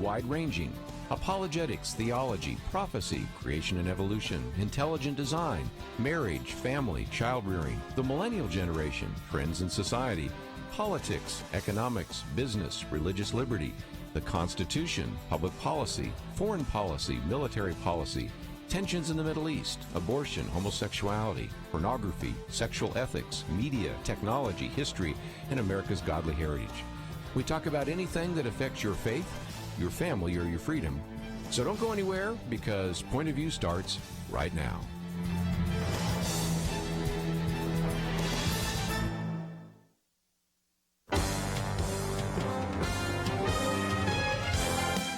wide-ranging. Apologetics, theology, prophecy, creation and evolution, intelligent design, marriage, family, child-rearing, the millennial generation, friends and society, politics, economics, business, religious liberty, the Constitution, public policy, foreign policy, military policy, tensions in the Middle East, abortion, homosexuality, pornography, sexual ethics, media, technology, history, and America's godly heritage. We talk about anything that affects your faith, your family, or your freedom. So don't go anywhere, because Point of View starts right now.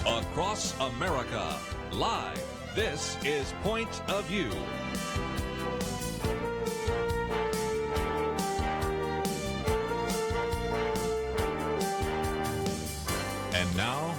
Across America, live, this is Point of View. And now,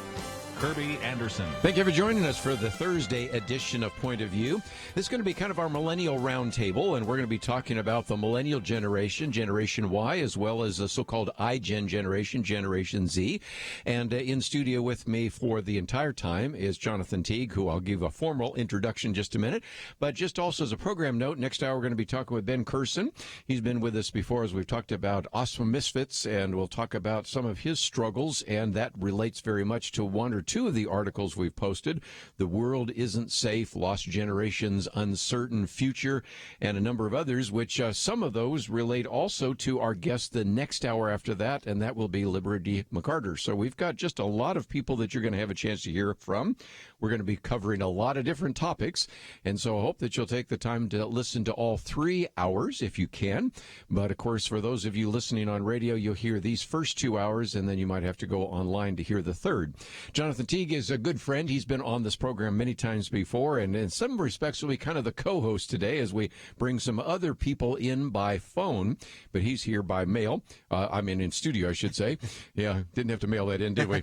Kerby Anderson. Thank you for joining us for the Thursday edition of Point of View. This is going to be kind of our Millennial Roundtable, and we're going to be talking about the Millennial generation, Generation Y, as well as the so-called iGen generation, Generation Z. And in studio with me for the entire time is Jonathan Teague, who I'll give a formal introduction in just a minute. But just also as a program note, next hour we're going to be talking with Ben Courson. He's been with us before as we've talked about awesome misfits, and we'll talk about some of his struggles, and that relates very much to one or two of the articles we've posted. The World Isn't Safe, Lost Generations, Uncertain Future, and a number of others, which some of those relate also to our guest the next hour after that, and that will be Liberty McArtor. So we've got just a lot of people that you're going to have a chance to hear from. We're going to be covering a lot of different topics, and so I hope that you'll take the time to listen to all 3 hours if you can. But, of course, for those of you listening on radio, you'll hear these first 2 hours, and then you might have to go online to hear the third. Jonathan Teague is a good friend. He's been on this program many times before, and in some respects will be kind of the co-host today as we bring some other people in by phone, but he's here by mail. In studio, I should say. Yeah, didn't have to mail that in, did we?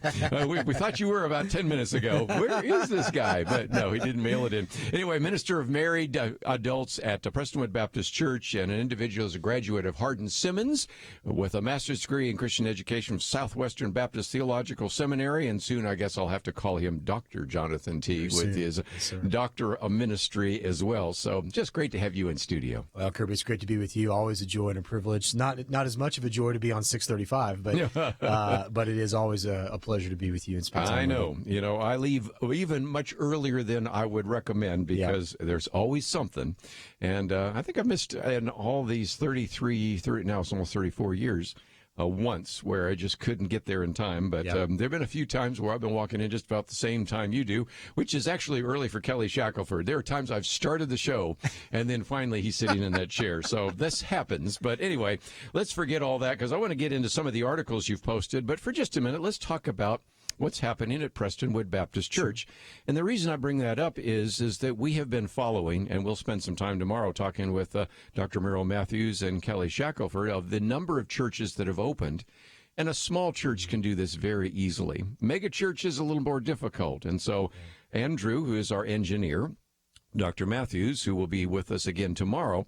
We thought you were about 10 minutes ago. Where is this guy? But no, he didn't mail it in. Anyway, minister of married adults at Prestonwood Baptist Church, and an individual is a graduate of Hardin-Simmons with a master's degree in Christian education from Southwestern Baptist Theological Seminary, and soon I guess I'll have to call him Dr. Jonathan Teague with his Doctor of Ministry as well. So just great to have you in studio. Well, Kerby, it's great to be with you. Always a joy and a privilege. Not as much of a joy to be on 635, but it is always a pleasure to be with you and spend time. I know. You know, I leave even much earlier than I would recommend because there's always something. And I think I missed in all these 30, now it's almost 34 years. Once where I just couldn't get there in time. But there have been a few times where I've been walking in just about the same time you do, which is actually early for Kelly Shackelford. There are times I've started the show, and then finally he's sitting in that chair. So this happens. But anyway, let's forget all that because I want to get into some of the articles you've posted. But for just a minute, let's talk about what's happening at Prestonwood Baptist Church. And the reason I bring that up is that we have been following, and we'll spend some time tomorrow talking with Dr. Merrill Matthews and Kelly Shackelford of the number of churches that have opened. And a small church can do this very easily. Mega church is a little more difficult. And so Andrew, who is our engineer, Dr. Matthews, who will be with us again tomorrow,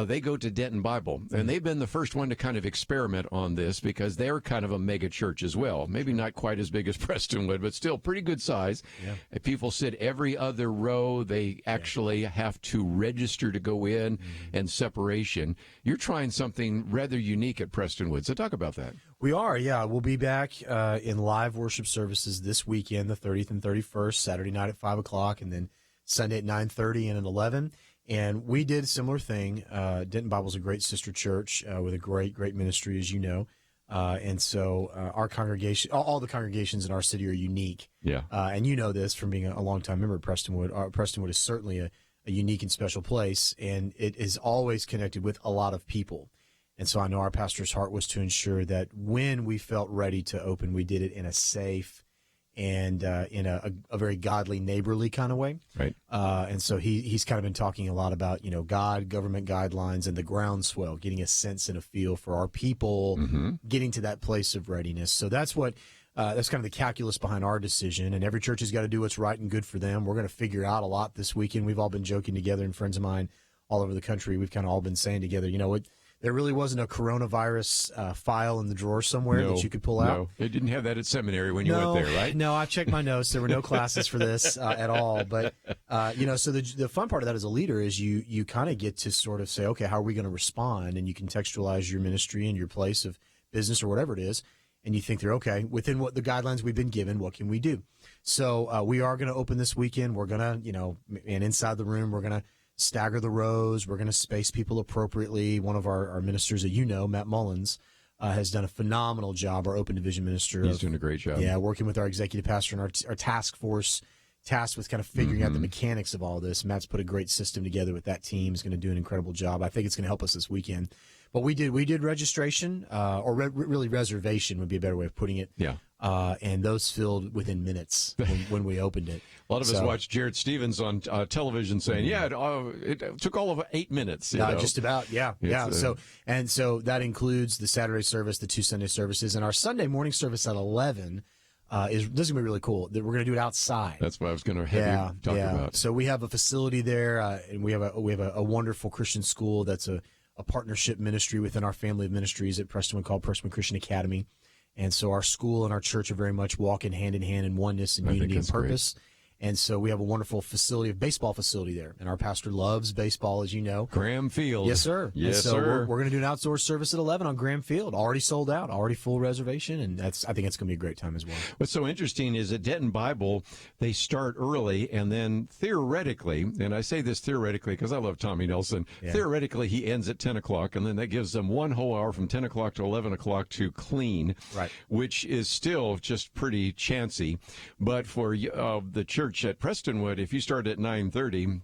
they go to Denton Bible, and they've been the first one to kind of experiment on this because they're kind of a mega church as well. Maybe not quite as big as Prestonwood, but still pretty good size. Yeah. People sit every other row. They actually have to register to go in and separation. You're trying something rather unique at Prestonwood, so talk about that. We are, yeah. We'll be back in live worship services this weekend, the 30th and 31st, Saturday night at 5 o'clock, and then Sunday at 9:30 and at 11. And we did a similar thing. Denton Bible's a great sister church with a great ministry, as you know. And so our congregation, all the congregations in our city are unique. Yeah. And you know this from being a longtime member of Prestonwood. Prestonwood is certainly a unique and special place, and it is always connected with a lot of people. And so I know our pastor's heart was to ensure that when we felt ready to open, we did it in a safe and in a very godly, neighborly kind of way. Right. And so he's kind of been talking a lot about, God, government guidelines, and the groundswell, getting a sense and a feel for our people, getting to that place of readiness. So that's kind of the calculus behind our decision. And every church has got to do what's right and good for them. We're going to figure out a lot this weekend. We've all been joking together, and friends of mine all over the country, we've kind of all been saying together, there really wasn't a coronavirus file in the drawer somewhere that you could pull out. No, they didn't have that at seminary when you went there, right? No, I checked my notes. There were no classes for this at all. But, so the fun part of that as a leader is you kind of get to sort of say, okay, how are we going to respond? And you contextualize your ministry and your place of business or whatever it is. And you think they're okay, within what the guidelines we've been given, what can we do? So we are going to open this weekend. We're going to, and inside the room, we're going to stagger the rows. We're going to space people appropriately. One of our ministers that Matt Mullins, has done a phenomenal job, our open division minister. He's doing a great job. Yeah, working with our executive pastor and our task force, tasked with kind of figuring out the mechanics of all this. Matt's put a great system together with that team. He's going to do an incredible job. I think it's going to help us this weekend. But we did registration, really reservation would be a better way of putting it. Yeah. And those filled within minutes when we opened it. A lot of us watched Jared Stevens on television saying, it took all of 8 minutes. Just about, yeah. So that includes the Saturday service, the 2 Sunday services, and our Sunday morning service at 11 this is going to be really cool. We're going to do it outside. That's what I was going to have you talk about. So we have a facility there, and we have a wonderful Christian school that's a partnership ministry within our family of ministries at Prestonwood called Prestonwood Christian Academy. And so our school and our church are very much walking hand in hand in oneness and unity and purpose. Great. And so we have a wonderful baseball facility there. And our pastor loves baseball, as you know. Graham Field. Yes, sir. Yes, sir. We're going to do an outdoor service at 11 on Graham Field. Already sold out, already full reservation. And I think it's going to be a great time as well. What's so interesting is at Denton Bible, they start early, and then theoretically, and I say this theoretically because I love Tommy Nelson, theoretically he ends at 10 o'clock, and then that gives them 1 whole hour from 10 o'clock to 11 o'clock to clean, right? Which is still just pretty chancy. But for the church at Prestonwood, if you start at 9:30,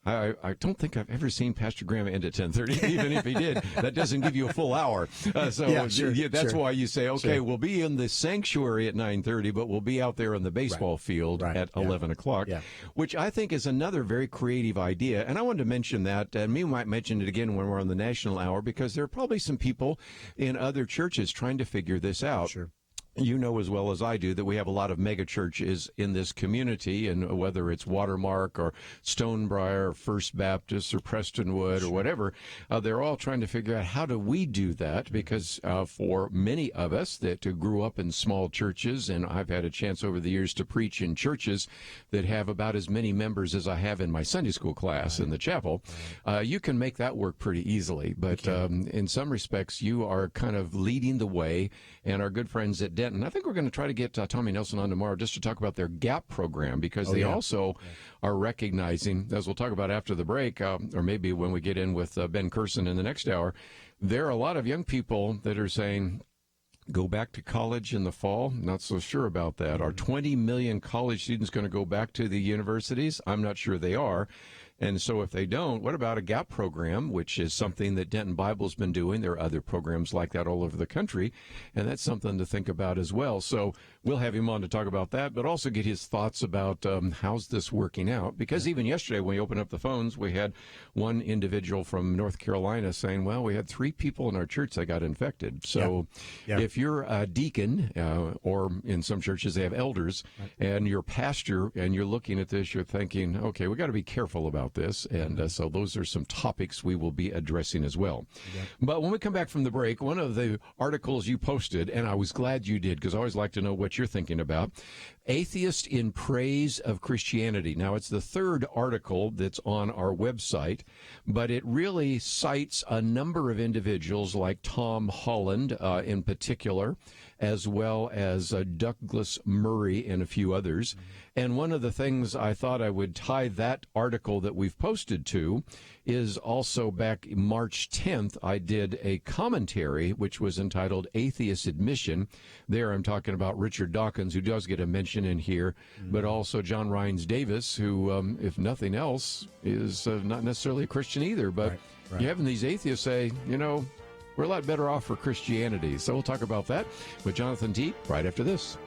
I don't think I've ever seen Pastor Graham end at 10:30. Even if he did, that doesn't give you a full hour. That's why you say, okay, we'll be in the sanctuary at 9:30, but we'll be out there on the baseball field at 11 o'clock, which I think is another very creative idea. And I wanted to mention that, and we might mention it again when we're on the national hour, because there are probably some people in other churches trying to figure this out. Sure. You know as well as I do that we have a lot of mega churches in this community, and whether it's Watermark or Stonebriar or First Baptist or Prestonwood or whatever, they're all trying to figure out how do we do that, because for many of us that grew up in small churches, and I've had a chance over the years to preach in churches that have about as many members as I have in my Sunday school class in the chapel, you can make that work pretty easily. But in some respects, you are kind of leading the way, and our good friends at Denton, I think we're going to try to get Tommy Nelson on tomorrow just to talk about their GAP program, because they also are recognizing, as we'll talk about after the break, or maybe when we get in with Ben Courson in the next hour, there are a lot of young people that are saying, go back to college in the fall? Not so sure about that. Are 20 million college students going to go back to the universities? I'm not sure they are. And so if they don't, what about a GAP program, which is something that Denton Bible's been doing? There are other programs like that all over the country, and that's something to think about as well. So we'll have him on to talk about that, but also get his thoughts about how's this working out. Because even yesterday when we opened up the phones, we had one individual from North Carolina saying, well, we had 3 people in our church that got infected. So if you're a deacon, or in some churches they have elders, and you're pastor, and you're looking at this, you're thinking, okay, we got to be careful about this, and so those are some topics we will be addressing as well. But when we come back from the break, one of the articles you posted, and I was glad you did because I always like to know what you're thinking about, Atheist in Praise of Christianity. Now, it's the 3rd article that's on our website, but it really cites a number of individuals like Tom Holland in particular, as well as Douglas Murray and a few others. And one of the things I thought I would tie that article that we've posted to is also back March 10th, I did a commentary which was entitled Atheist Admission. There I'm talking about Richard Dawkins, who does get a mention in here, but also John Rhines Davis, who, if nothing else, is not necessarily a Christian either. But you're having these atheists say, we're a lot better off for Christianity. So we'll talk about that with Jonathan Teague right after this.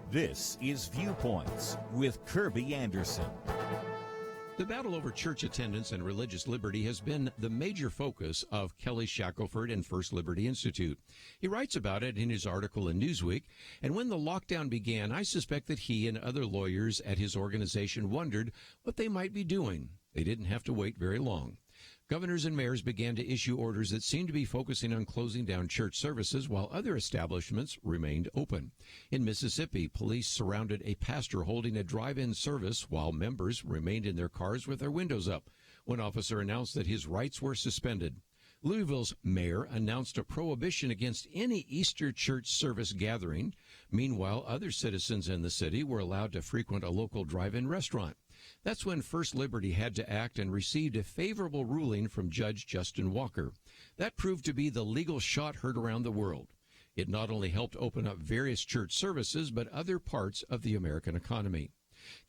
This is Viewpoints with Kerby Anderson. The battle over church attendance and religious liberty has been the major focus of Kelly Shackelford and First Liberty Institute. He writes about it in his article in Newsweek, and when the lockdown began, I suspect that he and other lawyers at his organization wondered what they might be doing. They didn't have to wait very long. Governors and mayors began to issue orders that seemed to be focusing on closing down church services while other establishments remained open. In Mississippi, police surrounded a pastor holding a drive-in service while members remained in their cars with their windows up. One officer announced that his rights were suspended. Louisville's mayor announced a prohibition against any Easter church service gathering. Meanwhile, other citizens in the city were allowed to frequent a local drive-in restaurant. That's when First Liberty had to act and received a favorable ruling from Judge Justin Walker. That proved to be the legal shot heard around the world. It not only helped open up various church services, but other parts of the American economy.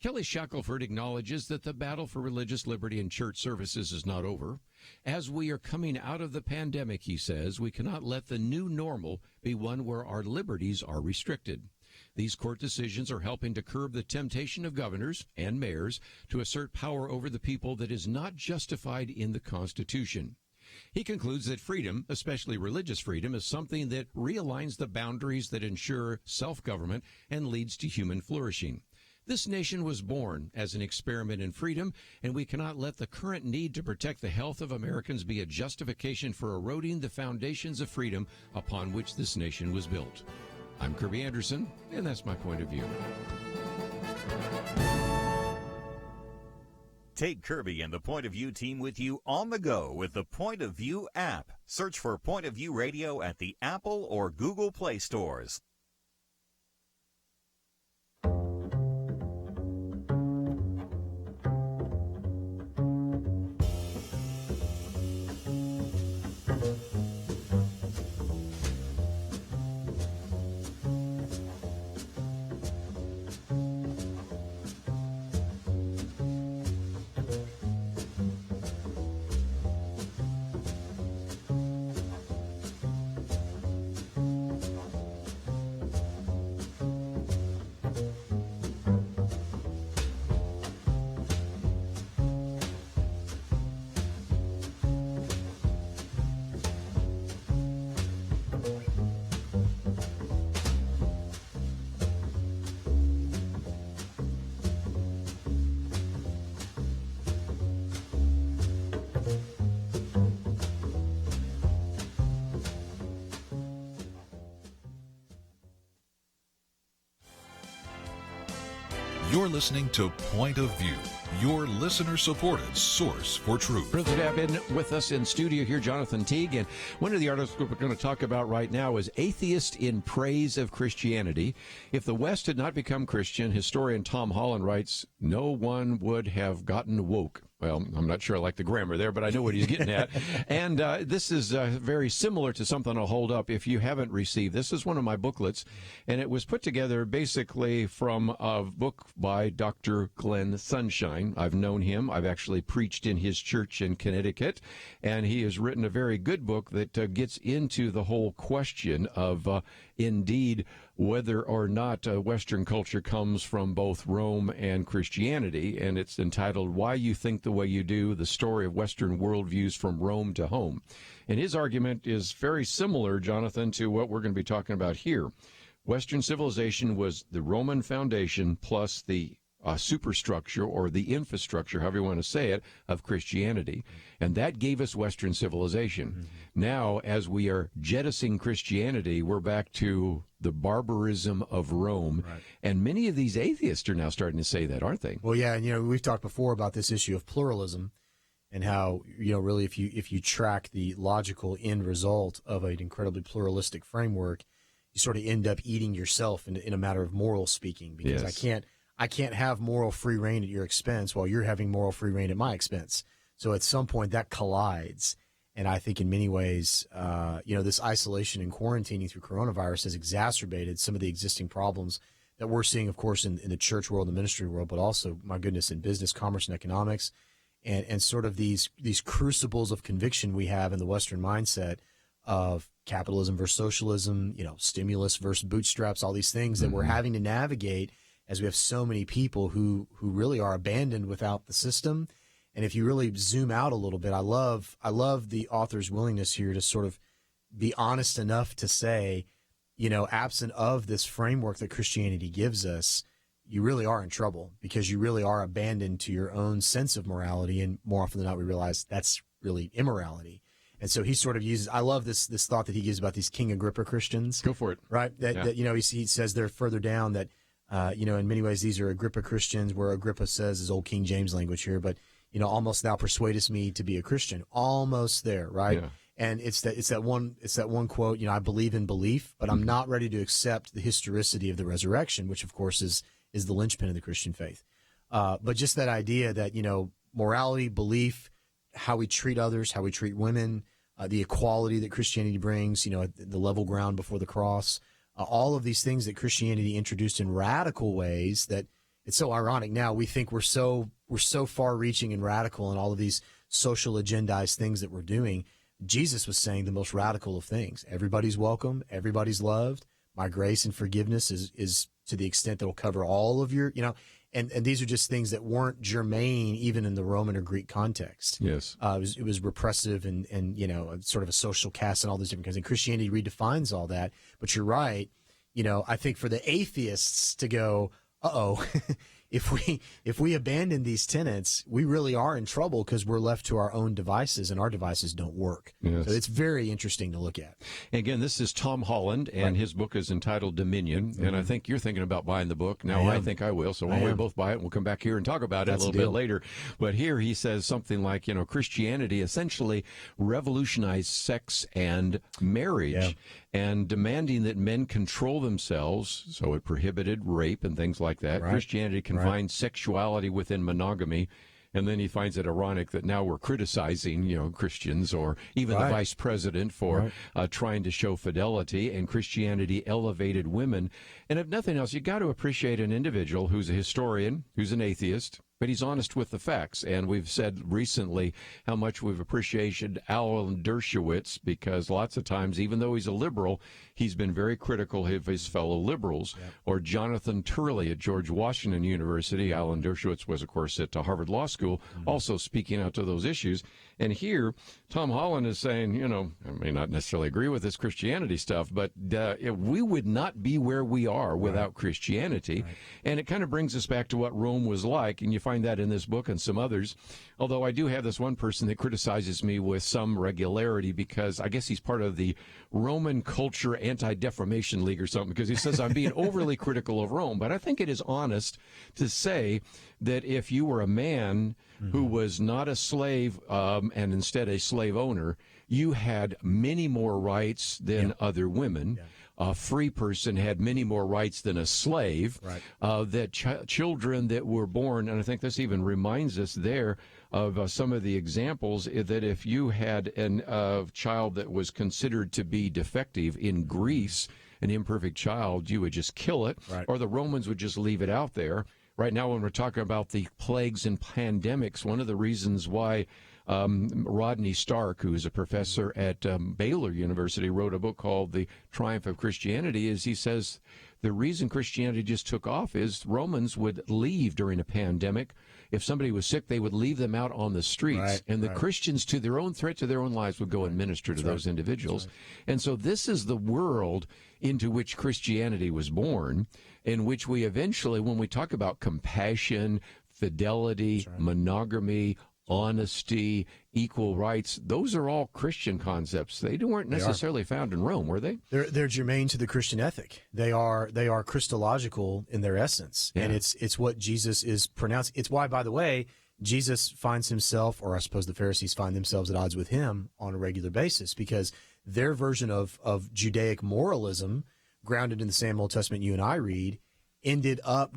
Kelly Shackelford acknowledges that the battle for religious liberty in church services is not over. As we are coming out of the pandemic, he says, we cannot let the new normal be one where our liberties are restricted. These court decisions are helping to curb the temptation of governors and mayors to assert power over the people that is not justified in the Constitution. He concludes that freedom, especially religious freedom, is something that realigns the boundaries that ensure self-government and leads to human flourishing. This nation was born as an experiment in freedom, and we cannot let the current need to protect the health of Americans be a justification for eroding the foundations of freedom upon which this nation was built. I'm Kerby Anderson, and that's my point of view. Take Kerby and the Point of View team with you on the go with the Point of View app. Search for Point of View Radio at the Apple or Google Play stores. You're listening to Point of View, your listener-supported source for truth. Privileged to have in with us in studio here, Jonathan Teague. And one of the articles we're going to talk about right now is Atheist in Praise of Christianity. If the West had not become Christian, historian Tom Holland writes, no one would have gotten woke. Well, I'm not sure I like the grammar there, but I know what he's getting at. And this is very similar to something I'll hold up if you haven't received. This is one of my booklets, and it was put together basically from a book by Dr. Glenn Sunshine. I've known him. I've actually preached in his church in Connecticut, and he has written a very good book that gets into the whole question of, indeed, whether or not Western culture comes from both Rome and Christianity, and it's entitled Why You Think the Way You Do, The Story of Western Worldviews from Rome to Home. And his argument is very similar, Jonathan, to what we're going to be talking about here. Western civilization was the Roman foundation plus the superstructure or the infrastructure, however you want to say it, of Christianity. And that gave us Western civilization. Mm-hmm. Now, as we are jettisoning Christianity, we're back to the barbarism of Rome. Right. And many of these atheists are now starting to say that, aren't they? Well, yeah, and we've talked before about this issue of pluralism and how, really if you track the logical end result of an incredibly pluralistic framework, you sort of end up eating yourself in a matter of moral speaking, because yes. I can't have moral free reign at your expense while you're having moral free reign at my expense. So at some point that collides. And I think in many ways, this isolation and quarantining through coronavirus has exacerbated some of the existing problems that we're seeing, of course, in the church world, the ministry world, but also, my goodness, in business, commerce, and economics, and sort of these crucibles of conviction we have in the Western mindset of capitalism versus socialism, stimulus versus bootstraps, all these things that we're having to navigate. as we have so many people who really are abandoned without the system. And if you really zoom out a little bit, I love the author's willingness here to sort of be honest enough to say, absent of this framework that Christianity gives us, you really are in trouble because you really are abandoned to your own sense of morality. And more often than not, we realize that's really immorality. And so he sort of uses, I love this thought that he gives about these King Agrippa Christians. Go for it. Right? That he says there further down that, in many ways, these are Agrippa Christians, where Agrippa says is old King James language here, but, almost thou persuadest me to be a Christian. Almost there, right? Yeah. And it's that one quote, I believe in belief, but I'm not ready to accept the historicity of the resurrection, which of course is the linchpin of the Christian faith. But just that idea that, morality, belief, how we treat others, how we treat women, the equality that Christianity brings, the level ground before the cross, all of these things that Christianity introduced in radical ways that it's so ironic now. We think we're so far reaching and radical in all of these social agendized things that we're doing. Jesus was saying the most radical of things. Everybody's welcome. Everybody's loved. My grace and forgiveness is to the extent that will cover all of your, and these are just things that weren't germane even in the Roman or Greek context. Yes. It was repressive and sort of a social caste and all those different kinds. And Christianity redefines all that. But you're right. I think for the atheists to go, if we abandon these tenets, we really are in trouble because we're left to our own devices, and our devices don't work. Yes. So it's very interesting to look at. Again, this is Tom Holland, and his book is entitled Dominion. Mm-hmm. And I think you're thinking about buying the book. Now, I think I will. So why don't we both buy it, and we'll come back here and talk about it a little bit later. But here he says something like, Christianity essentially revolutionized sex and marriage, and demanding that men control themselves. So it prohibited rape and things like that. Right. Christianity confined sexuality within monogamy. And then he finds it ironic that now we're criticizing, Christians or even the vice president for trying to show fidelity, and Christianity elevated women. And if nothing else, you got to appreciate an individual who's a historian, who's an atheist, but he's honest with the facts. And we've said recently how much we've appreciated Alan Dershowitz, because lots of times, even though he's a liberal, he's been very critical of his fellow liberals. Yep. Or Jonathan Turley at George Washington University. Alan Dershowitz was, of course, at Harvard Law School, also speaking out to those issues. And here, Tom Holland is saying, I may not necessarily agree with this Christianity stuff, but we would not be where we are without Christianity. Right. And it kind of brings us back to what Rome was like, and you find that in this book and some others. Although I do have this one person that criticizes me with some regularity because I guess he's part of the Roman Culture Anti-Defamation League or something, because he says I'm being overly critical of Rome. But I think it is honest to say that if you were a man who was not a slave and instead a slave owner, you had many more rights than other women. Yeah. A free person had many more rights than a slave. Right. That children that were born, and I think this even reminds us there of some of the examples, that if you had a child that was considered to be defective in Greece, an imperfect child, you would just kill it, or the Romans would just leave it out there. Right now, when we're talking about the plagues and pandemics, one of the reasons why Rodney Stark, who is a professor at Baylor University, wrote a book called The Triumph of Christianity, is he says the reason Christianity just took off is Romans would leave during a pandemic. If somebody was sick, they would leave them out on the streets. And the Christians, to their own threat to their own lives, would go and minister to those individuals. And so this is the world into which Christianity was born, in which we eventually, when we talk about compassion, fidelity, monogamy, honesty, equal rights, those are all Christian concepts. They weren't necessarily found in Rome, were they? They're germane to the Christian ethic. They are Christological in their essence. And it's what Jesus is pronounced. It's why, by the way, Jesus finds himself, or I suppose the Pharisees find themselves at odds with him on a regular basis, because their version of Judaic moralism, grounded in the same Old Testament you and I read, ended up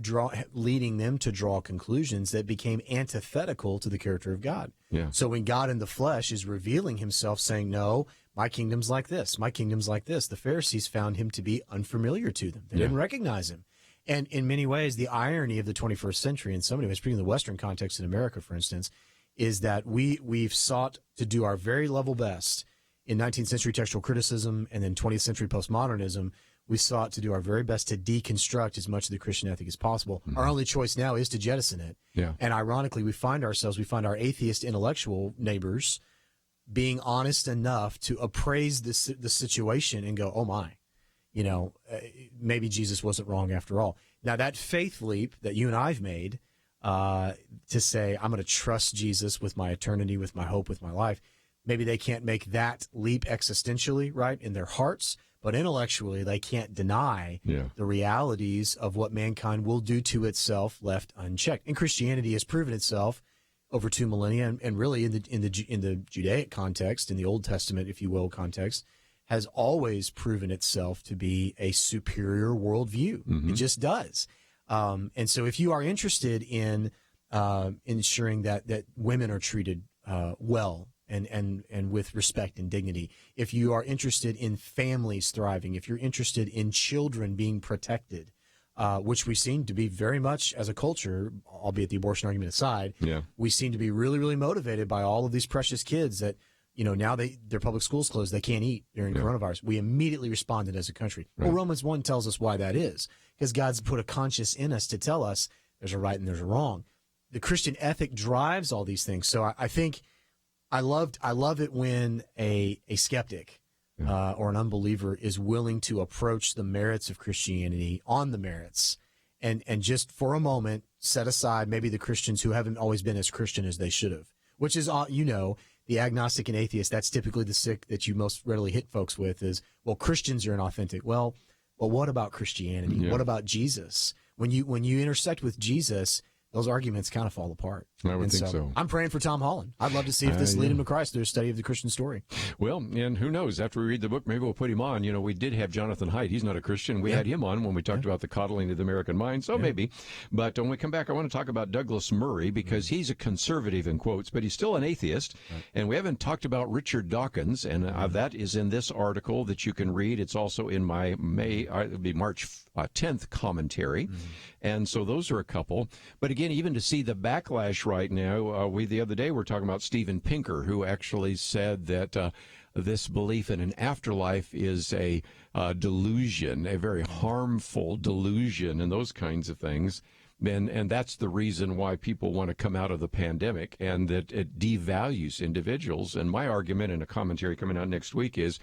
leading them to draw conclusions that became antithetical to the character of God. Yeah. So when God in the flesh is revealing himself, saying, no, my kingdom's like this, my kingdom's like this, the Pharisees found him to be unfamiliar to them. They didn't recognize him. And in many ways, the irony of the 21st century, in so many ways, speaking in the Western context in America, for instance, is that we've sought to do our very level best in 19th century textual criticism and then 20th century postmodernism. we sought to do our very best to deconstruct as much of the Christian ethic as possible. Our only choice now is to jettison it. Yeah. And ironically, we find our atheist intellectual neighbors being honest enough to appraise the situation and go, oh my, maybe Jesus wasn't wrong after all. Now, that faith leap that you and I've made to say, I'm going to trust Jesus with my eternity, with my hope, with my life, maybe they can't make that leap existentially, right, in their hearts, but intellectually they can't deny the realities of what mankind will do to itself left unchecked. And Christianity has proven itself over 2 millennia, and really in the Judaic context, in the Old Testament, if you will, context, has always proven itself to be a superior worldview. It just does. And so if you are interested in ensuring that women are treated well and with respect and dignity, if you are interested in families thriving, if you're interested in children being protected, which we seem to be very much as a culture, albeit the abortion argument aside, we seem to be really, really motivated by all of these precious kids that, now their public schools closed, they can't eat during coronavirus. We immediately responded as a country. Right. Well, Romans 1 tells us why that is, because God's put a conscience in us to tell us there's a right and there's a wrong. The Christian ethic drives all these things. So I think I love it when a skeptic or an unbeliever is willing to approach the merits of Christianity on the merits and just for a moment set aside maybe the Christians who haven't always been as Christian as they should have, which is, the agnostic and atheist, that's typically the sick that you most readily hit folks with is, well, Christians are inauthentic. Well, what about Christianity? Yeah. What about Jesus? When you intersect with Jesus, those arguments kind of fall apart. I would think so. I'm praying for Tom Holland. I'd love to see if this lead him to Christ through a study of the Christian story. Well, and who knows? After we read the book, maybe we'll put him on. We did have Jonathan Haidt. He's not a Christian. We had him on when we talked about the coddling of the American mind, so maybe. But when we come back, I want to talk about Douglas Murray, because he's a conservative in quotes, but he's still an atheist. Right. And we haven't talked about Richard Dawkins, and that is in this article that you can read. It's also in my March 10th commentary. And so those are a couple. But again, even to see the backlash right now, the other day were talking about Steven Pinker, who actually said that this belief in an afterlife is a delusion, a very harmful delusion, and those kinds of things. And that's the reason why people want to come out of the pandemic, and that it devalues individuals. And my argument in a commentary coming out next week is,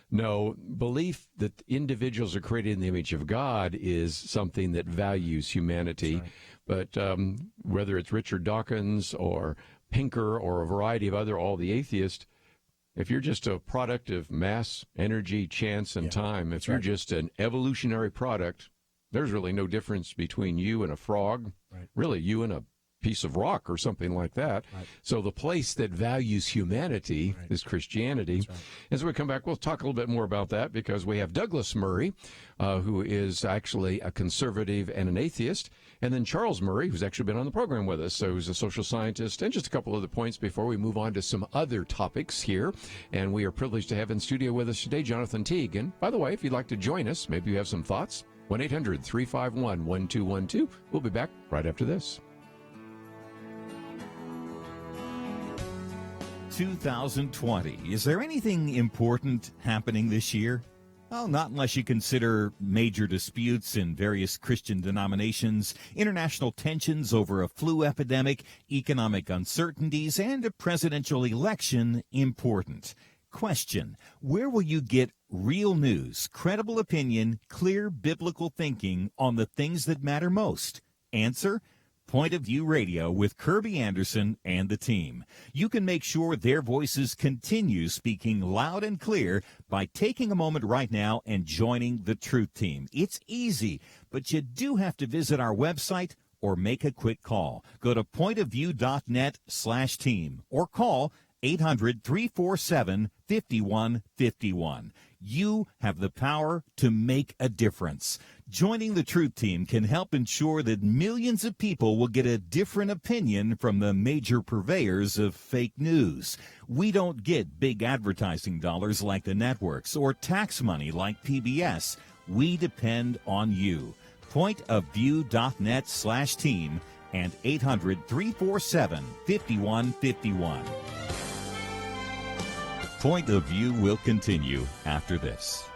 no, belief that individuals are created in the image of God is something that values humanity. Right. But whether it's Richard Dawkins or Pinker or a variety of all the atheists, if you're just a product of mass, energy, chance, and time, if you're just an evolutionary product, there's really no difference between you and a frog, really you and a piece of rock or something like that. Right. So the place that values humanity is Christianity. Right. As we come back, we'll talk a little bit more about that, because we have Douglas Murray, who is actually a conservative and an atheist, and then Charles Murray, who's actually been on the program with us, so he's a social scientist, and just a couple other points before we move on to some other topics here. And we are privileged to have in studio with us today Jonathan Teague. And by the way, if you'd like to join us, maybe you have some thoughts, 1-800-351-1212. We'll be back right after this. 2020. Is there anything important happening this year? Well, not unless you consider major disputes in various Christian denominations, international tensions over a flu epidemic, economic uncertainties, and a presidential election important. Question: where will you get real news, credible opinion, clear biblical thinking on the things that matter most? Answer: Point of View Radio with Kerby Anderson and the team. You can make sure their voices continue speaking loud and clear by taking a moment right now and joining the Truth Team. It's easy, but you do have to visit our website or make a quick call. Go to pointofview.net/team or call 800-347-5151. You have the power to make a difference. Joining the Truth Team can help ensure that millions of people will get a different opinion from the major purveyors of fake news. We don't get big advertising dollars like the networks or tax money like PBS. We depend on you. Pointofview.net/team and 800-347-5151. Point of View will continue after this.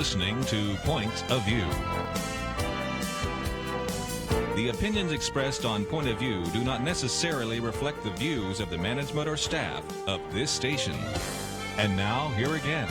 listening to Point of View. The opinions expressed on Point of View do not necessarily reflect the views of the management or staff of this station. And now, here again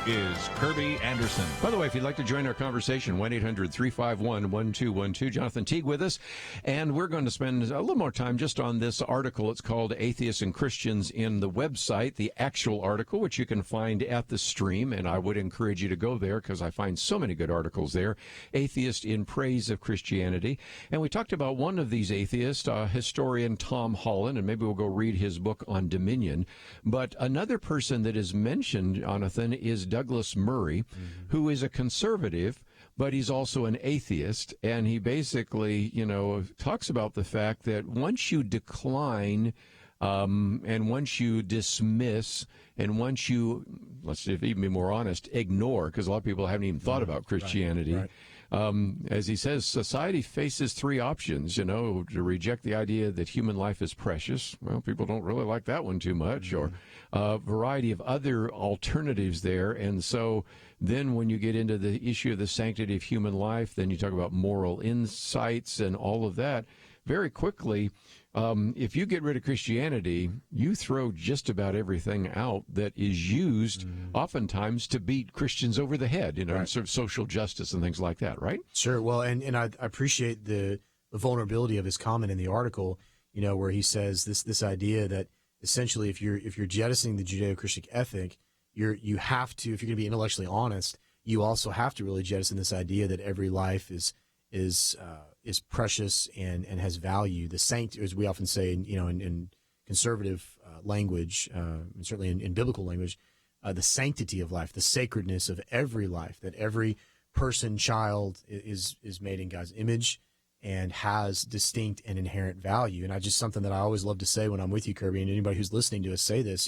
is Kerby Anderson. By the way, if you'd like to join our conversation, 1-800-351-1212. Jonathan Teague with us, and we're going to spend a little more time just on this article. It's called Atheists and Christians in the website, the actual article, which you can find at the stream, and I would encourage you to go there because I find so many good articles there, Atheist in Praise of Christianity. And we talked about one of these atheists, historian Tom Holland, and maybe we'll go read his book on Dominion. But another person that is mentioned, Jonathan, is Douglas Murray, who is a conservative, but he's also an atheist. And he basically, talks about the fact that once you decline and once you dismiss and once you, let's even be more honest, ignore, because a lot of people haven't even thought about Christianity. Right. As he says, society faces three options, to reject the idea that human life is precious. Well, people don't really like that one too much, or a variety of other alternatives there. And so then when you get into the issue of the sanctity of human life, then you talk about moral insights and all of that. Very quickly, if you get rid of Christianity, you throw just about everything out that is used oftentimes to beat Christians over the head, Right. sort of social justice and things like that, right? Sure. Well, and I appreciate the vulnerability of his comment in the article, where he says this idea that essentially if you're jettisoning the Judeo-Christian ethic, you have to, if you're going to be intellectually honest, you also have to really jettison this idea that every life is precious and has value. The saint, as we often say, in conservative language, and certainly in biblical language, the sanctity of life, the sacredness of every life, that every person, child is made in God's image and has distinct and inherent value. And something that I always love to say when I'm with you, Kerby, and anybody who's listening to us say this,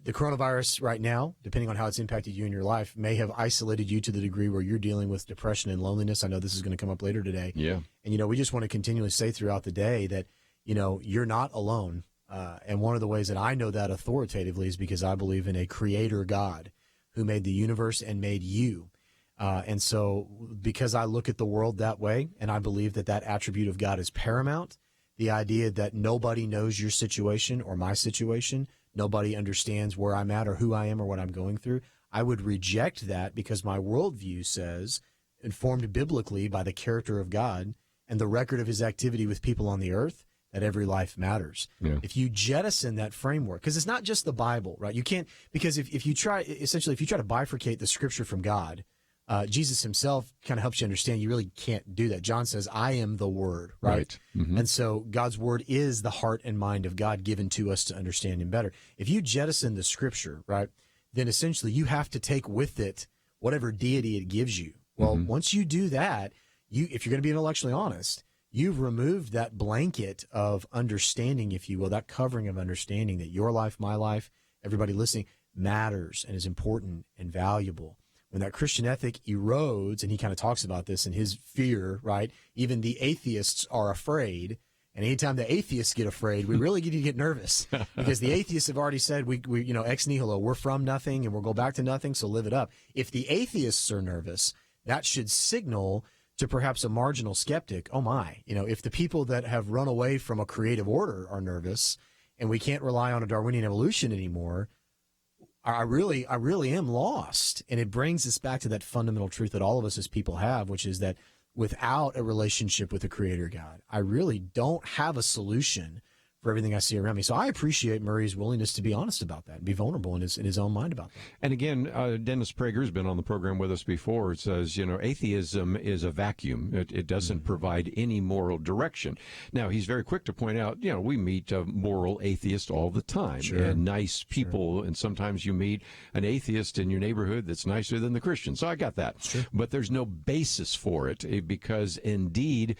the coronavirus right now, depending on how it's impacted you in your life, may have isolated you to the degree where you're dealing with depression and loneliness. I know this is going to come up later today. Yeah. And, we just want to continually say throughout the day that, you're not alone. And one of the ways that I know that authoritatively is because I believe in a creator God who made the universe and made you. And so because I look at the world that way, and I believe that attribute of God is paramount, the idea that nobody knows your situation or my situation, nobody understands where I'm at or who I am or what I'm going through, I would reject that because my worldview says, informed biblically by the character of God and the record of his activity with people on the earth, that every life matters. Yeah. If you jettison that framework, because it's not just the Bible, right? You can't, because if you try to bifurcate the scripture from God, Jesus himself kind of helps you understand you really can't do that. John says, I am the Word, right? Mm-hmm. And so God's Word is the heart and mind of God given to us to understand him better. If you jettison the scripture, right, then essentially you have to take with it whatever deity it gives you. Well, once you do that, if you're going to be intellectually honest, you've removed that blanket of understanding, if you will, that covering of understanding that your life, my life, everybody listening matters and is important and valuable. When that Christian ethic erodes, and he kind of talks about this in his fear, right? Even the atheists are afraid. And anytime the atheists get afraid, we really need to get nervous because the atheists have already said, we ex nihilo, we're from nothing and we'll go back to nothing. So live it up. If the atheists are nervous, that should signal to perhaps a marginal skeptic, oh my, if the people that have run away from a creative order are nervous and we can't rely on a Darwinian evolution anymore, I really am lost. And it brings us back to that fundamental truth that all of us as people have, which is that without a relationship with the Creator God, I really don't have a solution for everything I see around me. So I appreciate Murray's willingness to be honest about that and be vulnerable in his own mind about that. And again, Dennis Prager's been on the program with us before. It says, atheism is a vacuum. It doesn't provide any moral direction. Now, he's very quick to point out, we meet moral atheists all the time, and nice people. And sometimes you meet an atheist in your neighborhood that's nicer than the Christian. So I got that. But there's no basis for it because indeed,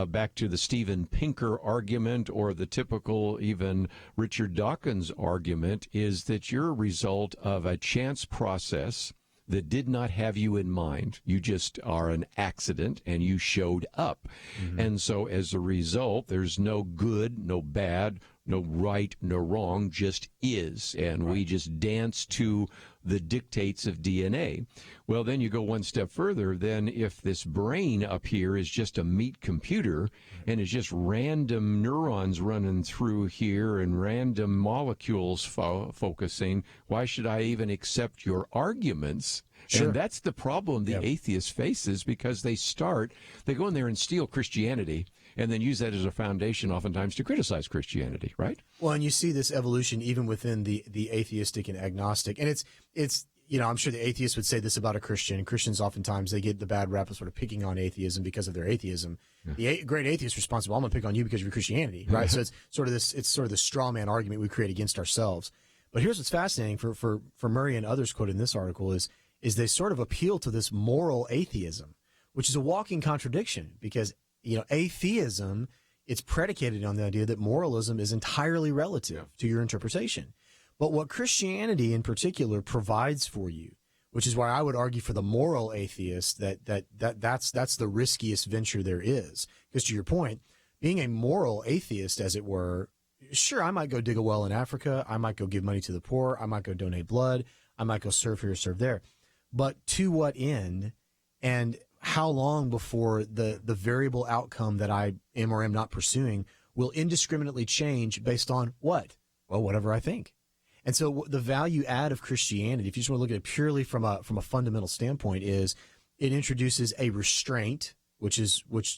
back to the Steven Pinker argument or the typical even Richard Dawkins' argument is that you're a result of a chance process that did not have you in mind. You just are an accident and you showed up. And so as a result, there's no good, no bad, no right, no wrong, just is. And we just dance to the dictates of DNA. Well, then you go one step further. Then if this brain up here is just a meat computer and it's just random neurons running through here and random molecules focusing, why should I even accept your arguments? Sure. And that's the problem the atheist faces, because they go in there and steal Christianity and then use that as a foundation oftentimes to criticize Christianity, right? Well, and you see this evolution even within the atheistic and agnostic. And it's I'm sure the atheists would say this about a Christian. Christians oftentimes, they get the bad rap of sort of picking on atheism because of their atheism. Yeah. The great atheist response, well, I'm going to pick on you because of your Christianity, right? So it's sort of the straw man argument we create against ourselves. But here's what's fascinating for Murray and others quoted in this article is they sort of appeal to this moral atheism, which is a walking contradiction, because atheism, it's predicated on the idea that moralism is entirely relative to your interpretation. But what Christianity in particular provides for you, which is why I would argue for the moral atheist that's the riskiest venture there is. Because to your point, being a moral atheist, as it were, sure, I might go dig a well in Africa. I might go give money to the poor. I might go donate blood. I might go serve here, serve there. But to what end, and how long before the variable outcome that I am or am not pursuing will indiscriminately change based on what? Well, whatever I think. And so the value add of Christianity, if you just want to look at it purely from a fundamental standpoint, is it introduces a restraint, which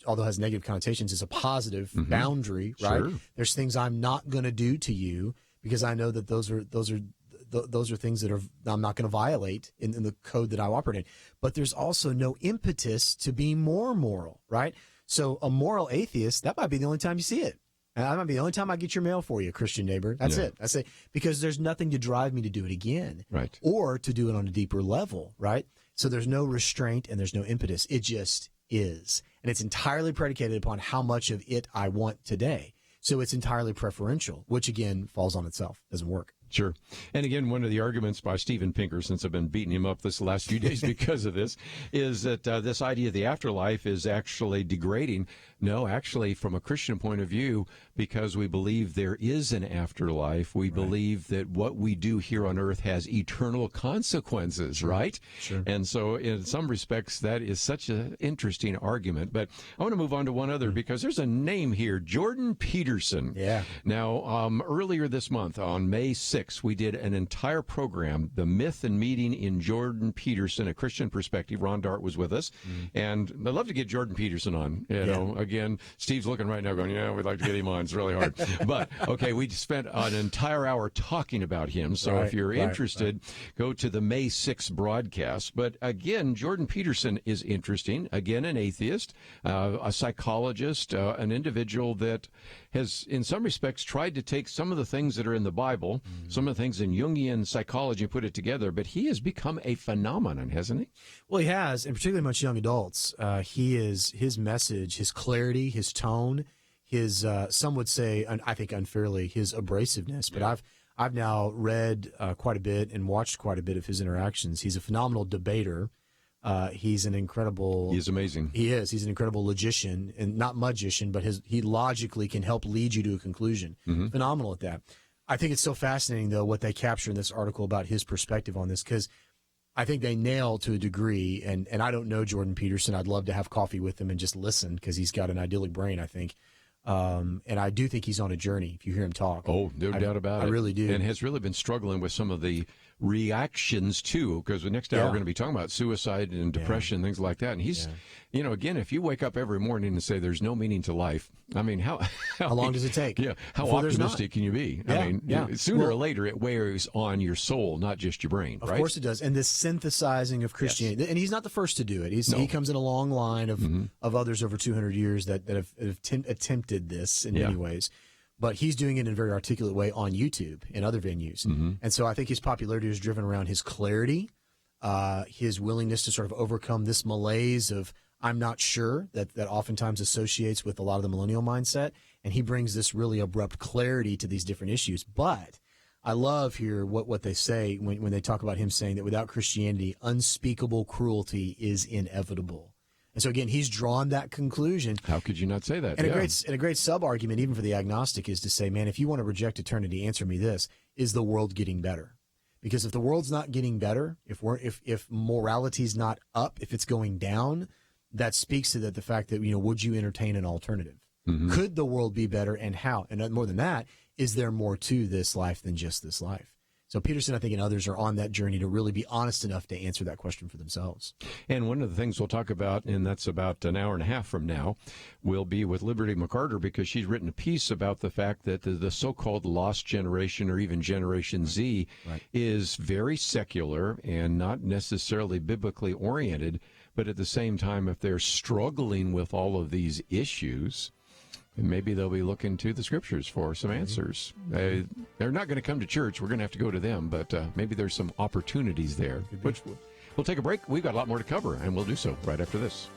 although has negative connotations, is a positive boundary, right? Sure. There's things I'm not going to do to you because I know that those are things that I'm not going to violate in the code that I operate in. But there's also no impetus to be more moral, right? So a moral atheist, that might be the only time you see it. And that might be the only time I get your mail for you, Christian neighbor. That's it. That's it. Because there's nothing to drive me to do it again. Right. Or to do it on a deeper level, right? So there's no restraint and there's no impetus. It just is. And it's entirely predicated upon how much of it I want today. So it's entirely preferential, which again falls on itself. Doesn't work. Sure. And again, one of the arguments by Steven Pinker, since I've been beating him up this last few days because of this, is that this idea of the afterlife is actually degrading. No, actually, from a Christian point of view, because we believe there is an afterlife, we believe that what we do here on earth has eternal consequences, right? Sure. And so in some respects, that is such an interesting argument. But I want to move on to one other, because there's a name here, Jordan Peterson. Yeah. Now, earlier this month, on May 6th, we did an entire program, The Myth and Meaning in Jordan Peterson, a Christian Perspective. Ron Dart was with us. And I'd love to get Jordan Peterson on. You know, again, Steve's looking right now going, yeah, we'd like to get him on. It's really hard. But, okay, we spent an entire hour talking about him. So if you're interested, go to the May 6th broadcast. But, again, Jordan Peterson is interesting. Again, an atheist, a psychologist, an individual that has, in some respects, tried to take some of the things that are in the Bible, some of the things in Jungian psychology, and put it together. But he has become a phenomenon, hasn't he? Well, he has, and particularly amongst young adults. His message, his clarity, his tone, his some would say, and I think unfairly, his abrasiveness. But I've now read quite a bit and watched quite a bit of his interactions. He's a phenomenal debater. He's an incredible. He's amazing. He is. He's an incredible logician, and not magician, but he logically can help lead you to a conclusion. Phenomenal at that. I think it's so fascinating, though, what they capture in this article about his perspective on this, because I think they nail to a degree, and I don't know Jordan Peterson. I'd love to have coffee with him and just listen, because he's got an idyllic brain, I think. And I do think he's on a journey, if you hear him talk. Oh, no doubt about it. I really do. And has really been struggling with some of the reactions, too, because the next hour we're going to be talking about suicide and depression, things like that. And he's, you know, again, if you wake up every morning and say there's no meaning to life, I mean, how long does it take? Yeah, how optimistic can you be? I mean, sooner or later it wears on your soul, not just your brain, right? Of course it does. And this synthesizing of Christianity, and he's not the first to do it. He comes in a long line of others over 200 years that have attempted this in many ways. But he's doing it in a very articulate way on YouTube and other venues. And so I think his popularity is driven around his clarity, his willingness to sort of overcome this malaise of I'm not sure that oftentimes associates with a lot of the millennial mindset. And he brings this really abrupt clarity to these different issues. But I love here what they say when they talk about him saying that without Christianity, unspeakable cruelty is inevitable. And so again, he's drawn that conclusion. How could you not say that? And a great sub-argument, even for the agnostic, is to say, man, if you want to reject eternity, answer me this: is the world getting better? Because if the world's not getting better, if morality's not up, if it's going down, that speaks to the fact that, would you entertain an alternative? Mm-hmm. Could the world be better, and how? And more than that, is there more to this life than just this life? So Peterson, I think, and others are on that journey to really be honest enough to answer that question for themselves. And one of the things we'll talk about, and that's about an hour and a half from now, will be with Liberty McArtor, because she's written a piece about the fact that the so-called lost generation, or even Generation Z, is very secular and not necessarily biblically oriented. But at the same time, if they're struggling with all of these issues, maybe they'll be looking to the scriptures for some answers. They're not going to come to church. We're going to have to go to them, but maybe there's some opportunities there. Which we'll take a break. We've got a lot more to cover, and we'll do so right after this.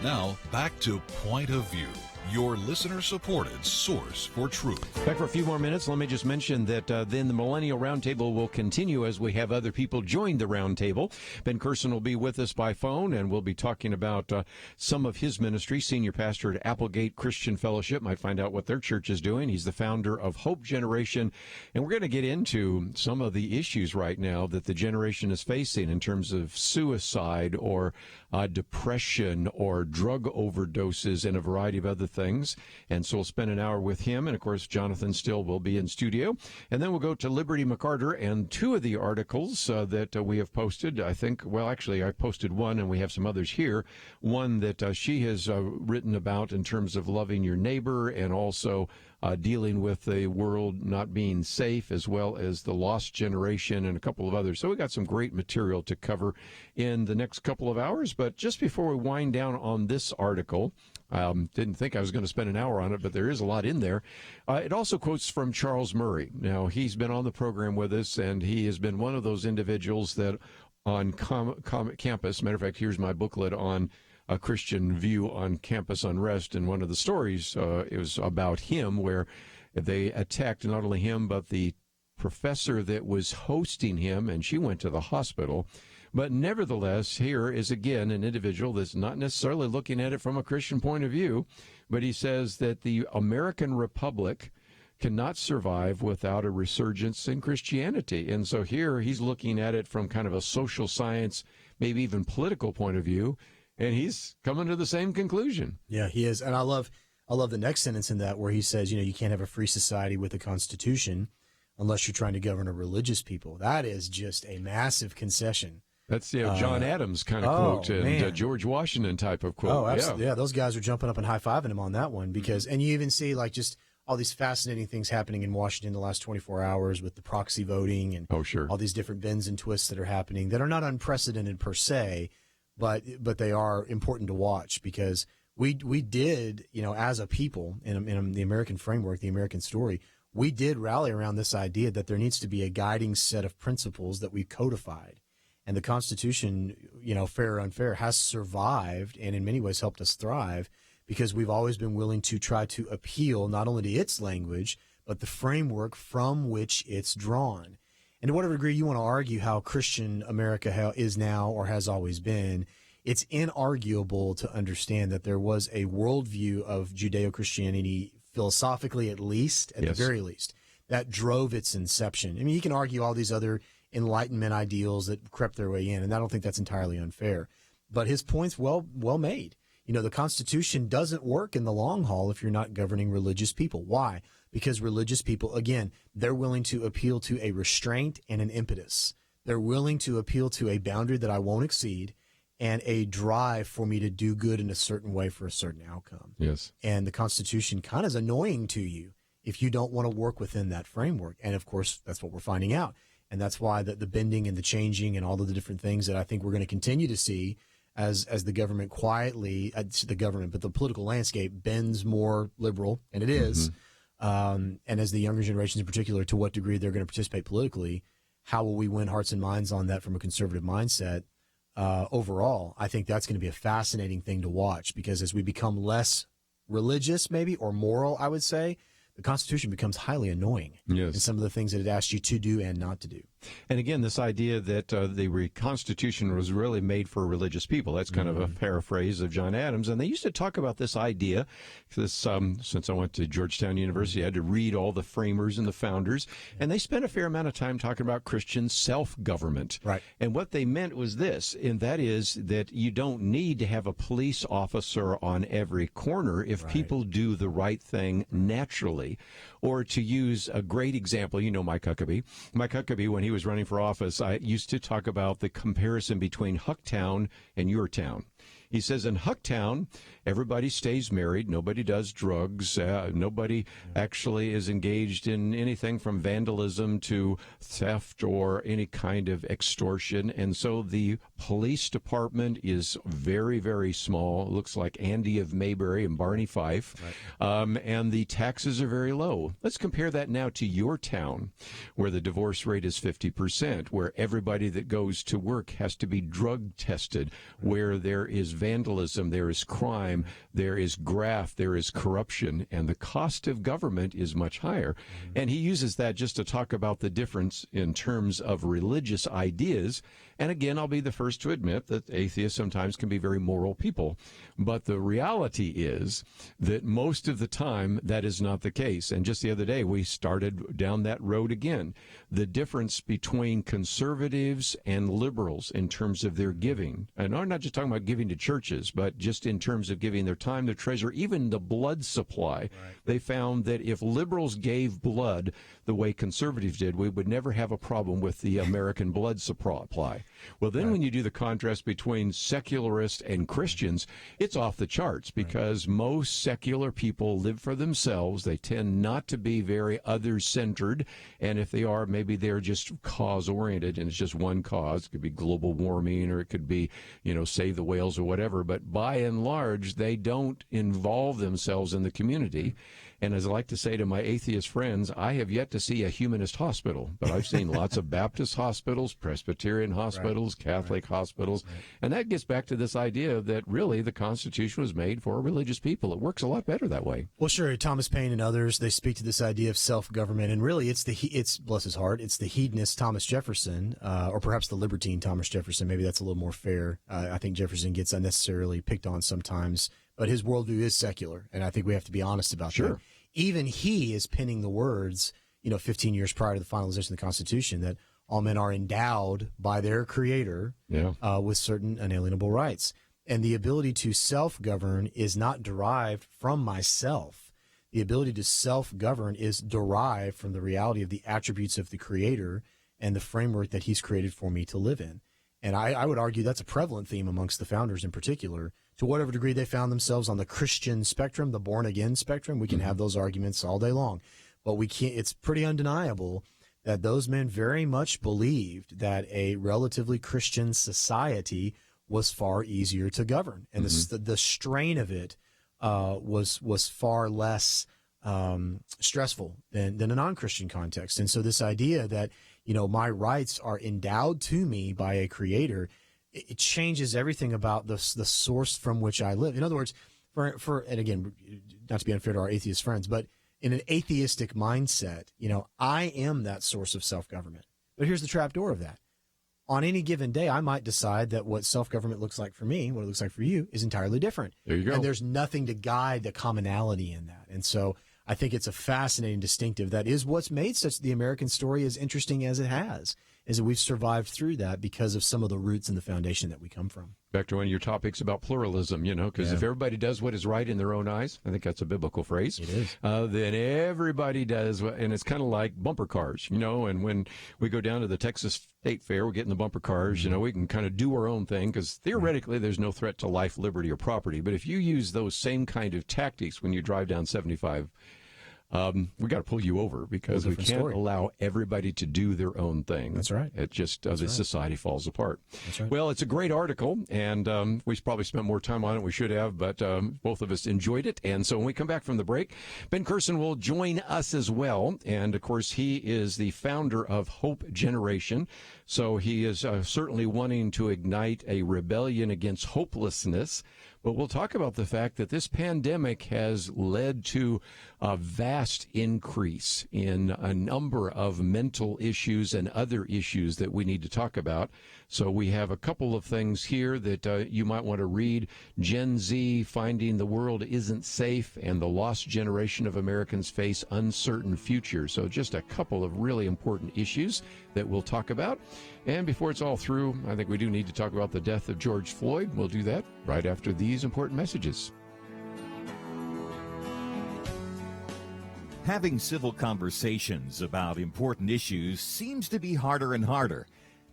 Now, back to Point of View, your listener-supported source for truth. Back for a few more minutes. Let me just mention that then the Millennial Roundtable will continue as we have other people join the Roundtable. Ben Courson will be with us by phone, and we'll be talking about some of his ministry. Senior pastor at Applegate Christian Fellowship. Might find out what their church is doing. He's the founder of Hope Generation, and we're going to get into some of the issues right now that the generation is facing in terms of suicide or depression or drug overdoses and a variety of other things. And so we'll spend an hour with him. And, of course, Jonathan still will be in studio. And then we'll go to Liberty McArtor and two of the articles that we have posted. I think, well, actually, I posted one, and we have some others here. One that she has written about in terms of loving your neighbor and also dealing with the world not being safe, as well as the lost generation and a couple of others. So we got some great material to cover in the next couple of hours. But just before we wind down on this article, didn't think I was going to spend an hour on it, but there is a lot in there. It also quotes from Charles Murray. Now, he's been on the program with us, and he has been one of those individuals that on campus, matter of fact, here's my booklet on a Christian view on campus unrest, and one of the stories it was about him, where they attacked not only him but the professor that was hosting him, and she went to the hospital. But nevertheless, here is again an individual that's not necessarily looking at it from a Christian point of view, but he says that the American Republic cannot survive without a resurgence in Christianity. And so here he's looking at it from kind of a social science, maybe even political point of view, and he's coming to the same conclusion. Yeah, he is. And I love the next sentence in that, where he says, you can't have a free society with a constitution unless you're trying to govern a religious people. That is just a massive concession. That's John Adams kind of quote and George Washington type of quote. Oh, absolutely. Yeah, those guys are jumping up and high-fiving him on that one because, and you even see like just all these fascinating things happening in Washington the last 24 hours with the proxy voting and all these different bends and twists that are happening that are not unprecedented per se, but they are important to watch because we did, as a people in the American framework, the American story, we did rally around this idea that there needs to be a guiding set of principles that we codified. And the Constitution, fair or unfair, has survived and in many ways helped us thrive because we've always been willing to try to appeal not only to its language, but the framework from which it's drawn. And to whatever degree you want to argue how Christian America is now or has always been, it's inarguable to understand that there was a worldview of Judeo-Christianity, philosophically at least, at the very least, that drove its inception. I mean, you can argue all these other Enlightenment ideals that crept their way in, and I don't think that's entirely unfair. But his point's well made. The Constitution doesn't work in the long haul if you're not governing religious people. Why? Because religious people, again, they're willing to appeal to a restraint and an impetus. They're willing to appeal to a boundary that I won't exceed and a drive for me to do good in a certain way for a certain outcome. Yes. And the Constitution kind of is annoying to you if you don't want to work within that framework. And, of course, that's what we're finding out. And that's why the bending and the changing and all of the different things that I think we're going to continue to see as the government quietly, but the political landscape bends more liberal, and it is. And as the younger generations in particular, to what degree they're going to participate politically, how will we win hearts and minds on that from a conservative mindset? Overall, I think that's going to be a fascinating thing to watch because as we become less religious maybe or moral, I would say, the Constitution becomes highly annoying in some of the things that it asks you to do and not to do. And again, this idea that the Constitution was really made for religious people, that's kind of a paraphrase of John Adams. And they used to talk about this idea, since I went to Georgetown University, I had to read all the framers and the founders, and they spent a fair amount of time talking about Christian self-government. Right. And what they meant was this, and that is that you don't need to have a police officer on every corner if people do the right thing naturally. Or to use a great example, Mike Huckabee. Mike Huckabee, when he was running for office, I used to talk about the comparison between Hucktown and your town. He says in Hucktown, everybody stays married, nobody does drugs, nobody actually is engaged in anything from vandalism to theft or any kind of extortion. And so the police department is very, very small. It looks like Andy of Mayberry and Barney Fife. And the taxes are very low. Let's compare that now to your town, where the divorce rate is 50%, where everybody that goes to work has to be drug tested, where there is vandalism, there is crime, there is graft, there is corruption, and the cost of government is much higher. And he uses that just to talk about the difference in terms of religious ideas. And again, I'll be the first to admit that atheists sometimes can be very moral people. But the reality is that most of the time that is not the case. And just the other day, we started down that road again. The difference between conservatives and liberals in terms of their giving. And I'm not just talking about giving to churches, but just in terms of giving their time, their treasure, even the blood supply. Right. They found that if liberals gave blood the way conservatives did, we would never have a problem with the American blood supply. Well, then when you do the contrast between secularists and Christians, it's off the charts because most secular people live for themselves. They tend not to be very other-centered, and if they are, maybe they're just cause-oriented, and it's just one cause. It could be global warming, or it could be, save the whales or whatever, but by and large, they don't involve themselves in the community. And as I like to say to my atheist friends, I have yet to see a humanist hospital, but I've seen lots of Baptist hospitals, Presbyterian hospitals, Catholic hospitals. And that gets back to this idea that really the Constitution was made for religious people. It works a lot better that way. Well, sure. Thomas Paine and others, they speak to this idea of self-government. And really, it's bless his heart, it's the hedonist Thomas Jefferson, or perhaps the libertine Thomas Jefferson. Maybe that's a little more fair. I think Jefferson gets unnecessarily picked on sometimes. But his worldview is secular, and I think we have to be honest about that. Even he is penning the words, 15 years prior to the finalization of the Constitution, that all men are endowed by their Creator with certain unalienable rights. And the ability to self-govern is not derived from myself. The ability to self-govern is derived from the reality of the attributes of the Creator and the framework that He's created for me to live in. And I would argue that's a prevalent theme amongst the founders in particular. To whatever degree they found themselves on the Christian spectrum, the born-again spectrum, we can have those arguments all day long. But we can't. It's pretty undeniable that those men very much believed that a relatively Christian society was far easier to govern. And the strain of it was far less stressful than a non-Christian context. And so this idea that, my rights are endowed to me by a Creator, it changes everything about the source from which I live. In other words, and again, not to be unfair to our atheist friends, but in an atheistic mindset, I am that source of self-government. But here's the trapdoor of that. On any given day, I might decide that what self-government looks like for me, what it looks like for you, is entirely different. There you go. And there's nothing to guide the commonality in that. And so I think it's a fascinating distinctive that is what's made the American story as interesting as it has, is that we've survived through that because of some of the roots and the foundation that we come from. Back to one of your topics about pluralism, because if everybody does what is right in their own eyes, I think that's a biblical phrase. It is. Then everybody does, and it's kind of like bumper cars, and when we go down to the Texas State Fair, we get in the bumper cars, we can kind of do our own thing because theoretically there's no threat to life, liberty, or property. But if you use those same kind of tactics when you drive down 75, we got to pull you over because we can't allow everybody to do their own thing. That's right. It just society falls apart. That's right. Well, it's a great article, and we probably spent more time on it than we should have, but both of us enjoyed it. And so when we come back from the break, Ben Courson will join us as well. And, of course, he is the founder of Hope Generation. So he is certainly wanting to ignite a rebellion against hopelessness. But we'll talk about the fact that this pandemic has led to a vast increase in a number of mental issues and other issues that we need to talk about. So we have a couple of things here that you might want to read. Gen Z finding the world isn't safe, and the lost generation of Americans face uncertain future. So just a couple of really important issues that we'll talk about. And before it's all through, I think we do need to talk about the death of George Floyd. We'll do that right after these important messages. Having civil conversations about important issues seems to be harder and harder.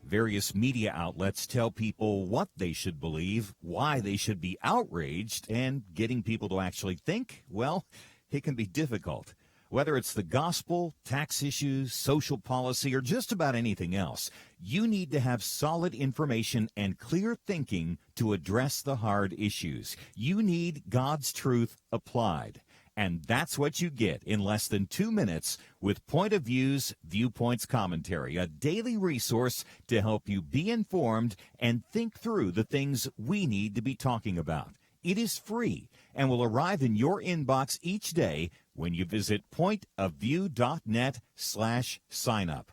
Various media outlets tell people what they should believe, why they should be outraged, and getting people to actually think, well, it can be difficult. Whether it's the gospel, tax issues, social policy, or just about anything else, you need to have solid information and clear thinking to address the hard issues. You need God's truth applied. And that's what you get in less than 2 minutes with Point of View's Viewpoints Commentary, a daily resource to help you be informed and think through the things we need to be talking about. It is free and will arrive in your inbox each day when you visit pointofview.net/signup.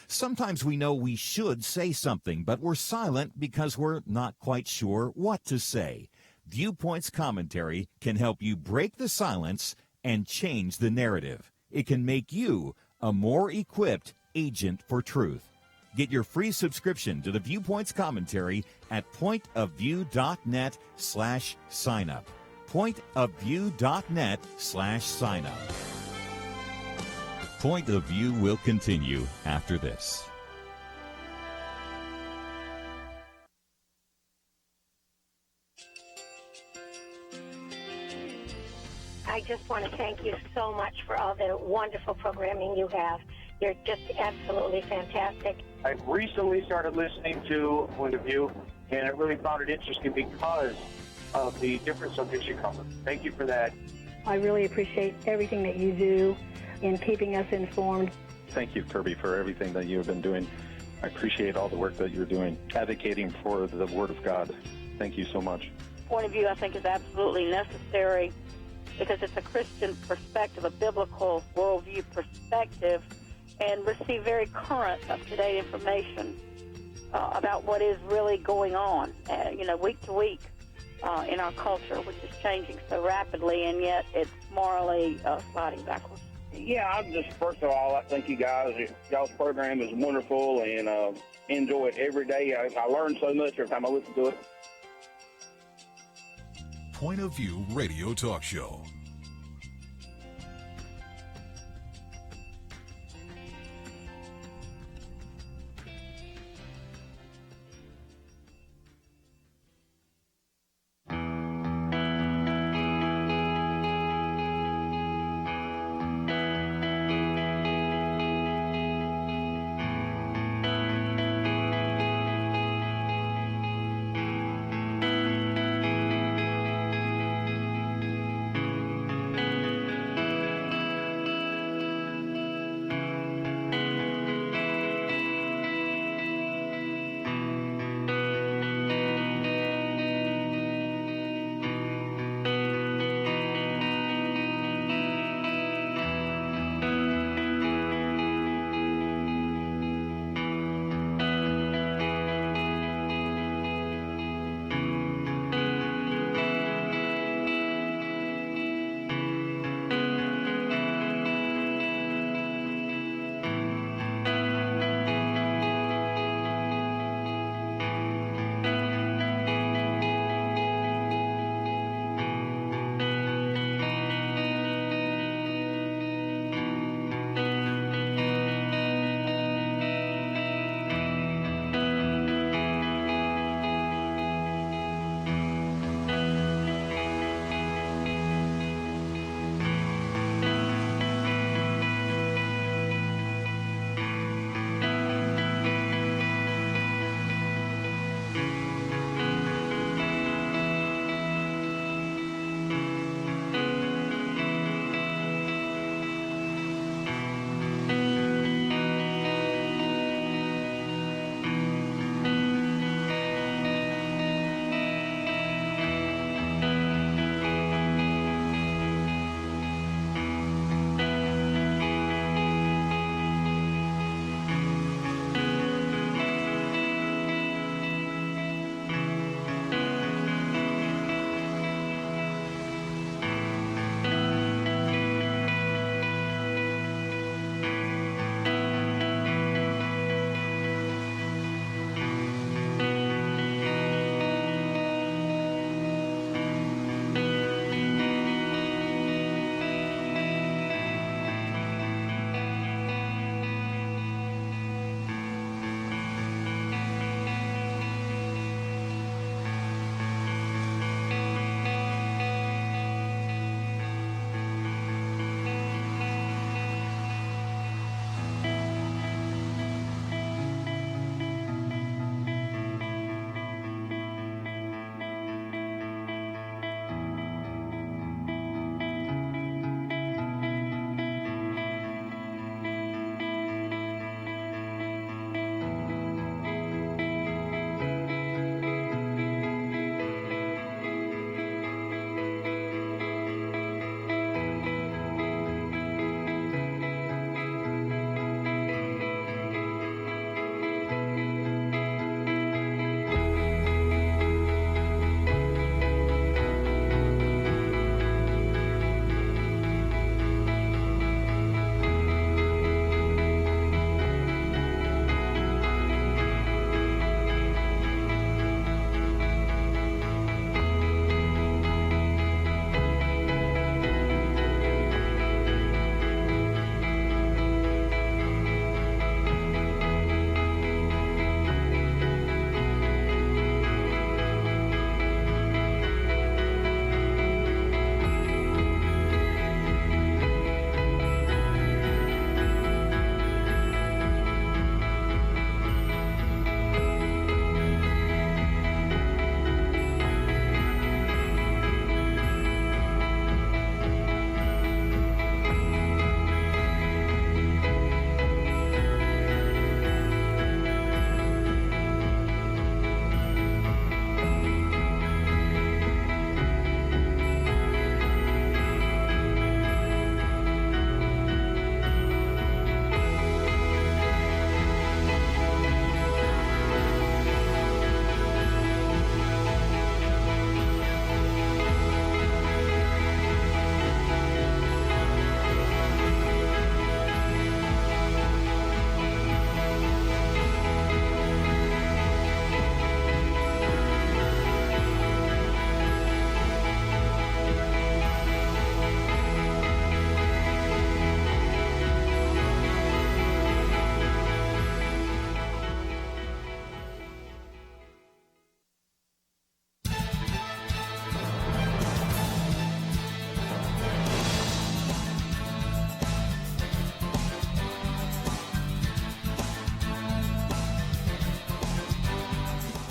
Sometimes we know we should say something, but we're silent because we're not quite sure what to say. Viewpoints Commentary can help you break the silence and change the narrative. It can make you a more equipped agent for truth. Get your free subscription to the Viewpoints Commentary at pointofview.net/signup. pointofview.net/signup. Point of View will continue after this. I just want to thank you so much for all the wonderful programming you have. You're just absolutely fantastic. I recently started listening to Point of View, and I really found it interesting because of the different subjects you cover. Thank you for that. I really appreciate everything that you do in keeping us informed. Thank you, Kerby, for everything that you have been doing. I appreciate all the work that you're doing, advocating for the Word of God. Thank you so much. Point of View, I think, is absolutely necessary because it's a Christian perspective, a biblical worldview perspective, and receive very current, up-to-date information about what is really going on, week to week in our culture, which is changing so rapidly, and yet it's morally sliding backwards. Yeah, first of all, I think y'all's program is wonderful, and enjoy it every day. I learn so much every time I listen to it. Point of View Radio Talk Show.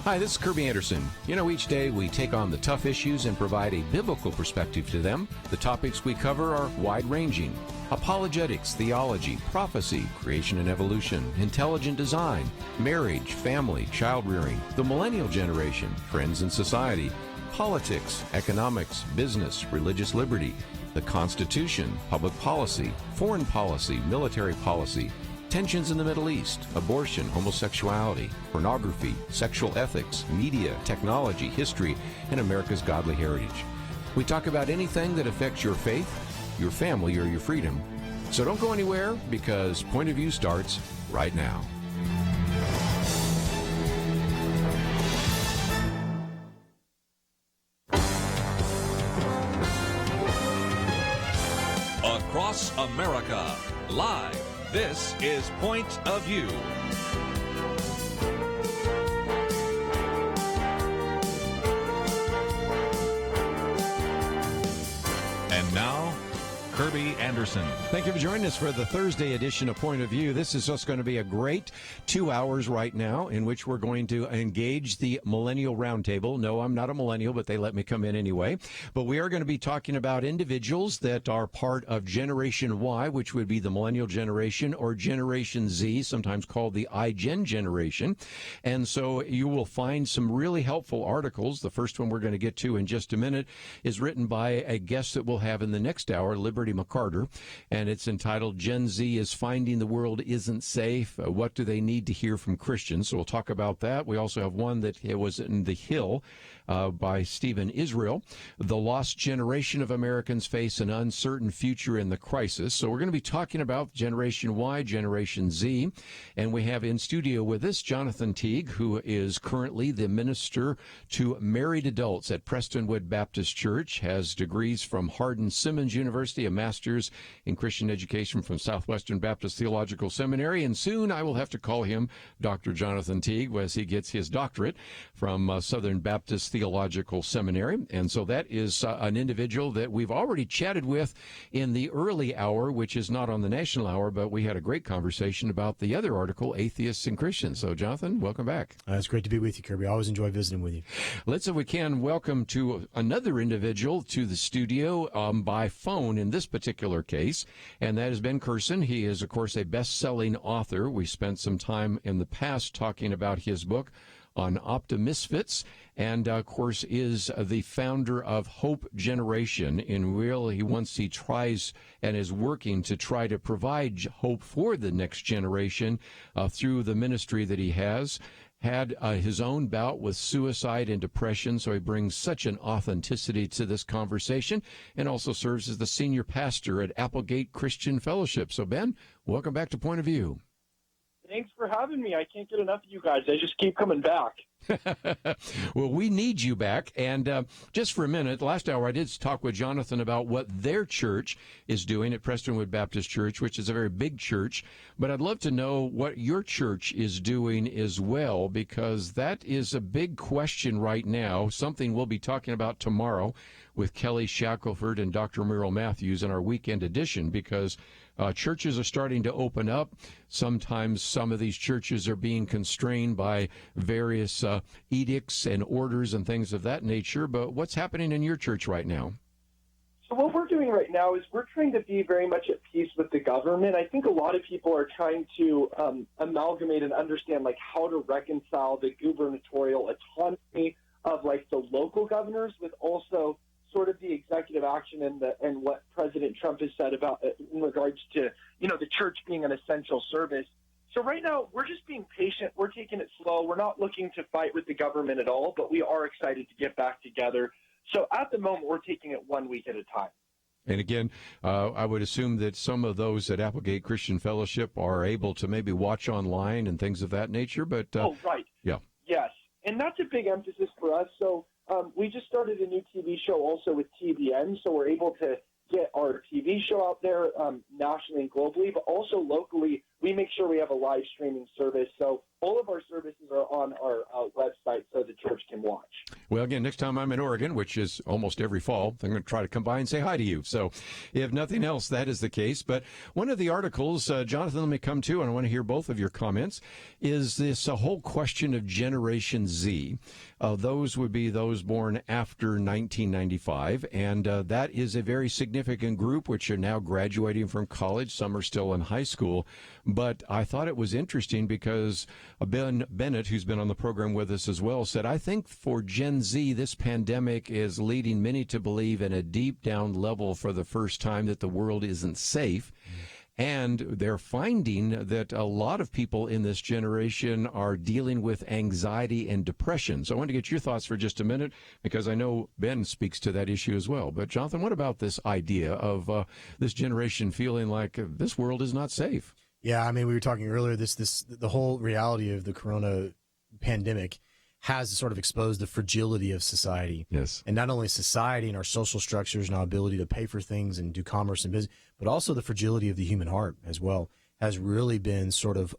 Hi, this is Kerby Anderson. You know, each day we take on the tough issues and provide a biblical perspective to them. The topics we cover are wide-ranging: apologetics, theology, prophecy, creation and evolution, intelligent design, marriage, family, child-rearing, the millennial generation, friends and society, politics, economics, business, religious liberty, the Constitution, public policy, foreign policy, military policy, tensions in the Middle East, abortion, homosexuality, pornography, sexual ethics, media, technology, history, and America's godly heritage. We talk about anything that affects your faith, your family, or your freedom. So don't go anywhere, because Point of View starts right now. Across America, live. This is Point of View. And now, Kerby Anderson. Thank you for joining us for the Thursday edition of Point of View. This is just going to be a great 2 hours right now in which we're going to engage the Millennial Roundtable. No, I'm not a millennial, but they let me come in anyway. But we are going to be talking about individuals that are part of Generation Y, which would be the Millennial Generation, or Generation Z, sometimes called the iGen generation. And so you will find some really helpful articles. The first one we're going to get to in just a minute is written by a guest that we'll have in the next hour, Liberty McArtor, and it's entitled "Gen Z is Finding the World Isn't Safe. What do they need to hear from Christians?" So we'll talk about that. We also have one that was in The Hill by Stephen Israel. The lost generation of Americans face an uncertain future in the crisis. So we're going to be talking about Generation Y, Generation Z, and we have in studio with us Jonathan Teague, who is currently the minister to married adults at Prestonwood Baptist Church, has degrees from Hardin-Simmons University, a master's in Christian education from Southwestern Baptist Theological Seminary, and soon I will have to call him Dr. Jonathan Teague as he gets his doctorate from Southern Baptist Theological Seminary. And so that is an individual that we've already chatted with in the early hour, which is not on the national hour, but we had a great conversation about the other article, Atheists and Christians. So, Jonathan, welcome back. It's great to be with you, Kerby. I always enjoy visiting with you. Let's, if we can, welcome to another individual to the studio by phone in this particular case, and that is Ben Courson. He is, of course, a best-selling author. We spent some time in the past talking about his book on Optimisfits, and of course is the founder of Hope Generation. In real, he tries and is working to try to provide hope for the next generation through the ministry that he has. Had his own bout with suicide and depression, so he brings such an authenticity to this conversation, and also serves as the senior pastor at Applegate Christian Fellowship. So, Ben, welcome back to Point of View. Thanks for having me. I can't get enough of you guys. They just keep coming back. Well, we need you back. And just for a minute, last hour I did talk with Jonathan about what their church is doing at Prestonwood Baptist Church, which is a very big church. But I'd love to know what your church is doing as well, because that is a big question right now, something we'll be talking about tomorrow with Kelly Shackelford and Dr. Merrill Matthews in our weekend edition, because churches are starting to open up. Sometimes some of these churches are being constrained by various edicts and orders and things of that nature. But what's happening in your church right now? So what we're doing right now is we're trying to be very much at peace with the government. I think a lot of people are trying to amalgamate and understand how to reconcile the gubernatorial autonomy of the local governors with also sort of the executive action and what President Trump has said about in regards to, the church being an essential service. So right now, we're just being patient. We're taking it slow. We're not looking to fight with the government at all, but we are excited to get back together. So at the moment, we're taking it 1 week at a time. And again, I would assume that some of those at Applegate Christian Fellowship are able to maybe watch online and things of that nature. But right. Yeah. Yes. And that's a big emphasis for us. So we just started a new TV show also with TBN, so we're able to get our TV show out there nationally and globally, but also locally, we make sure we have a live streaming service. So all of our services are on our website so the church can watch. Well, again, next time I'm in Oregon, which is almost every fall, I'm going to try to come by and say hi to you. So if nothing else, that is the case. But one of the articles, Jonathan, let me come to, and I want to hear both of your comments, is this whole question of Generation Z. Those would be those born after 1995, and that is a very significant group which are now graduating from college. Some are still in high school. But I thought it was interesting because Ben Bennett, who's been on the program with us as well, said, I think for Gen Z, this pandemic is leading many to believe in a deep down level for the first time that the world isn't safe. And they're finding that a lot of people in this generation are dealing with anxiety and depression. So I want to get your thoughts for just a minute, because I know Ben speaks to that issue as well. But Jonathan, what about this idea of this generation feeling like this world is not safe? Yeah, I mean, we were talking earlier, the whole reality of the corona pandemic has sort of exposed the fragility of society. Yes. And not only society and our social structures and our ability to pay for things and do commerce and business, but also the fragility of the human heart as well has really been sort of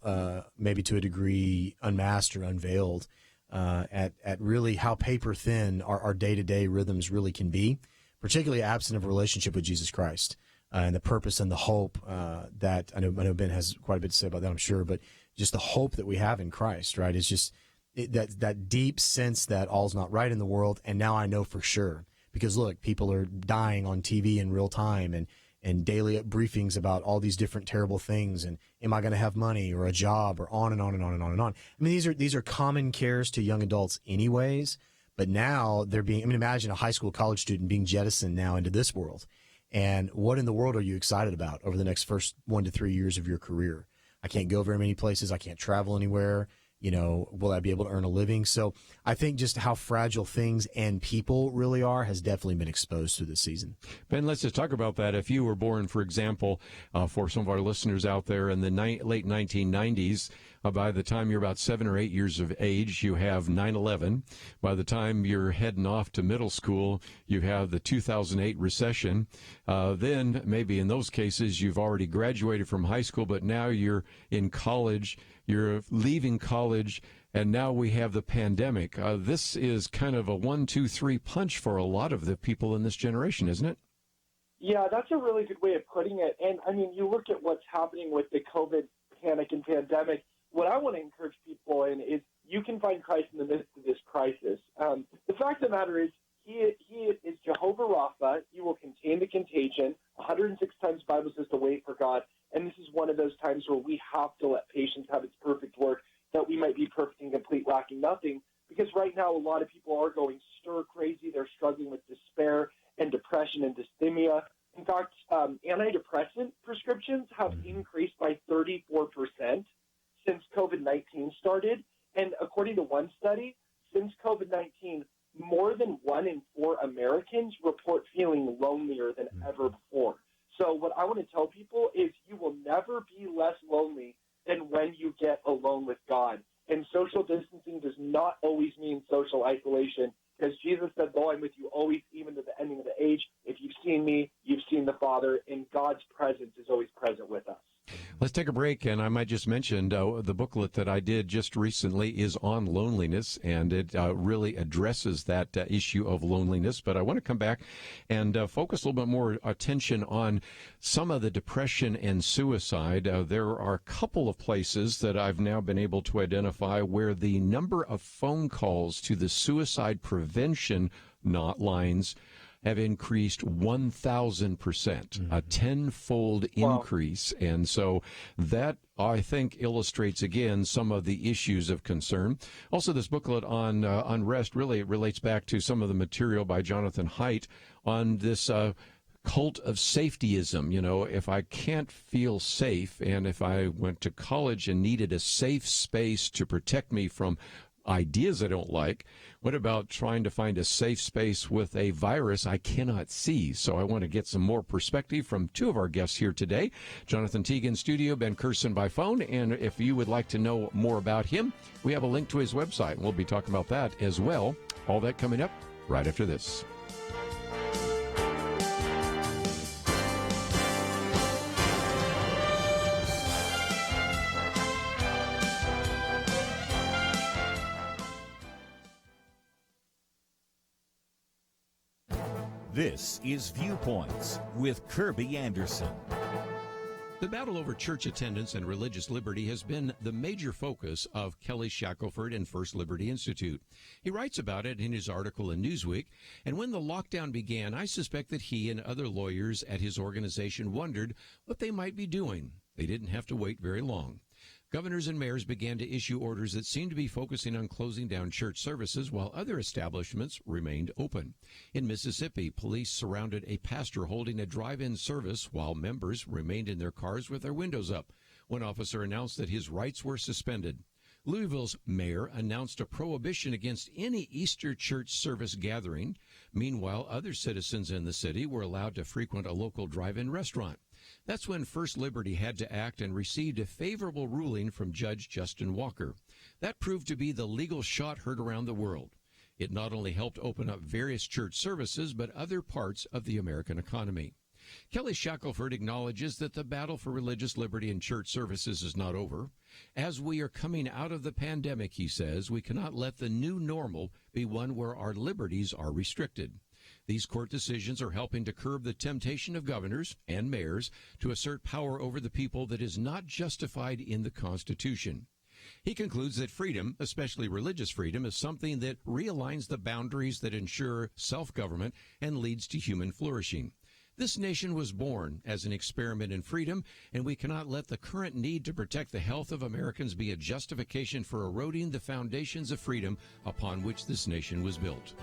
maybe to a degree unmasked or unveiled at really how paper thin our day-to-day rhythms really can be, particularly absent of a relationship with Jesus Christ. And the purpose and the hope that I know Ben has quite a bit to say about that, I'm sure, but just the hope that we have in Christ, right? It's just that deep sense that all's not right in the world, and now I know for sure. Because look, people are dying on TV in real time and daily briefings about all these different terrible things, and am I going to have money or a job, or on and on and on and on and on. I mean, these are common cares to young adults anyways, but now they're being, I mean, imagine a high school, college student being jettisoned now into this world. And what in the world are you excited about over the next first 1 to 3 years of your career? I can't go very many places. I can't travel anywhere. You know, will I be able to earn a living? So I think just how fragile things and people really are has definitely been exposed through this season. Ben, let's just talk about that. If you were born, for example, for some of our listeners out there in the late 1990s, by the time you're about 7 or 8 years of age, you have 9/11. By the time you're heading off to middle school, you have the 2008 recession. Then maybe in those cases, you've already graduated from high school, but now you're in college. You're leaving college, and now we have the pandemic. This is kind of a 1, 2, 3 punch for a lot of the people in this generation, isn't it? Yeah, that's a really good way of putting it. And, I mean, you look at what's happening with the COVID panic and pandemic. What I want to encourage people in is you can find Christ in the midst of this crisis. The fact of the matter is he is Jehovah Rapha. He will contain the contagion. 106 times the Bible says to wait for God. And this is one of those times where we have to let patience have its perfect work, that we might be perfect and complete, lacking nothing. Because right now, a lot of people are going stir crazy. They're struggling with despair and depression and dysthymia. In fact, antidepressant prescriptions have increased by 34% since COVID-19 started. And according to one study, since COVID-19, more than 1 in 4 Americans report feeling lonelier than ever before. So what I want to tell people is you will never be less lonely than when you get alone with God. And social distancing does not always mean social isolation, because Jesus said, though I'm with you always, even to the ending of the age. If you've seen me, you've seen the Father, and God's presence is always present with us. Let's take a break, and I might just mention the booklet that I did just recently is on loneliness, and it really addresses that issue of loneliness. But I want to come back and focus a little bit more attention on some of the depression and suicide. There are a couple of places that I've now been able to identify where the number of phone calls to the suicide prevention lines have increased 1,000%, a tenfold increase. And so that, I think, illustrates, again, some of the issues of concern. Also, this booklet on unrest really relates back to some of the material by Jonathan Haidt on this cult of safetyism. You know, if I can't feel safe, and if I went to college and needed a safe space to protect me from ideas I don't like, what about trying to find a safe space with a virus I cannot see? So I want to get some more perspective from two of our guests here today. Jonathan Teague in studio, Ben Courson by phone. And if you would like to know more about him, we have a link to his website, and we'll be talking about that as well. All that coming up right after this. This is Viewpoints with Kerby Anderson. The battle over church attendance and religious liberty has been the major focus of Kelly Shackelford and First Liberty Institute. He writes about it in his article in Newsweek, and when the lockdown began, I suspect that he and other lawyers at his organization wondered what they might be doing. They didn't have to wait very long. Governors and mayors began to issue orders that seemed to be focusing on closing down church services while other establishments remained open. In Mississippi, police surrounded a pastor holding a drive-in service while members remained in their cars with their windows up. One officer announced that his rights were suspended. Louisville's mayor announced a prohibition against any Easter church service gathering. Meanwhile, other citizens in the city were allowed to frequent a local drive-in restaurant. That's when First Liberty had to act and received a favorable ruling from Judge Justin Walker. That proved to be the legal shot heard around the world. It not only helped open up various church services, but other parts of the American economy. Kelly Shackelford acknowledges that the battle for religious liberty in church services is not over. As we are coming out of the pandemic, he says, we cannot let the new normal be one where our liberties are restricted. These court decisions are helping to curb the temptation of governors and mayors to assert power over the people that is not justified in the Constitution. He concludes that freedom, especially religious freedom, is something that realigns the boundaries that ensure self-government and leads to human flourishing. This nation was born as an experiment in freedom, and we cannot let the current need to protect the health of Americans be a justification for eroding the foundations of freedom upon which this nation was built.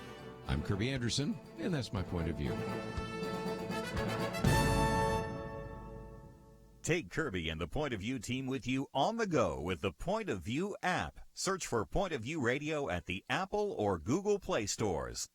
I'm Kerby Anderson, and that's my point of view. Take Kerby and the Point of View team with you on the go with the Point of View app. Search for Point of View Radio at the Apple or Google Play stores.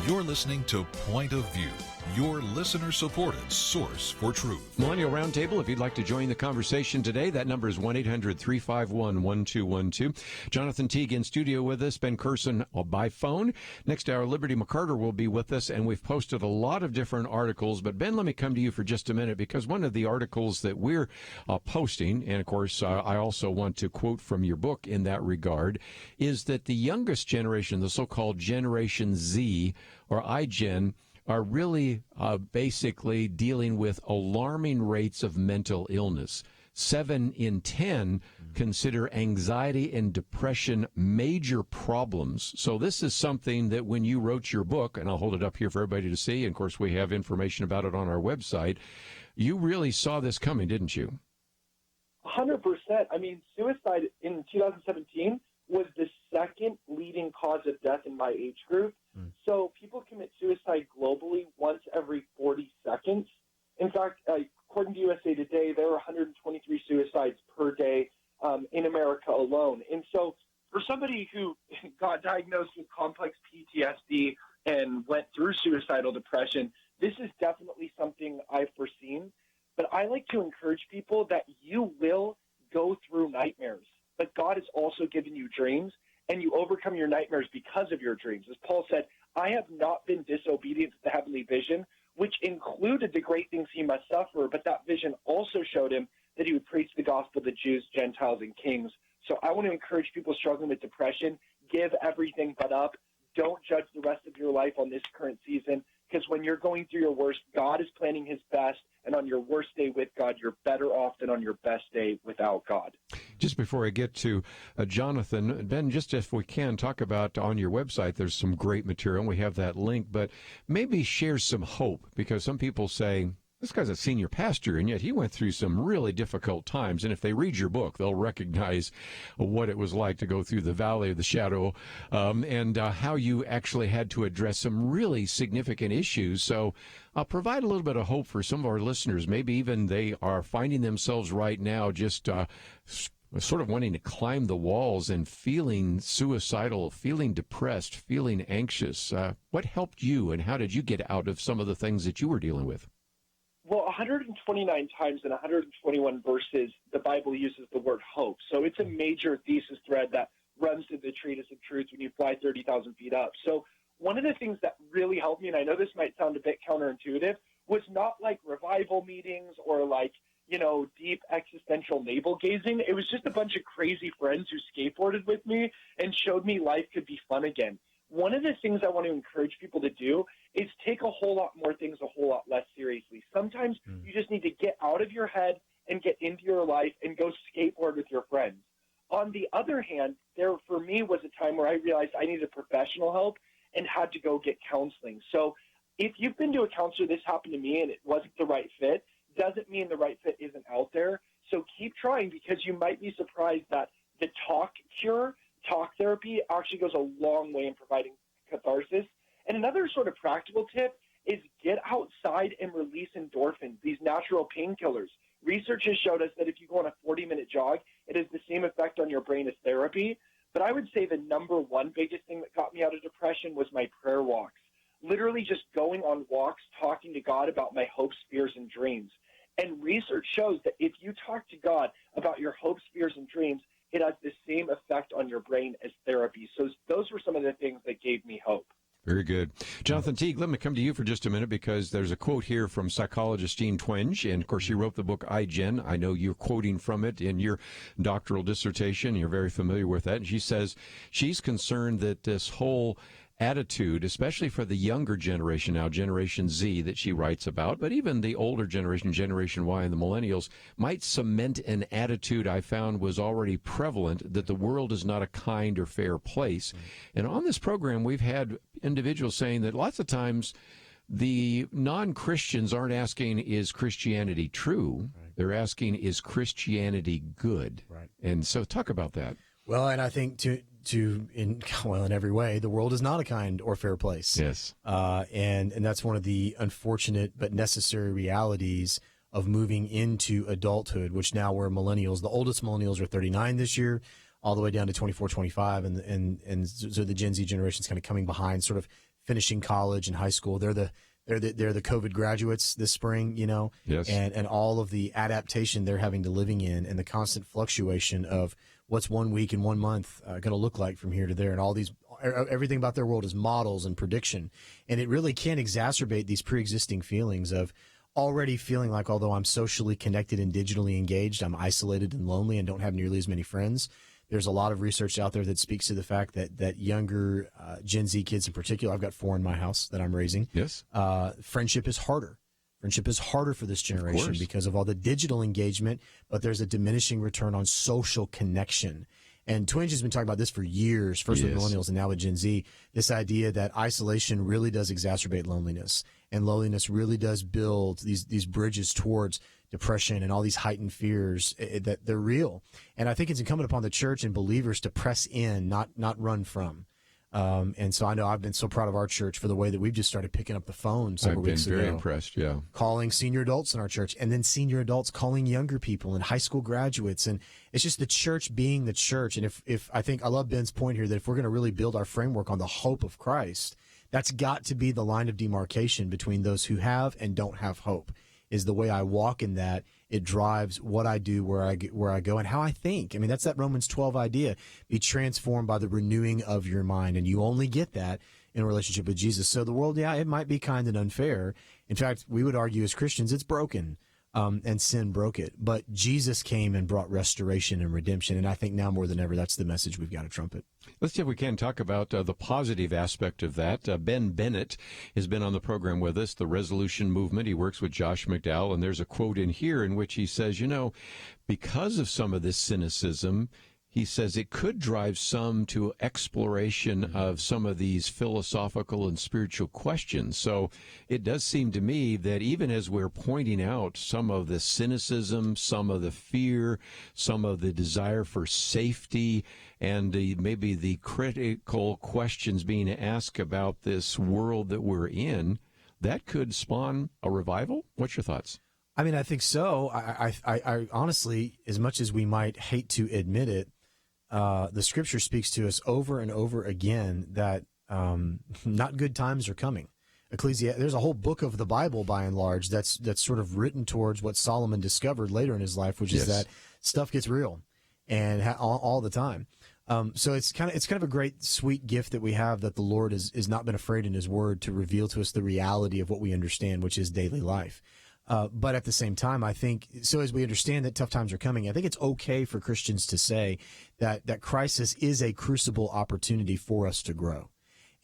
You're listening to Point of View, your listener-supported source for truth. Millennial Roundtable, if you'd like to join the conversation today, that number is 1-800-351-1212. Jonathan Teague in studio with us, Ben Courson by phone. Next hour, Liberty McArtor will be with us, and we've posted a lot of different articles. But, Ben, let me come to you for just a minute, because one of the articles that we're posting, and, of course, I also want to quote from your book in that regard, is that the youngest generation, the so-called Generation Z, or iGen, are really basically dealing with alarming rates of mental illness. 7 in 10 consider anxiety and depression major problems. So this is something that when you wrote your book, and I'll hold it up here for everybody to see, and of course we have information about it on our website, you really saw this coming, didn't you? 100%. I mean, suicide in 2017 was the second leading cause of death in my age group. So people commit suicide globally once every 40 seconds. In fact, according to USA Today, there are 123 suicides per day in America alone. And so for somebody who got diagnosed with complex PTSD and went through suicidal depression, this is definitely something I've foreseen. But I like to encourage people that you will go through nightmares, but God has also given you dreams, and you overcome your nightmares because of your dreams. As Paul said, I have not been disobedient to the heavenly vision, which included the great things he must suffer, but that vision also showed him that he would preach the gospel to Jews, Gentiles, and kings. So I want to encourage people struggling with depression, give everything but up. Don't judge the rest of your life on this current season, because when when you're going through your worst, God is planning his best, and on your worst day with God, you're better off than on your best day without God. Just before I get to Jonathan, Ben, just if we can talk about on your website, there's some great material. We have that link, but maybe share some hope, because some people say, this guy's a senior pastor, and yet he went through some really difficult times. And if they read your book, they'll recognize what it was like to go through the valley of the shadow and how you actually had to address some really significant issues. So provide a little bit of hope for some of our listeners. Maybe even they are finding themselves right now just sort of wanting to climb the walls and feeling suicidal, feeling depressed, feeling anxious. What helped you, and how did you get out of some of the things that you were dealing with? Well, 129 times in 121 verses, the Bible uses the word hope. So it's a major thesis thread that runs through the treatise of truth when you fly 30,000 feet up. So one of the things that really helped me, and I know this might sound a bit counterintuitive, was not like revival meetings or like, deep existential navel gazing. It was just a bunch of crazy friends who skateboarded with me and showed me life could be fun again. One of the things I want to encourage people to do is take a whole lot more things a whole lot less seriously. Sometimes you just need to get out of your head and get into your life and go skateboard with your friends. On the other hand, there for me was a time where I realized I needed professional help and had to go get counseling. So if you've been to a counselor, this happened to me and it wasn't the right fit, doesn't mean the right fit isn't out there. So keep trying, because you might be surprised that the talk therapy actually goes a long way in providing catharsis. And another sort of practical tip is get outside and release endorphins, these natural painkillers. Research has showed us that if you go on a 40-minute jog, it has the same effect on your brain as therapy. But I would say the number one biggest thing that got me out of depression was my prayer walks. Literally just going on walks, talking to God about my hopes, fears, and dreams. And research shows that if you talk to God about your hopes, fears, and dreams, it has the same effect on your brain as therapy. So those were some of the things that gave me hope. Very good. Jonathan Teague, let me come to you for just a minute, because there's a quote here from psychologist Jean Twenge. And, of course, she wrote the book iGen. I know you're quoting from it in your doctoral dissertation. You're very familiar with that. And she says she's concerned that this whole attitude, especially for the younger generation now, Generation Z that she writes about, but even the older generation, Generation Y and the millennials, might cement an attitude I found was already prevalent, that the world is not a kind or fair place. And on this program, we've had individuals saying that lots of times the non-Christians aren't asking, is Christianity true? Right. They're asking, is Christianity good? Right. And so talk about that. Well, and I think in every way, the world is not a kind or fair place. Yes. And that's one of the unfortunate but necessary realities of moving into adulthood, which now we're millennials. The oldest millennials are 39 this year, all the way down to 24, 25. And so the Gen Z generation is kind of coming behind, sort of finishing college and high school. They're the COVID graduates this spring, Yes. And all of the adaptation they're having to living in, and the constant fluctuation of what's 1 week and 1 month going to look like from here to there. And everything about their world is models and prediction. And it really can exacerbate these pre-existing feelings of already feeling like, although I'm socially connected and digitally engaged, I'm isolated and lonely and don't have nearly as many friends. There's a lot of research out there that speaks to the fact that younger Gen Z kids in particular, I've got 4 in my house that I'm raising. Yes. Friendship is harder. Friendship is harder for this generation because of all the digital engagement, but there's a diminishing return on social connection. And Twenge has been talking about this for years, first with millennials and now with Gen Z, this idea that isolation really does exacerbate loneliness, and loneliness really does build these bridges towards depression and all these heightened fears that they're real. And I think it's incumbent upon the church and believers to press in, not run from. And so I know I've been so proud of our church for the way that we've just started picking up the phone several weeks ago. I've been very impressed, yeah. Calling senior adults in our church, and then senior adults calling younger people and high school graduates. And it's just the church being the church. And if I think I love Ben's point here that if we're going to really build our framework on the hope of Christ, that's got to be the line of demarcation between those who have and don't have hope. Is the way I walk in that. It drives what I do, where I go, and how I think. I mean, that's that Romans 12 idea. Be transformed by the renewing of your mind. And you only get that in a relationship with Jesus. So the world, it might be kind and unfair. In fact, we would argue as Christians, it's broken. and sin broke it. But Jesus came and brought restoration and redemption, and I think now more than ever, that's the message we've got to trumpet. Let's see if we can talk about the positive aspect of that. Ben Bennett has been on the program with us, the Resolution Movement. He works with Josh McDowell, and there's a quote in here in which he says, because of some of this cynicism, he says it could drive some to exploration of some of these philosophical and spiritual questions. So it does seem to me that even as we're pointing out some of the cynicism, some of the fear, some of the desire for safety, and maybe the critical questions being asked about this world that we're in, that could spawn a revival? What's your thoughts? I mean, I think so. I honestly, as much as we might hate to admit it, the Scripture speaks to us over and over again that not good times are coming. There's a whole book of the Bible, by and large, that's sort of written towards what Solomon discovered later in his life, which is that stuff gets real and all the time. So it's kind of a great, sweet gift that we have, that the Lord is not been afraid in His Word to reveal to us the reality of what we understand, which is daily life. But at the same time, I think, so as we understand that tough times are coming, I think it's okay for Christians to say that crisis is a crucible opportunity for us to grow.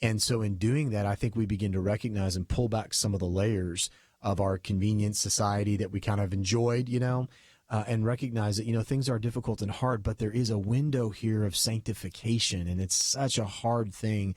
And so in doing that, I think we begin to recognize and pull back some of the layers of our convenient society that we kind of enjoyed, and recognize that, things are difficult and hard, but there is a window here of sanctification. And it's such a hard thing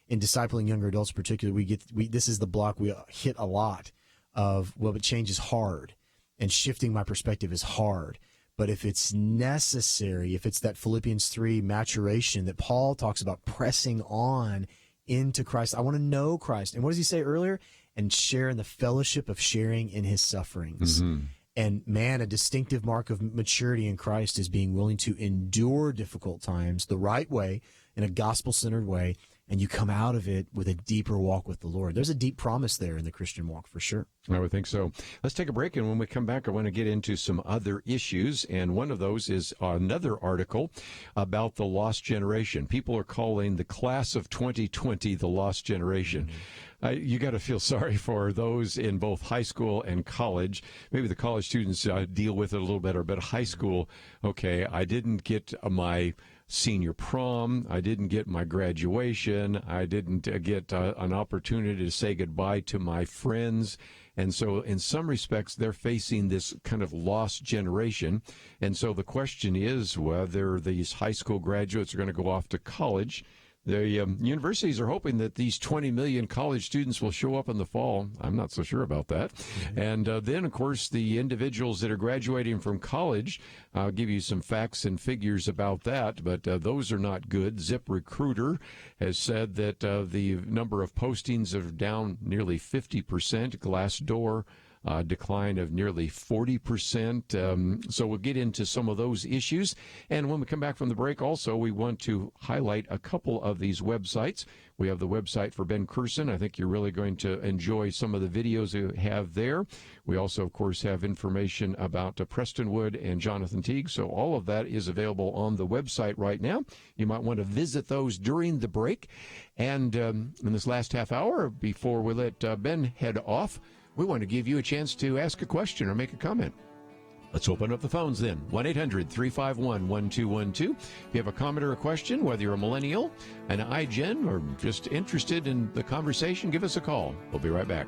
in discipling younger adults, particularly. This is the block we hit a lot of, but change is hard and shifting my perspective is hard. But if it's necessary, if it's that Philippians 3 maturation that Paul talks about, pressing on into Christ, I want to know Christ. And what does he say earlier? And share in the fellowship of sharing in his sufferings. Mm-hmm. And man, a distinctive mark of maturity in Christ is being willing to endure difficult times the right way, in a gospel-centered way, and you come out of it with a deeper walk with the Lord. There's a deep promise there in the Christian walk, for sure. I would think so. Let's take a break, and when we come back, I want to get into some other issues, and one of those is another article about the lost generation. People are calling the class of 2020 the lost generation. Mm-hmm. You got to feel sorry for those in both high school and college. Maybe the college students deal with it a little better, but high school, okay, I didn't get my senior prom, I didn't get my graduation, I didn't get an opportunity to say goodbye to my friends. And so in some respects, they're facing this kind of lost generation. And so the question is whether these high school graduates are going to go off to college. The universities are hoping that these 20 million college students will show up in the fall. I'm not so sure about that. Mm-hmm. And then, of course, the individuals that are graduating from college, I'll give you some facts and figures about that, but those are not good. ZipRecruiter has said that the number of postings are down nearly 50%. Glassdoor, decline of nearly 40%. So we'll get into some of those issues. And when we come back from the break, also, we want to highlight a couple of these websites. We have the website for Ben Courson. I think you're really going to enjoy some of the videos we have there. We also, of course, have information about Prestonwood and Jonathan Teague. So all of that is available on the website right now. You might want to visit those during the break. And in this last half hour, before we let Ben head off, we want to give you a chance to ask a question or make a comment. Let's open up the phones then. 1-800-351-1212. If you have a comment or a question, whether you're a millennial, an iGen, or just interested in the conversation, give us a call. We'll be right back.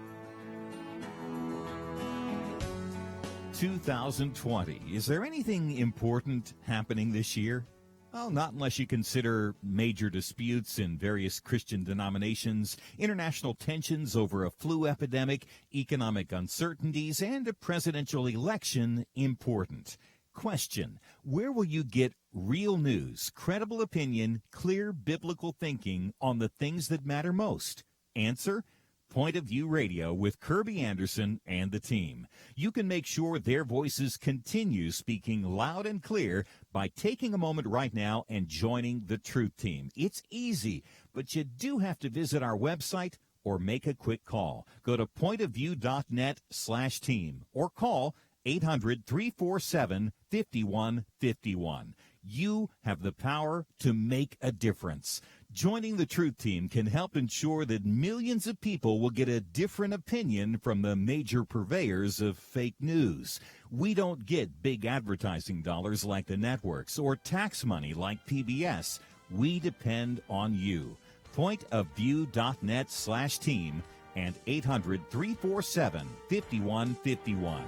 2020. Is there anything important happening this year? Well, not unless you consider major disputes in various Christian denominations, international tensions over a flu epidemic, economic uncertainties, and a presidential election important. Question: where will you get real news, credible opinion, clear biblical thinking on the things that matter most? Answer: Point of View Radio with Kerby Anderson and the team. You can make sure their voices continue speaking loud and clear by taking a moment right now and joining the Truth Team. It's easy, but you do have to visit our website or make a quick call. Go to pointofview.net/team or call 800-347-5151. You have the power to make a difference. Joining the Truth Team can help ensure that millions of people will get a different opinion from the major purveyors of fake news. We don't get big advertising dollars like the networks or tax money like PBS. We depend on you. pointofview.net/team and 800-347-5151.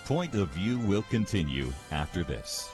Point of View will continue after this.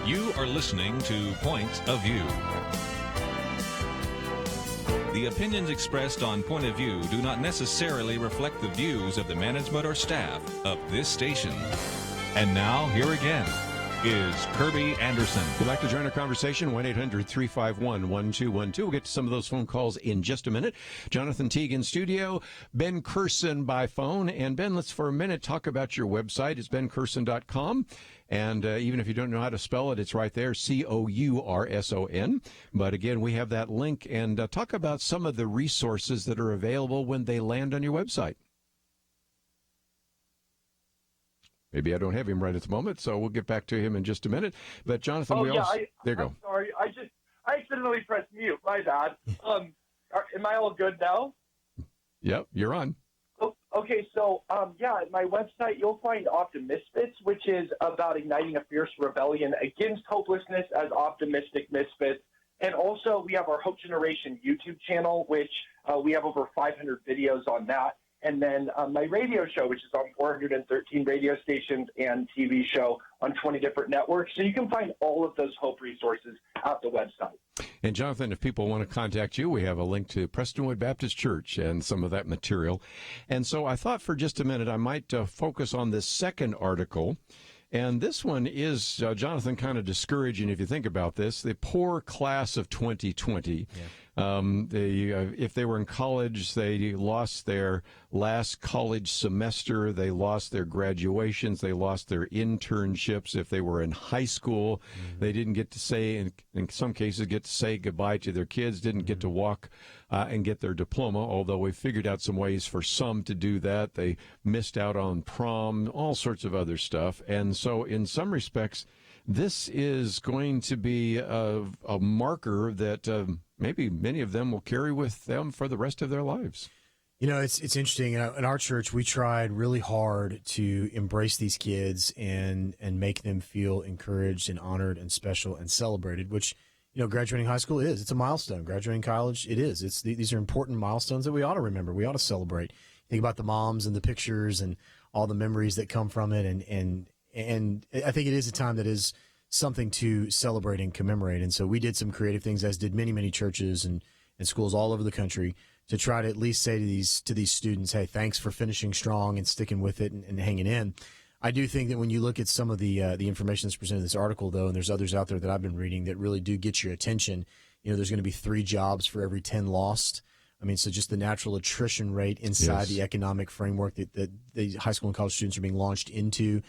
You are listening to Point of View. The opinions expressed on Point of View do not necessarily reflect the views of the management or staff of this station. And now, here again, is Kerby Anderson. If you'd like to join our conversation, 1-800-351-1212. We'll get to some of those phone calls in just a minute. Jonathan Teague in studio, Ben Courson by phone. And Ben, let's for a minute talk about your website. It's bencourson.com. And even if you don't know how to spell it, it's right there, Courson. But again, we have that link. And talk about some of the resources that are available when they land on your website. Maybe I don't have him right at the moment, so we'll get back to him in just a minute. But Jonathan, there you go. I'm sorry, I accidentally pressed mute. My bad. Am I all good now? Yep, you're on. Oh, okay, so at my website you'll find Optimisfits, which is about igniting a fierce rebellion against hopelessness as optimistic misfits. And also we have our Hope Generation YouTube channel, which we have over 500 videos on that. And then my radio show, which is on 413 radio stations, and TV show on 20 different networks. So you can find all of those hope resources at the website. And Jonathan, if people want to contact you, we have a link to Prestonwood Baptist Church and some of that material. And so I thought for just a minute I might focus on this second article. And this one is, Jonathan, kind of discouraging if you think about this. The poor class of 2020. Yeah. If they were in college, they lost their last college semester. They lost their graduations. They lost their internships. If they were in high school, they didn't get to say, in some cases, get to say goodbye to their kids, didn't get to walk and get their diploma, although we figured out some ways for some to do that. They missed out on prom, all sorts of other stuff. And so in some respects, this is going to be a marker that maybe many of them will carry with them for the rest of their lives. You know, it's interesting. In our church, we tried really hard to embrace these kids and make them feel encouraged and honored and special and celebrated, which, you know, graduating high school is. It's a milestone. Graduating college, it is. These are important milestones that we ought to remember. We ought to celebrate. Think about the moms and the pictures and all the memories that come from it. And I think it is a time that is something to celebrate and commemorate. And so we did some creative things, as did many, many churches and schools all over the country, to try to at least say to these students, hey, thanks for finishing strong and sticking with it and hanging in. I do think that when you look at some of the information that's presented in this article, though, and there's others out there that I've been reading that really do get your attention, you know, there's going to be 3 jobs for every 10 lost. I mean, so just the natural attrition rate inside the economic framework that the high school and college students are being launched into.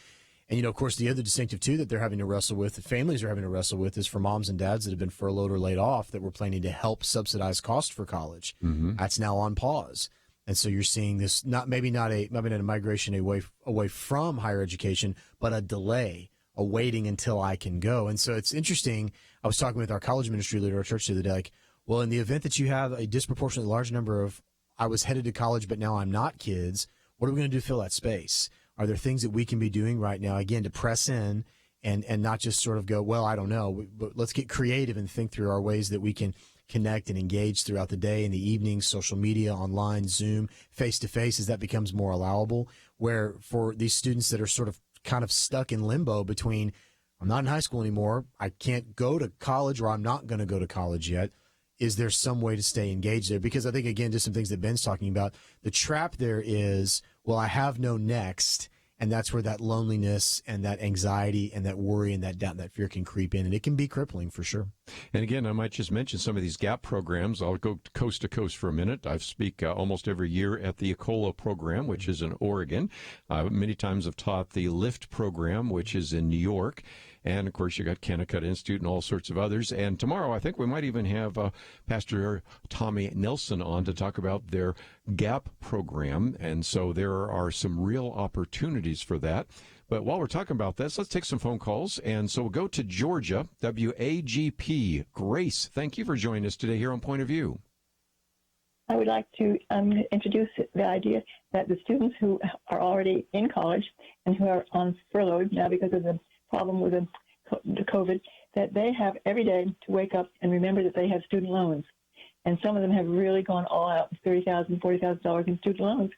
And, you know, of course, the other distinctive, too, that they're having to wrestle with, the families are having to wrestle with, is for moms and dads that have been furloughed or laid off that were planning to help subsidize cost for college. That's now on pause. And so you're seeing this, maybe not a migration away from higher education, but a delay, a waiting until I can go. And so it's interesting. I was talking with our college ministry leader at our church the other day, like, well, in the event that you have a disproportionately large number of, I was headed to college, but now I'm not kids, what are we going to do to fill that space? Are there things that we can be doing right now, again, to press in and not just sort of go, well, I don't know, but let's get creative and think through our ways that we can connect and engage throughout the day, in the evenings, social media, online, Zoom, face-to-face, as that becomes more allowable, where for these students that are sort of kind of stuck in limbo between, I'm not in high school anymore, I can't go to college, or I'm not going to go to college yet. Is there some way to stay engaged there? Because I think, again, just some things that Ben's talking about, the trap there is, well, I have no next, and that's where that loneliness and that anxiety and that worry and that doubt and that fear can creep in, and it can be crippling for sure. And again, I might just mention some of these GAP programs. I'll go coast to coast for a minute. I speak almost every year at the ECOLA program, which is in Oregon. Many times I've taught the LIFT program, which is in New York. And, of course, you got Kennecott Institute and all sorts of others. And tomorrow, I think we might even have Pastor Tommy Nelson on to talk about their GAP program. And so there are some real opportunities for that. But while we're talking about this, let's take some phone calls. And so we'll go to Georgia, WAGP. Grace, thank you for joining us today here on Point of View. I would like to introduce the idea that the students who are already in college and who are on furlough now because of the problem with the COVID, that they have every day to wake up and remember that they have student loans. And some of them have really gone all out with $30,000, $40,000 in student loans,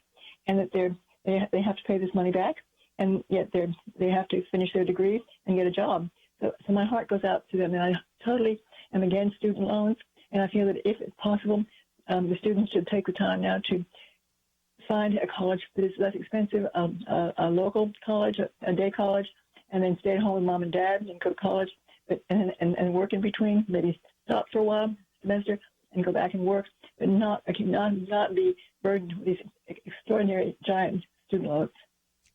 and that they have to pay this money back, and yet they have to finish their degrees and get a job. So my heart goes out to them, and I totally am against student loans, and I feel that if it's possible, the students should take the time now to find a college that is less expensive, a local college, a day college, and then stay at home with mom and dad and go to college, and work in between, maybe stop for a while, semester, and go back and work, but not be burdened with these extraordinary giant student loans.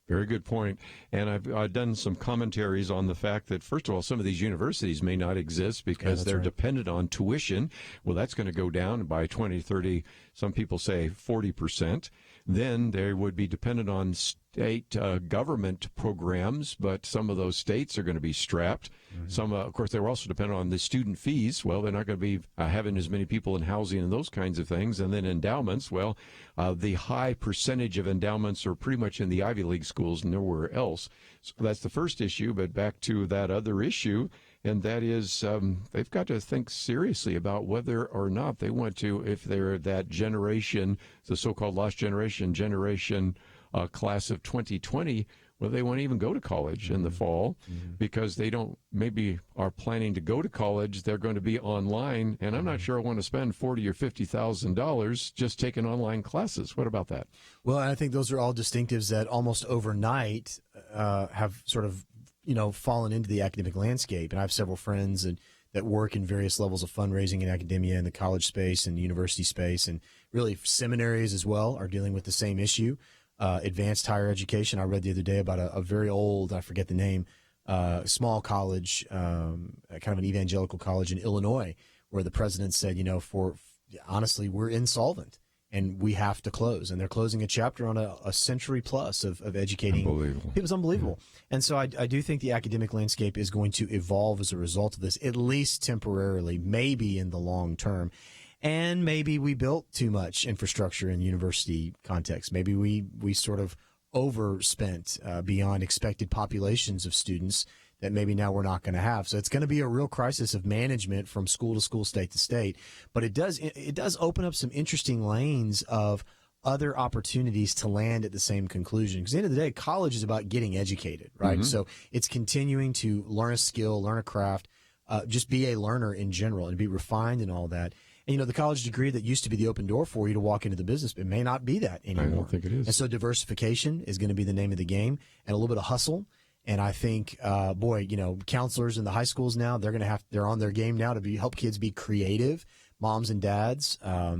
Very good point. And I've done some commentaries on the fact that, first of all, some of these universities may not exist because they're dependent on tuition. Well, that's going to go down by 20, 30, some people say 40%. Then they would be dependent on state government programs, but some of those states are going to be strapped. Mm-hmm. Some, of course, they were also dependent on the student fees. Well, they're not going to be having as many people in housing and those kinds of things. And then endowments, well, the high percentage of endowments are pretty much in the Ivy League schools, nowhere else. So that's the first issue. But back to that other issue, and that is they've got to think seriously about whether or not they want to, if they're that generation, the so-called lost generation class of 2020, well, they won't even go to college in the fall because they don't maybe are planning to go to college. They're going to be online, and I'm not sure I want to spend $40,000 or $50,000 just taking online classes. What about that? Well, I think those are all distinctives that almost overnight have sort of fallen into the academic landscape. And I have several friends that work in various levels of fundraising in academia, in the college space and university space, and really seminaries as well are dealing with the same issue. Advanced higher education. I read the other day about a very old, I forget the name, small college, kind of an evangelical college in Illinois, where the president said, honestly, we're insolvent and we have to close. And they're closing a chapter on a century plus of educating. Unbelievable. It was unbelievable. And so I do think the academic landscape is going to evolve as a result of this, at least temporarily, maybe in the long term. And maybe we built too much infrastructure in university context. Maybe we sort of overspent beyond expected populations of students that maybe now we're not going to have. So it's going to be a real crisis of management from school to school, state to state. But it does open up some interesting lanes of other opportunities to land at the same conclusion. Because at the end of the day, college is about getting educated, right? Mm-hmm. So it's continuing to learn a skill, learn a craft, just be a learner in general and be refined and all that. And, the college degree that used to be the open door for you to walk into the business, it may not be that anymore. I don't think it is. And so diversification is going to be the name of the game, and a little bit of hustle. And I think, counselors in the high schools now, they're on their game now to help kids be creative, moms and dads. I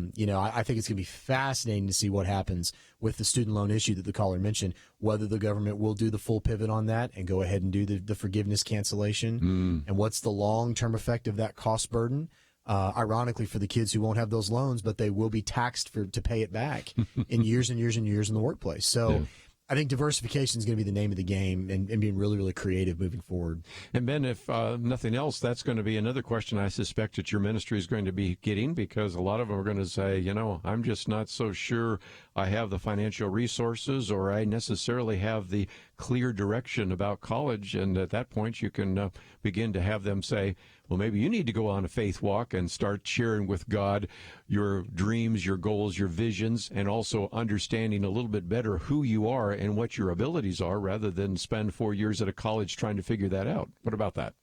think it's going to be fascinating to see what happens with the student loan issue that the caller mentioned, whether the government will do the full pivot on that and go ahead and do the forgiveness cancellation, and what's the long-term effect of that cost burden. Ironically, for the kids who won't have those loans, but they will be taxed to pay it back in years and years and years in the workplace. So yeah. I think diversification is going to be the name of the game and being really, really creative moving forward. And Ben, if nothing else, that's going to be another question I suspect that your ministry is going to be getting, because a lot of them are going to say, I'm just not so sure I have the financial resources or I necessarily have the clear direction about college. And at that point, you can begin to have them say, well, maybe you need to go on a faith walk and start sharing with God your dreams, your goals, your visions, and also understanding a little bit better who you are and what your abilities are, rather than spend 4 years at a college trying to figure that out. What about that?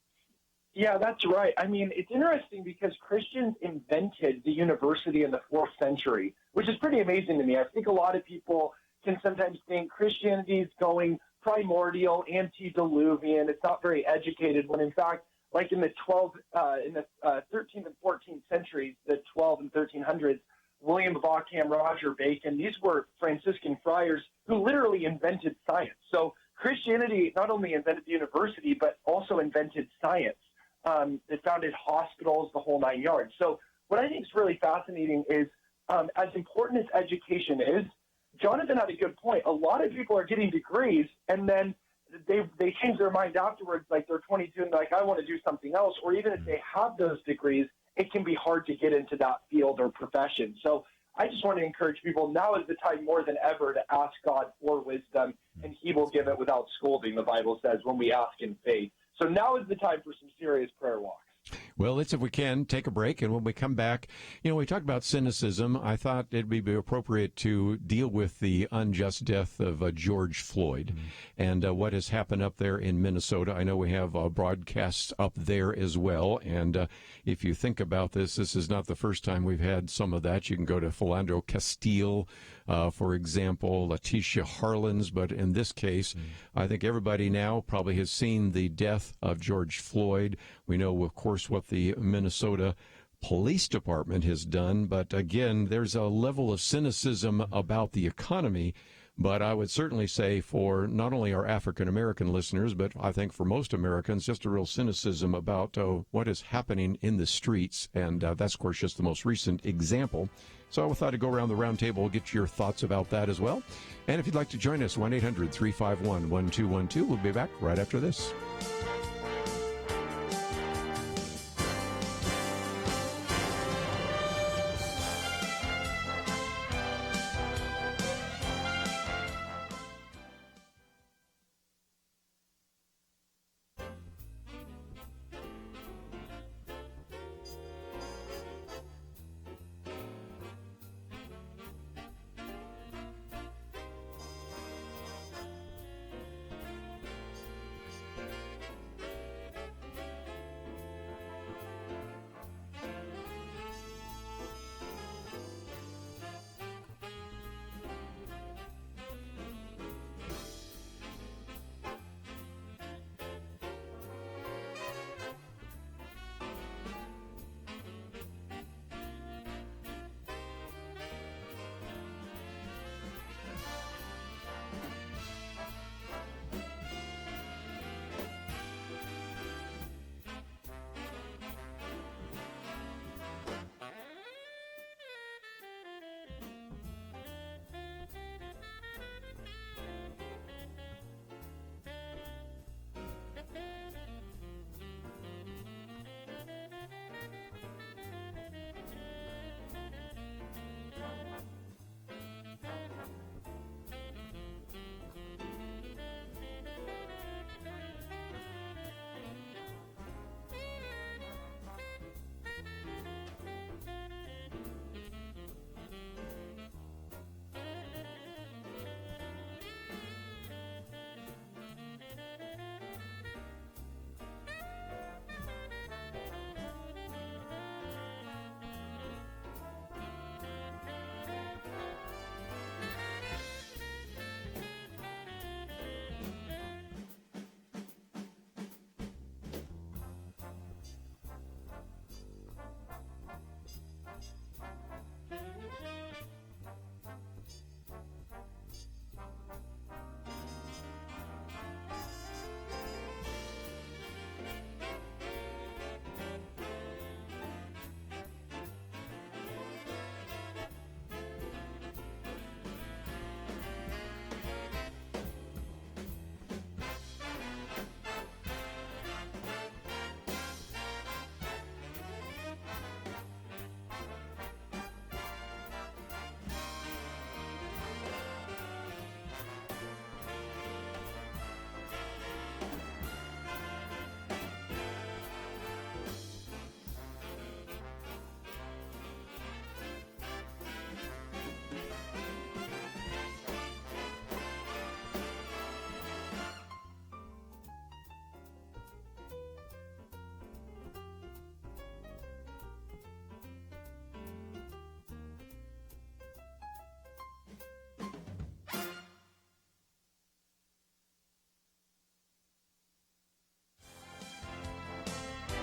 Yeah, that's right. I mean, it's interesting because Christians invented the university in the 4th century, which is pretty amazing to me. I think a lot of people can sometimes think Christianity is going primordial, antediluvian. It's not very educated, when in fact, like in the 13th and 14th centuries, the 12 and 1300s, William of Ockham, Roger Bacon, these were Franciscan friars who literally invented science. So Christianity not only invented the university, but also invented science. It founded hospitals, the whole 9 yards. So what I think is really fascinating is, as important as education is, Jonathan had a good point. A lot of people are getting degrees, and then they change their mind afterwards, like they're 22 and like, I want to do something else. Or even if they have those degrees, it can be hard to get into that field or profession. So I just want to encourage people, now is the time more than ever to ask God for wisdom, and he will give it without scolding, the Bible says, when we ask in faith. So now is the time for some serious prayer walks. Well, let's, if we can, take a break. And when we come back, we talked about cynicism. I thought it'd be appropriate to deal with the unjust death of George Floyd and what has happened up there in Minnesota. I know we have broadcasts up there as well. And if you think about this is not the first time we've had some of that. You can go to Philando Castile, for example, Letitia Harlan's. But in this case, I think everybody now probably has seen the death of George Floyd. We know, of course, what the Minnesota Police Department has done. But again, there's a level of cynicism about the economy. But I would certainly say for not only our African-American listeners, but I think for most Americans, just a real cynicism about what is happening in the streets. And that's, of course, just the most recent example. So I thought I'd go around the round table, get your thoughts about that as well. And if you'd like to join us, 1-800-351-1212. We'll be back right after this.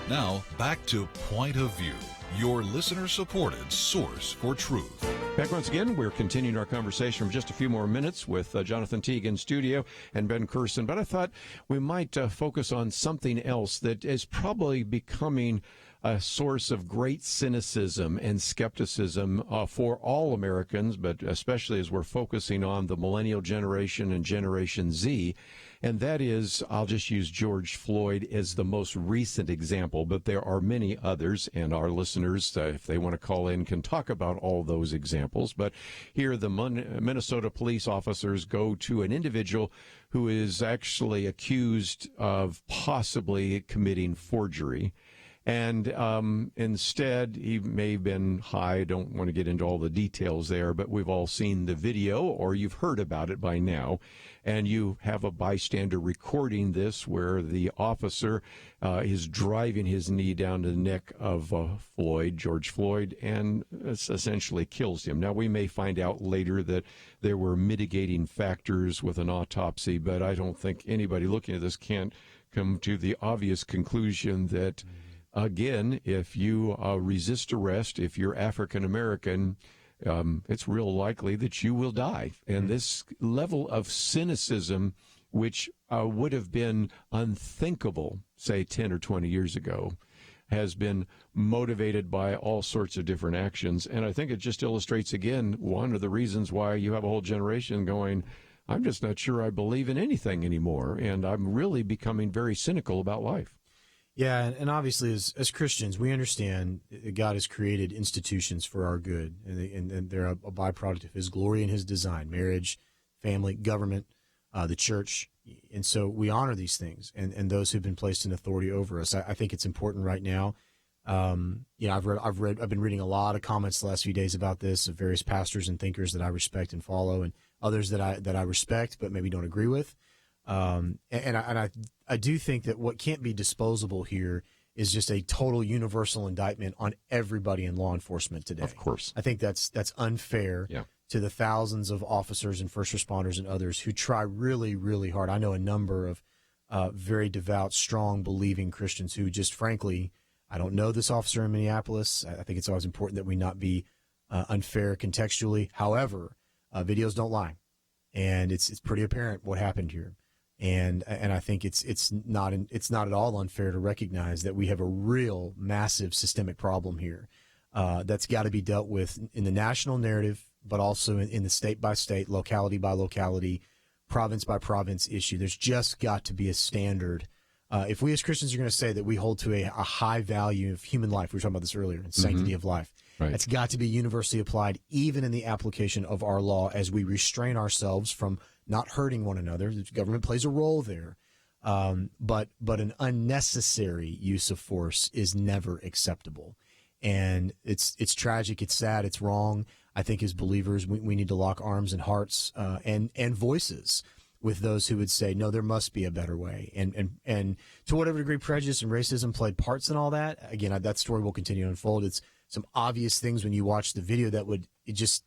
Now, back to Point of View, your listener-supported source for truth. Back once again, we're continuing our conversation for just a few more minutes with Jonathan Teague in studio and Ben Courson. But I thought we might focus on something else that is probably becoming a source of great cynicism and skepticism for all Americans, but especially as we're focusing on the millennial generation and Generation Z. And that is, I'll just use George Floyd as the most recent example, but there are many others, and our listeners, if they want to call in, can talk about all those examples. But here, the Minnesota police officers go to an individual who is actually accused of possibly committing forgery. And instead, he may have been high. I don't want to get into all the details there, but we've all seen the video, or you've heard about it by now. And you have a bystander recording this where the officer is driving his knee down to the neck of George Floyd, and essentially kills him. Now, we may find out later that there were mitigating factors with an autopsy, but I don't think anybody looking at this can't come to the obvious conclusion that, again, if you resist arrest, if you're African American, it's real likely that you will die. And this level of cynicism, which would have been unthinkable, say, 10 or 20 years ago, has been motivated by all sorts of different actions. And I think it just illustrates, again, one of the reasons why you have a whole generation going, I'm just not sure I believe in anything anymore, and I'm really becoming very cynical about life. Yeah, and obviously, as Christians, we understand that God has created institutions for our good, and they're a byproduct of His glory and His design: marriage, family, government, the church. And so we honor these things and those who've been placed in authority over us. I think it's important right now. I've been reading a lot of comments the last few days about this of various pastors and thinkers that I respect and follow, and others that I respect but maybe don't agree with. I do think that what can't be disposable here is just a total universal indictment on everybody in law enforcement today. Of course. I think that's unfair to the thousands of officers and first responders and others who try really, really hard. I know a number of very devout, strong, believing Christians who just, frankly, I don't know this officer in Minneapolis. I think it's always important that we not be unfair contextually. However, videos don't lie, and it's pretty apparent what happened here. And I think it's not at all unfair to recognize that we have a real massive systemic problem here that's got to be dealt with in the national narrative, but also in the state by state, locality by locality, province by province issue. There's just got to be a standard. If we as Christians are going to say that we hold to a high value of human life, we were talking about this earlier, and sanctity of life, right, it's got to be universally applied, even in the application of our law, as we restrain ourselves from not hurting one another. The government plays a role there. But an unnecessary use of force is never acceptable. And it's tragic, it's sad, it's wrong. I think as believers, we need to lock arms and hearts and voices with those who would say, no, there must be a better way. And to whatever degree prejudice and racism played parts in all that, again, that story will continue to unfold. It's some obvious things when you watch the video that would, it just,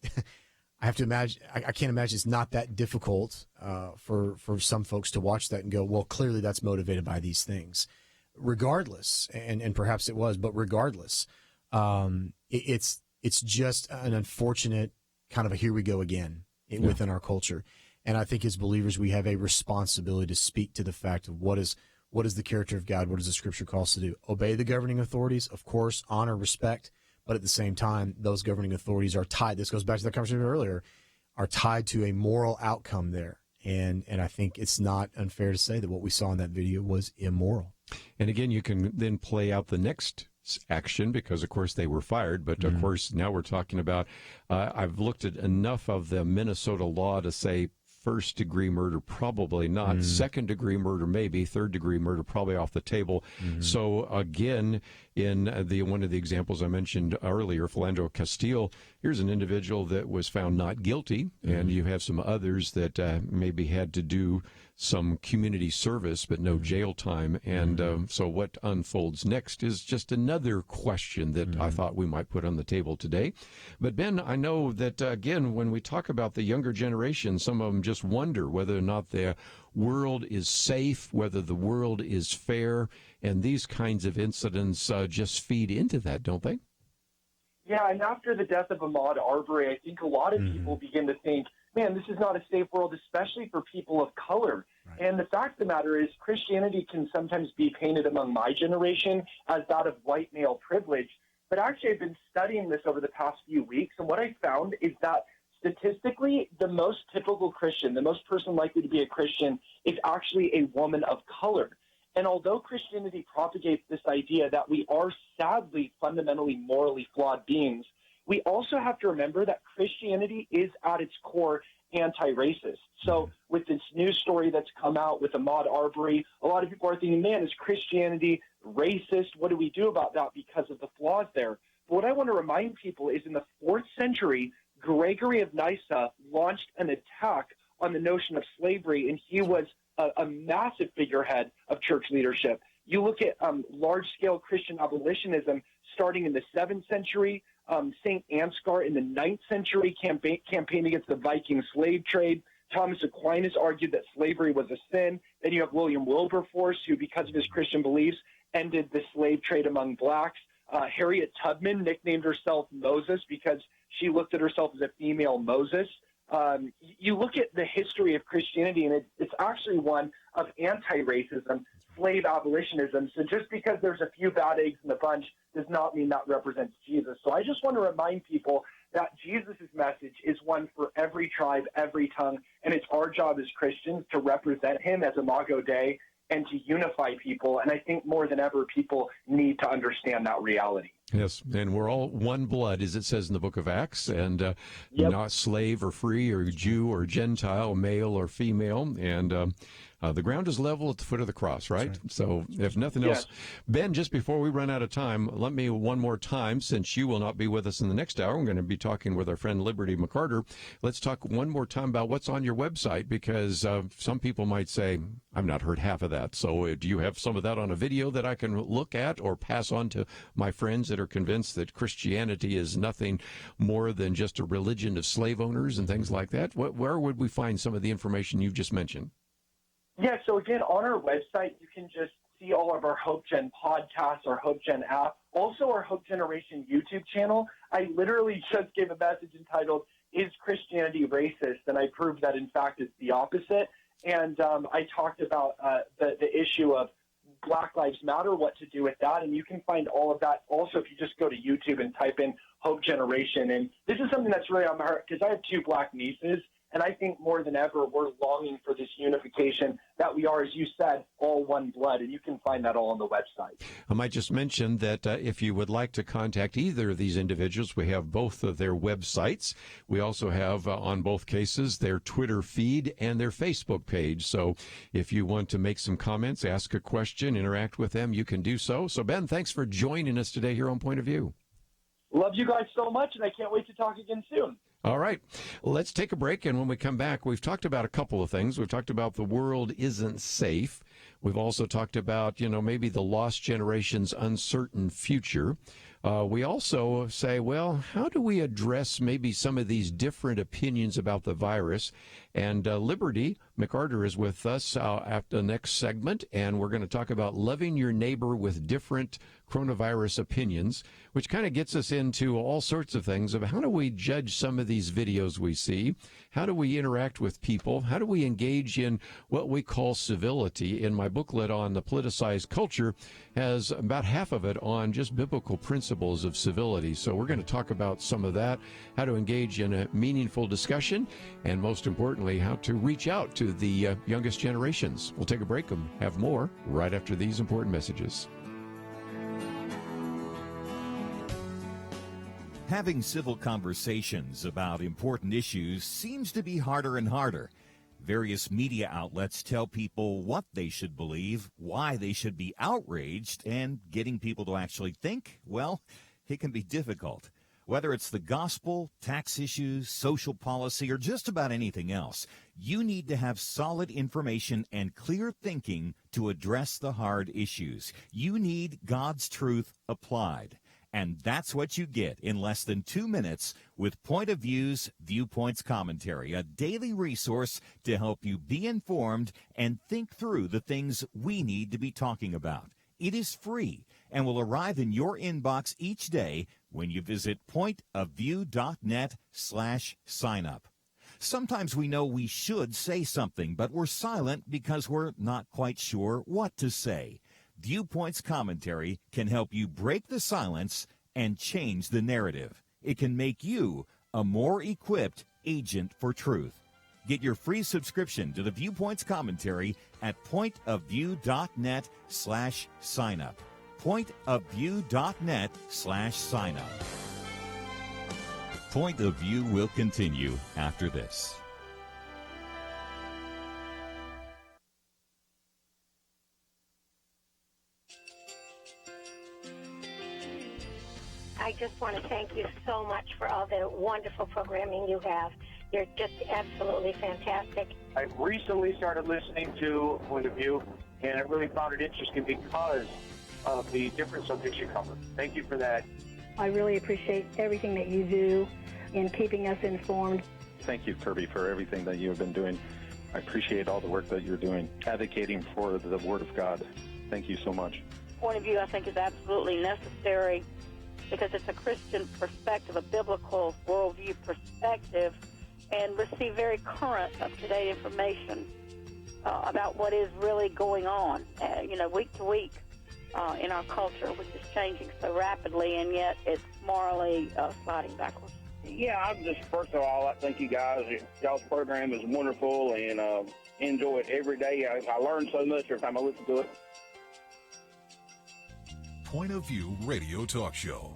I have to imagine, I can't imagine it's not that difficult for some folks to watch that and go, well, clearly that's motivated by these things. Regardless, and perhaps it was, but regardless, it's just an unfortunate kind of a here we go again within our culture. And I think as believers, we have a responsibility to speak to the fact of what is the character of God, what does the Scripture call us to do? Obey the governing authorities, of course, honor, respect, but at the same time, those governing authorities are tied. This goes back to the conversation earlier, are tied to a moral outcome there. And I think it's not unfair to say that what we saw in that video was immoral. And again, you can then play out the next action because, of course, they were fired. But, of course, now we're talking about, I've looked at enough of the Minnesota law to say first-degree murder, probably not. Second-degree murder, maybe. Third-degree murder, probably off the table. So, again, in one of the examples I mentioned earlier, Philando Castile, here's an individual that was found not guilty, and you have some others that maybe had to do some community service, but no jail time. And so what unfolds next is just another question that I thought we might put on the table today. But, Ben, I know that, again, when we talk about the younger generation, some of them just wonder whether or not the world is safe, whether the world is fair, and these kinds of incidents just feed into that, don't they? Yeah, and after the death of Ahmaud Arbery, I think a lot of people begin to think, man, this is not a safe world, especially for people of color. Right. And the fact of the matter is Christianity can sometimes be painted among my generation as that of white male privilege. But actually, I've been studying this over the past few weeks, and what I found is that statistically, the most typical Christian, the most person likely to be a Christian, is actually a woman of color. And although Christianity propagates this idea that we are sadly fundamentally morally flawed beings, we also have to remember that Christianity is at its core anti-racist. So with this news story that's come out with Ahmaud Arbery, a lot of people are thinking, man, is Christianity racist? What do we do about that because of the flaws there? But what I want to remind people is in the 4th century, Gregory of Nyssa launched an attack on the notion of slavery, and he was a massive figurehead of church leadership. You look at large-scale Christian abolitionism starting in the 7th century, St. Ansgar in the 9th century campaigned against the Viking slave trade. Thomas Aquinas argued that slavery was a sin. Then you have William Wilberforce, who, because of his Christian beliefs, ended the slave trade among blacks. Harriet Tubman nicknamed herself Moses because she looked at herself as a female Moses. You look at the history of Christianity, and it's actually one of anti-racism, slave abolitionism. So just because there's a few bad eggs in the bunch does not mean that represents Jesus. So I just want to remind people that Jesus' message is one for every tribe, every tongue, and it's our job as Christians to represent him as Imago Dei and to unify people. And I think more than ever, people need to understand that reality. Yes, and we're all one blood, as it says in the book of Acts, and not slave or free or Jew or Gentile, male or female, and the ground is level at the foot of the cross, right? So if nothing else, Ben, just before we run out of time, let me one more time, since you will not be with us in the next hour, we're going to be talking with our friend Liberty McArtor. Let's talk one more time about what's on your website, because some people might say, I've not heard half of that. So do you have some of that on a video that I can look at or pass on to my friends that are convinced that Christianity is nothing more than just a religion of slave owners and things like that? Where would we find some of the information you've just mentioned? Yeah, so again, on our website, you can just see all of our Hope Gen podcasts, our Hope Gen app, also our Hope Generation YouTube channel. I literally just gave a message entitled, Is Christianity Racist? And I proved that, in fact, it's the opposite. And I talked about the issue of Black Lives Matter, what to do with that. And you can find all of that also if you just go to YouTube and type in Hope Generation. And this is something that's really on my heart because I have 2 black nieces. And I think more than ever, we're longing for this unification that we are, as you said, all one blood. And you can find that all on the website. I might just mention that if you would like to contact either of these individuals, we have both of their websites. We also have, on both cases, their Twitter feed and their Facebook page. So if you want to make some comments, ask a question, interact with them, you can do so. So, Ben, thanks for joining us today here on Point of View. Love you guys so much, and I can't wait to talk again soon. All right, let's take a break, and when we come back, we've talked about a couple of things. We've talked about the world isn't safe. We've also talked about, maybe the lost generation's uncertain future. We also say, well, how do we address maybe some of these different opinions about the virus? And Liberty McArtor is with us after the next segment, and we're going to talk about loving your neighbor with different coronavirus opinions, which kind of gets us into all sorts of things of how do we judge some of these videos we see? How do we interact with people? How do we engage in what we call civility? In my booklet on the politicized culture has about half of it on just biblical principles of civility. So we're going to talk about some of that, how to engage in a meaningful discussion, and most importantly, how to reach out to the youngest generations. We'll take a break and have more right after these important messages. Having civil conversations about important issues seems to be harder and harder. Various media outlets tell people what they should believe, why they should be outraged, and getting people to actually think, well, it can be difficult. Whether it's the gospel, tax issues, social policy, or just about anything else, you need to have solid information and clear thinking to address the hard issues. You need God's truth applied. And that's what you get in less than 2 minutes with Point of View's Viewpoints Commentary, a daily resource to help you be informed and think through the things we need to be talking about. It is free and will arrive in your inbox each day when you visit pointofview.net/signup. Sometimes we know we should say something, but we're silent because we're not quite sure what to say. Viewpoints Commentary can help you break the silence and change the narrative. It can make you a more equipped agent for truth. Get your free subscription to the Viewpoints Commentary at pointofview.net/signup. pointofview.net/signup. Point of View will continue after this. I just want to thank you so much for all the wonderful programming you have. You're just absolutely fantastic. I recently started listening to Point of View, and I really found it interesting because of the different subjects you cover. Thank you for that. I really appreciate everything that you do in keeping us informed. Thank you, Kerby, for everything that you have been doing. I appreciate all the work that you're doing, advocating for the Word of God. Thank you so much. Point of view, I think, is absolutely necessary because it's a Christian perspective, a biblical worldview perspective, and receive very current, up-to-date information about what is really going on, week to week in our culture, which is changing so rapidly, and yet it's morally sliding backwards. Yeah, I'm just, first of all, I thank you guys. Y'all's program is wonderful, and enjoy it every day. I learn so much every time I listen to it. Point of View Radio Talk Show.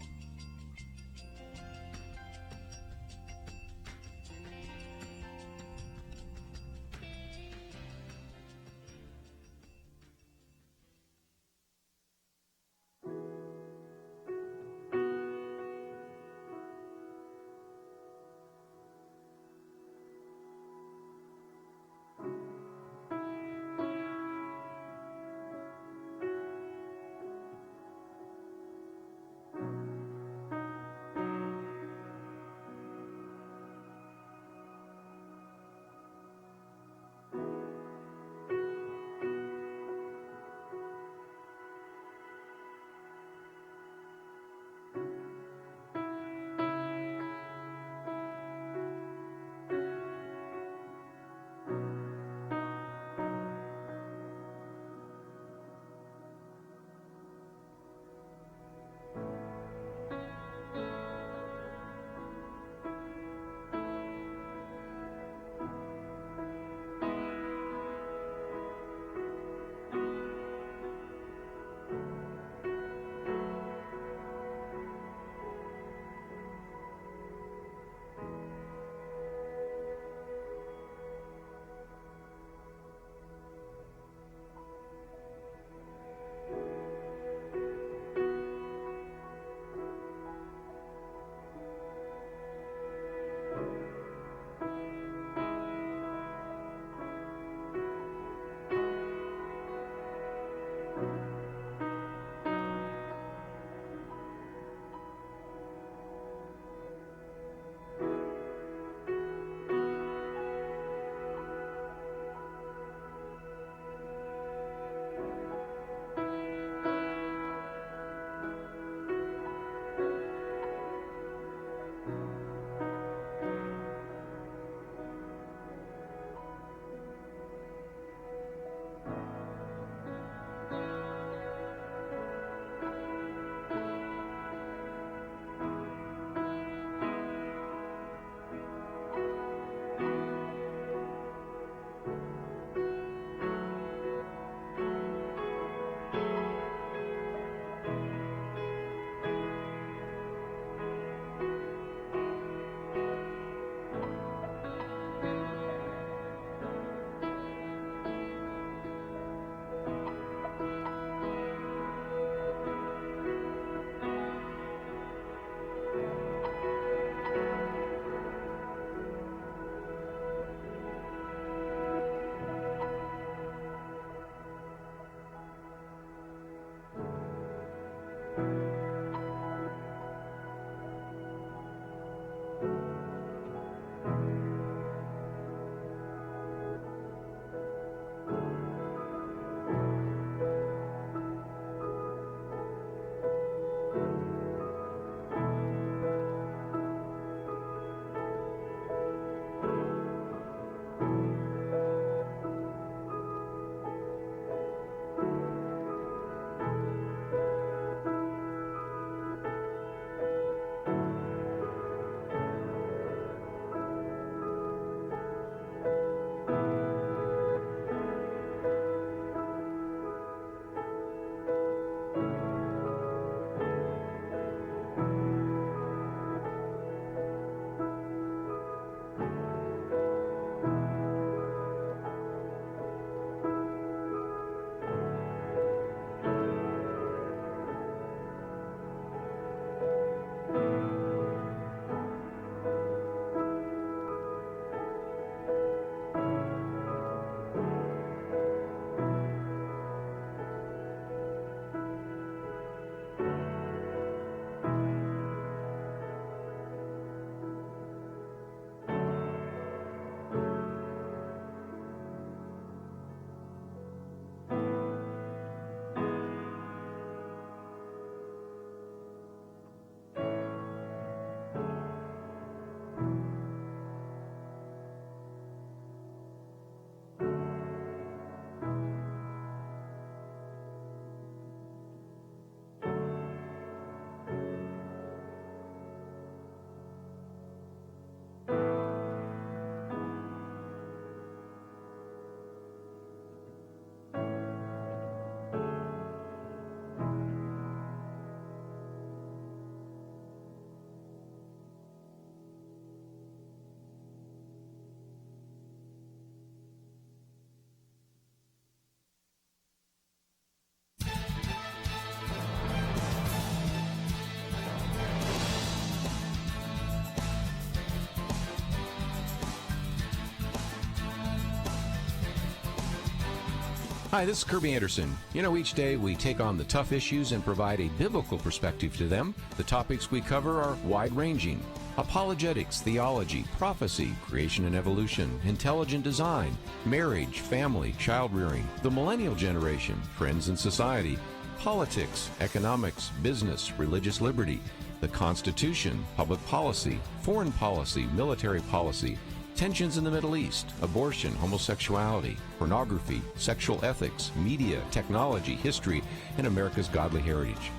Hi, this is Kerby Anderson. You know, each day we take on the tough issues and provide a biblical perspective to them. The topics we cover are wide-ranging: apologetics, theology, prophecy, creation and evolution, intelligent design, marriage, family, child-rearing, the millennial generation, trends in society, politics, economics, business, religious liberty, the Constitution, public policy, foreign policy, military policy, tensions in the Middle East, abortion, homosexuality, pornography, sexual ethics, media, technology, history, and America's godly heritage.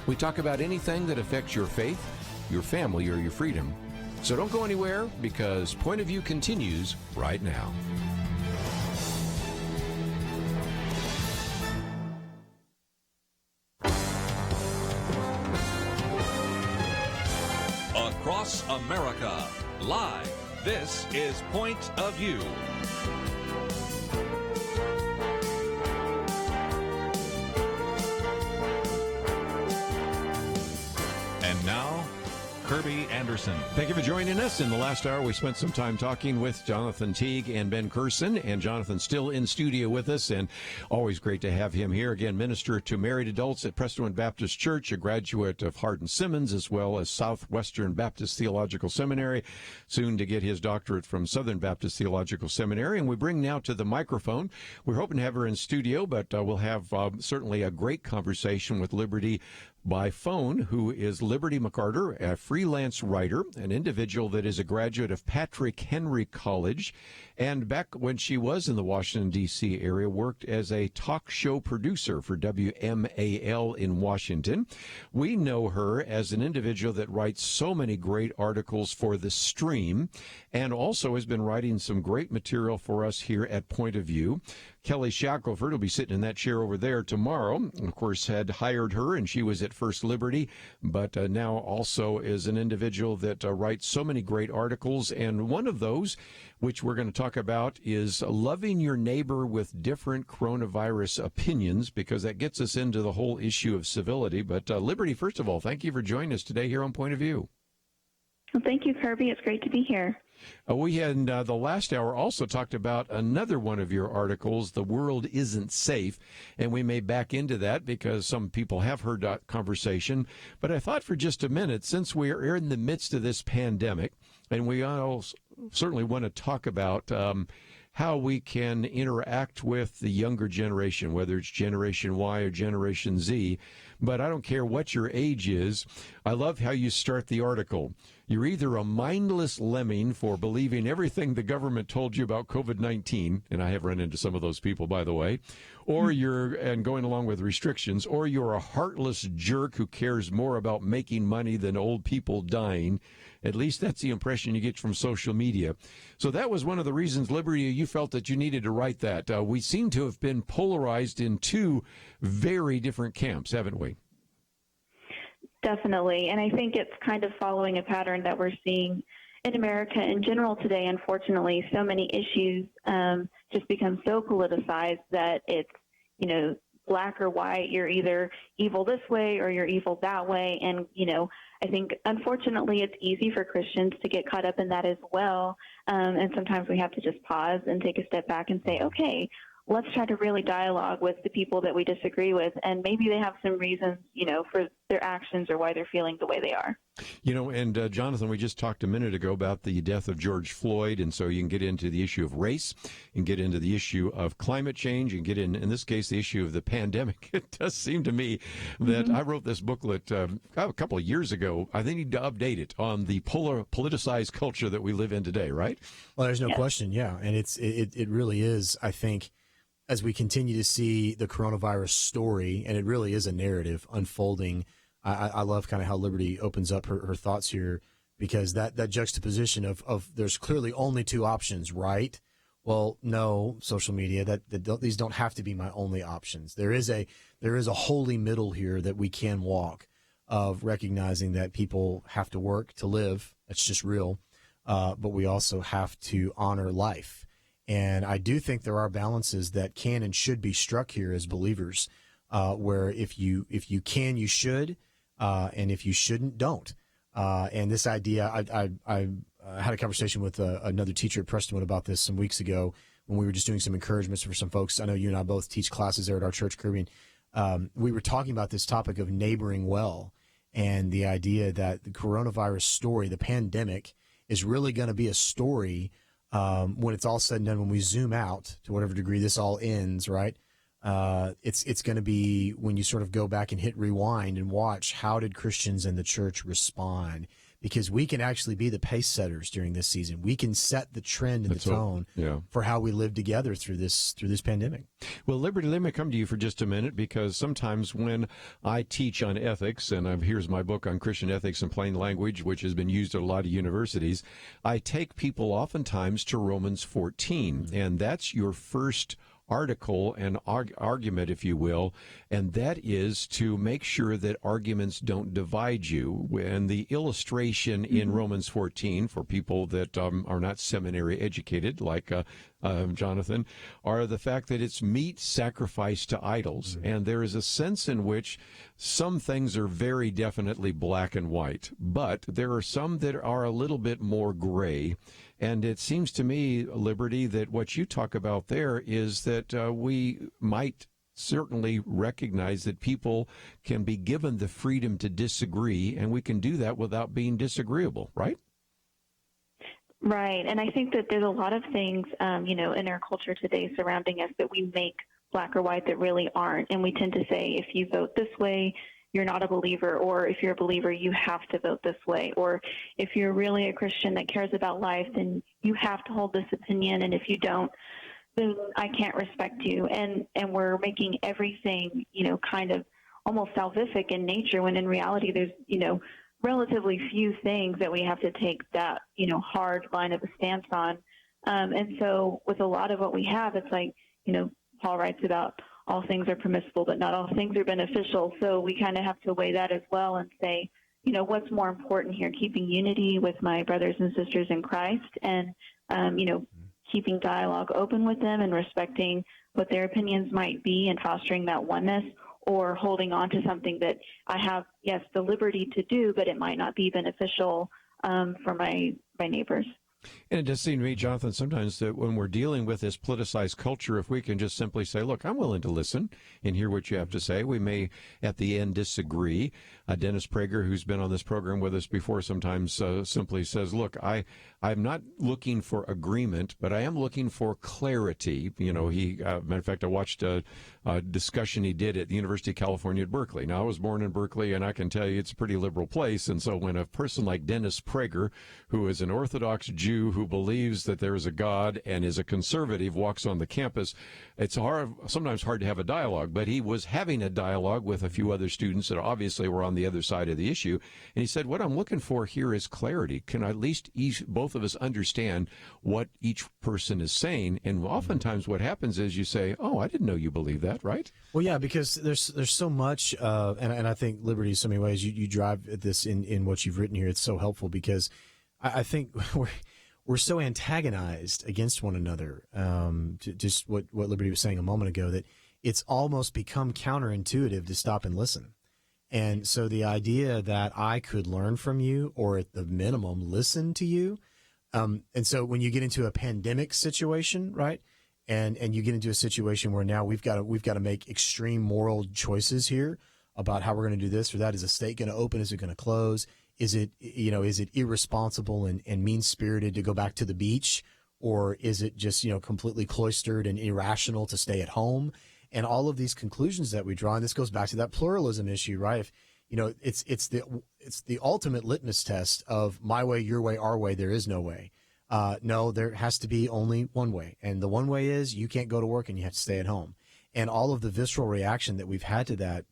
We talk about anything that affects your faith, your family, or your freedom. So don't go anywhere, because Point of View continues right now. Across America, live. This is Point of View. And now, Kerby Anderson. Thank you for joining us. In the last hour, we spent some time talking with Jonathan Teague and Ben Courson, and Jonathan's still in studio with us, and always great to have him here. Again, minister to married adults at Prestonwood Baptist Church, a graduate of Hardin-Simmons, as well as Southwestern Baptist Theological Seminary, soon to get his doctorate from Southern Baptist Theological Seminary. And we bring now to the microphone, we're hoping to have her in studio, but we'll have certainly a great conversation with Liberty by phone, who is Liberty McArtor, a freelance writer, an individual that is a graduate of Patrick Henry College, and back when she was in the Washington, D.C. area, worked as a talk show producer for WMAL in Washington. We know her as an individual that writes so many great articles for The Stream, and also has been writing some great material for us here at Point of View. Kelly Shackelford will be sitting in that chair over there tomorrow. Of course, had hired her, and she was at First Liberty, but now also is an individual that writes so many great articles. And one of those, which we're going to talk about, is loving your neighbor with different coronavirus opinions, because that gets us into the whole issue of civility. But Liberty, first of all, thank you for joining us today here on Point of View. Well, thank you, Kerby. It's great to be here. We had the last hour also talked about another one of your articles, The World Isn't Safe, and we may back into that because some people have heard that conversation. But I thought for just a minute, since we are in the midst of this pandemic, and we all certainly want to talk about how we can interact with the younger generation, whether it's Generation Y or Generation Z. But I don't care what your age is. I love how you start the article. You're either a mindless lemming for believing everything the government told you about COVID-19, and I have run into some of those people, by the way, or and going along with restrictions, or you're a heartless jerk who cares more about making money than old people dying. At least that's the impression you get from social media. So that was one of the reasons, Liberty, you felt that you needed to write that. We seem to have been polarized in two very different camps, haven't we? Definitely. And I think it's kind of following a pattern that we're seeing in America in general today. Unfortunately, so many issues just become so politicized that it's, black or white. You're either evil this way or you're evil that way. And, I think, unfortunately, it's easy for Christians to get caught up in that as well. And sometimes we have to just pause and take a step back and say, okay, let's try to really dialogue with the people that we disagree with. And maybe they have some reasons, for their actions or why they're feeling the way they are. And Jonathan, we just talked a minute ago about the death of George Floyd, and so you can get into the issue of race, and get into the issue of climate change, and get in this case, the issue of the pandemic. It does seem to me that I wrote this booklet a couple of years ago. I think need to update it on the politicized culture that we live in today, right? Well, there's no question, yeah. And it really is, I think, as we continue to see the coronavirus story, and it really is a narrative unfolding. I love kind of how Liberty opens up her thoughts here, because that juxtaposition of there's clearly only two options, right? Well, no, social media, these don't have to be my only options. There is a holy middle here that we can walk, of recognizing that people have to work to live. That's just real. But we also have to honor life. And I do think there are balances that can and should be struck here as believers, where if you can, you should, and if you shouldn't, don't. And this idea, I had a conversation with another teacher at Prestonwood about this some weeks ago, when we were just doing some encouragements for some folks. I know you and I both teach classes there at our church, Kerby, and we were talking about this topic of neighboring well and the idea that the coronavirus story, the pandemic, is really going to be a story when it's all said and done, when we zoom out to whatever degree this all ends, right? It's going to be when you sort of go back and hit rewind and watch how did Christians in the church respond, because we can actually be the pace setters during this season. We can set the trend and the tone for how we live together through this pandemic. Well, Liberty, let me come to you for just a minute, because sometimes when I teach on ethics, and here's my book on Christian ethics in plain language, which has been used at a lot of universities, I take people oftentimes to Romans 14, and that's your first article and argument, if you will, and that is to make sure that arguments don't divide you. And the illustration in Romans 14, for people that are not seminary educated, like Jonathan, are the fact that it's meat sacrificed to idols. And there is a sense in which some things are very definitely black and white, but there are some that are a little bit more gray. And it seems to me, Liberty, that what you talk about there is that we might certainly recognize that people can be given the freedom to disagree, and we can do that without being disagreeable, right? Right. And I think that there's a lot of things, in our culture today surrounding us that we make black or white that really aren't. And we tend to say, if you vote this way, you're not a believer, or if you're a believer, you have to vote this way, or if you're really a Christian that cares about life, then you have to hold this opinion, and if you don't, then I can't respect you. And we're making everything, kind of almost salvific in nature, when in reality there's, relatively few things that we have to take that, hard line of a stance on. And so with a lot of what we have, it's like, Paul writes about all things are permissible, but not all things are beneficial. So we kind of have to weigh that as well and say, what's more important here, keeping unity with my brothers and sisters in Christ and, keeping dialogue open with them and respecting what their opinions might be and fostering that oneness, or holding on to something that I have, yes, the liberty to do, but it might not be beneficial for my neighbors. And it does seem to me, Jonathan, sometimes that when we're dealing with this politicized culture, if we can just simply say, look, I'm willing to listen and hear what you have to say. We may, at the end, disagree. Dennis Prager, who's been on this program with us before, sometimes simply says, look, I'm not looking for agreement, but I am looking for clarity. Matter of fact, I watched a discussion he did at the University of California at Berkeley. Now, I was born in Berkeley, and I can tell you it's a pretty liberal place. And so when a person like Dennis Prager, who is an Orthodox Jew who believes that there is a God and is a conservative, walks on the campus, it's sometimes hard to have a dialogue. But he was having a dialogue with a few other students that obviously were on the other side of the issue. And he said, what I'm looking for here is clarity. Can at least both of us understand what each person is saying? And oftentimes what happens is you say, oh, I didn't know you believe that, right? Well, yeah, because there's so much, and I think Liberty, in so many ways, you drive at this in what you've written here. It's so helpful because I think we're so antagonized against one another, to just what Liberty was saying a moment ago, that it's almost become counterintuitive to stop and listen. And so the idea that I could learn from you, or at the minimum, listen to you. And so when you get into a pandemic situation, right, and you get into a situation where now we've got to make extreme moral choices here about how we're going to do this or that. Is the state going to open? Is it going to close? Is it irresponsible and mean-spirited to go back to the beach, or is it just, completely cloistered and irrational to stay at home? And all of these conclusions that we draw, and this goes back to that pluralism issue, right? If, it's the ultimate litmus test of my way, your way, our way. There is no way. No, there has to be only one way, and the one way is you can't go to work and you have to stay at home. And all of the visceral reaction that we've had to that,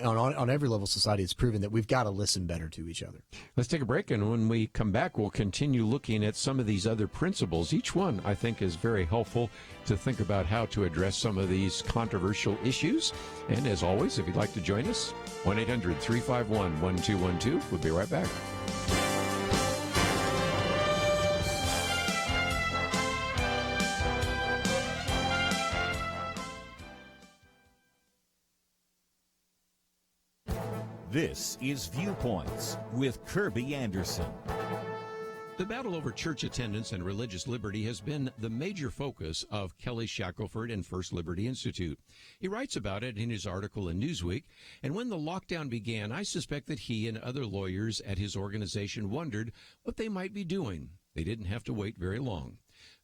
on every level of society, it's proven that we've got to listen better to each other. Let's take a break, and when we come back, we'll continue looking at some of these other principles. Each one, I think, is very helpful to think about how to address some of these controversial issues. And as always, if you'd like to join us, 1-800-351-1212. We'll be right back. This is Viewpoints with Kerby Anderson. The battle over church attendance and religious liberty has been the major focus of Kelly Shackelford and First Liberty Institute. He writes about it in his article in Newsweek, and when the lockdown began, I suspect that he and other lawyers at his organization wondered what they might be doing. They didn't have to wait very long.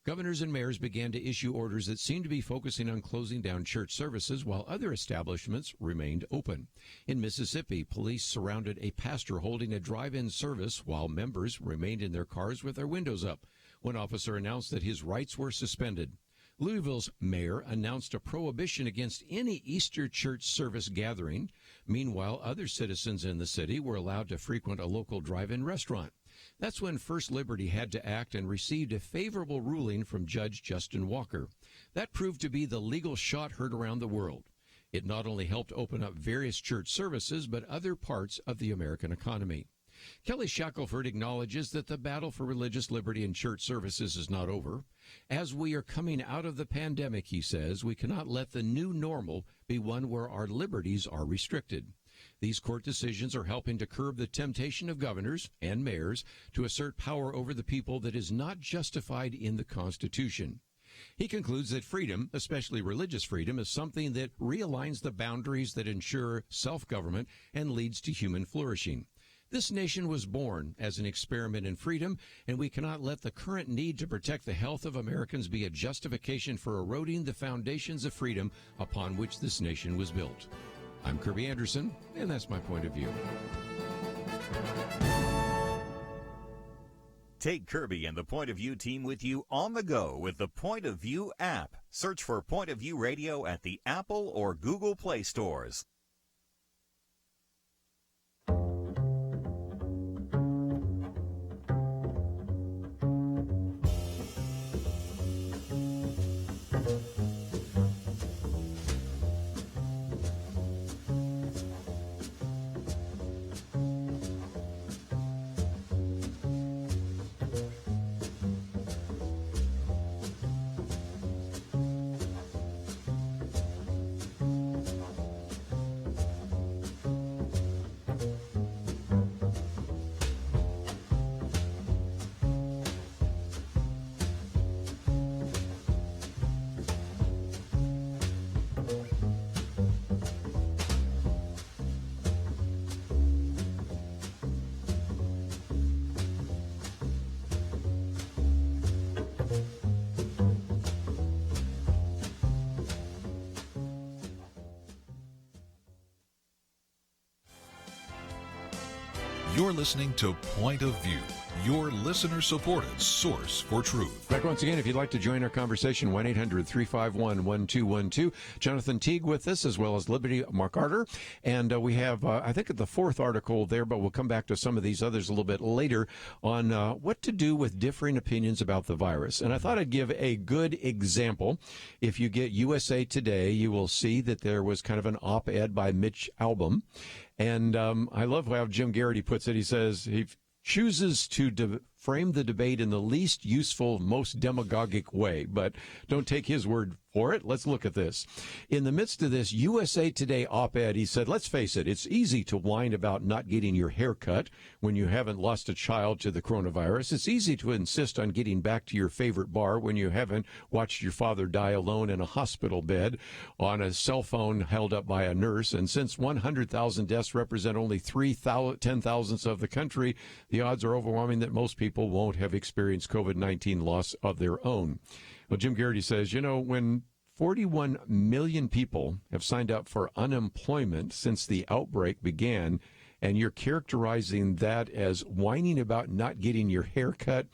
Governors and mayors began to issue orders that seemed to be focusing on closing down church services while other establishments remained open. In Mississippi, police surrounded a pastor holding a drive-in service while members remained in their cars with their windows up. One officer announced that his rights were suspended. Louisville's mayor announced a prohibition against any Easter church service gathering. Meanwhile, other citizens in the city were allowed to frequent a local drive-in restaurant. That's when First Liberty had to act and received a favorable ruling from Judge Justin Walker. That proved to be the legal shot heard around the world. It not only helped open up various church services, but other parts of the American economy. Kelly Shackelford acknowledges that the battle for religious liberty in church services is not over. As we are coming out of the pandemic, he says, we cannot let the new normal be one where our liberties are restricted. These court decisions are helping to curb the temptation of governors and mayors to assert power over the people that is not justified in the Constitution. He concludes that freedom, especially religious freedom, is something that realigns the boundaries that ensure self-government and leads to human flourishing. This nation was born as an experiment in freedom, and we cannot let the current need to protect the health of Americans be a justification for eroding the foundations of freedom upon which this nation was built. I'm Kerby Anderson, and that's my point of view. Take Kerby and the Point of View team with you on the go with the Point of View app. Search for Point of View Radio at the Apple or Google Play stores. You're listening to Point of View, your listener-supported source for truth. Back once again, if you'd like to join our conversation, 1-800-351-1212. Jonathan Teague with us, as well as Liberty McArtor. And we have, I think, the fourth article there, but we'll come back to some of these others a little bit later on what to do with differing opinions about the virus. And I thought I'd give a good example. If you get USA Today, you will see that there was kind of an op-ed by Mitch Albom. And I love how Jim Garrity puts it. He says he chooses to frame the debate in the least useful, most demagogic way. But don't take his word for it. Let's look at this. In the midst of this USA Today op-ed, he said, let's face it, it's easy to whine about not getting your hair cut when you haven't lost a child to the coronavirus. It's easy to insist on getting back to your favorite bar when you haven't watched your father die alone in a hospital bed on a cell phone held up by a nurse. And since 100,000 deaths represent only 10,000ths of the country, the odds are overwhelming that most people won't have experienced COVID-19 loss of their own. Well, Jim Garrity says, you know, when 41 million people have signed up for unemployment since the outbreak began, and you're characterizing that as whining about not getting your hair cut,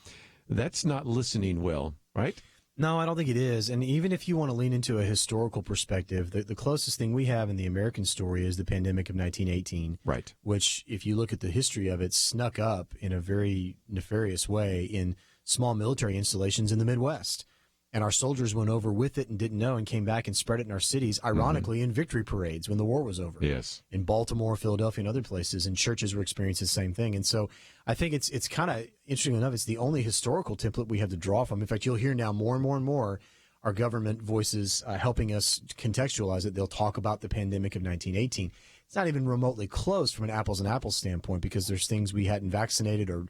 that's not listening well, right? No, I don't think it is. And even if you want to lean into a historical perspective, the closest thing we have in the American story is the pandemic of 1918. Right. Which, if you look at the history of it, snuck up in a very nefarious way in small military installations in the Midwest. And our soldiers went over with it and didn't know and came back and spread it in our cities, ironically, in victory parades when the war was over. Yes. In Baltimore, Philadelphia, and other places, and churches were experiencing the same thing. And so I think it's kind of interesting enough, it's the only historical template we have to draw from. In fact, you'll hear now more and more and more our government voices helping us contextualize it. They'll talk about the pandemic of 1918. It's not even remotely close from an apples and apples standpoint because there's things we hadn't vaccinated or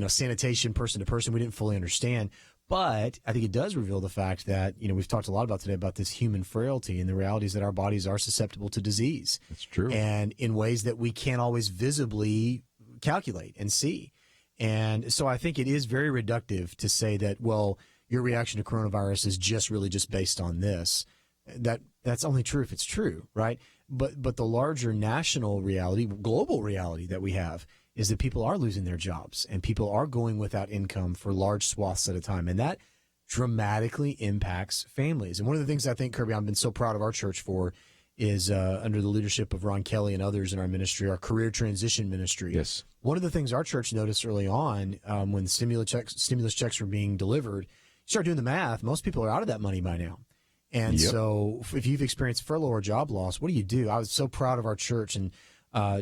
sanitation person to person we didn't fully understand. But I think it does reveal the fact that, we've talked a lot about today about this human frailty, and the reality is that our bodies are susceptible to disease. That's true. And in ways that we can't always visibly calculate and see. And so I think it is very reductive to say that, well, your reaction to coronavirus is just based on this. That's only true if it's true, right? But the larger national reality, global reality that we have is that people are losing their jobs and people are going without income for large swaths at a time. And that dramatically impacts families. And one of the things I think, Kerby, I've been so proud of our church for is under the leadership of Ron Kelly and others in our ministry, our career transition ministry. Yes. One of the things our church noticed early on when the stimulus checks were being delivered, you start doing the math, most people are out of that money by now. And so if you've experienced furlough or job loss, what do? I was so proud of our church and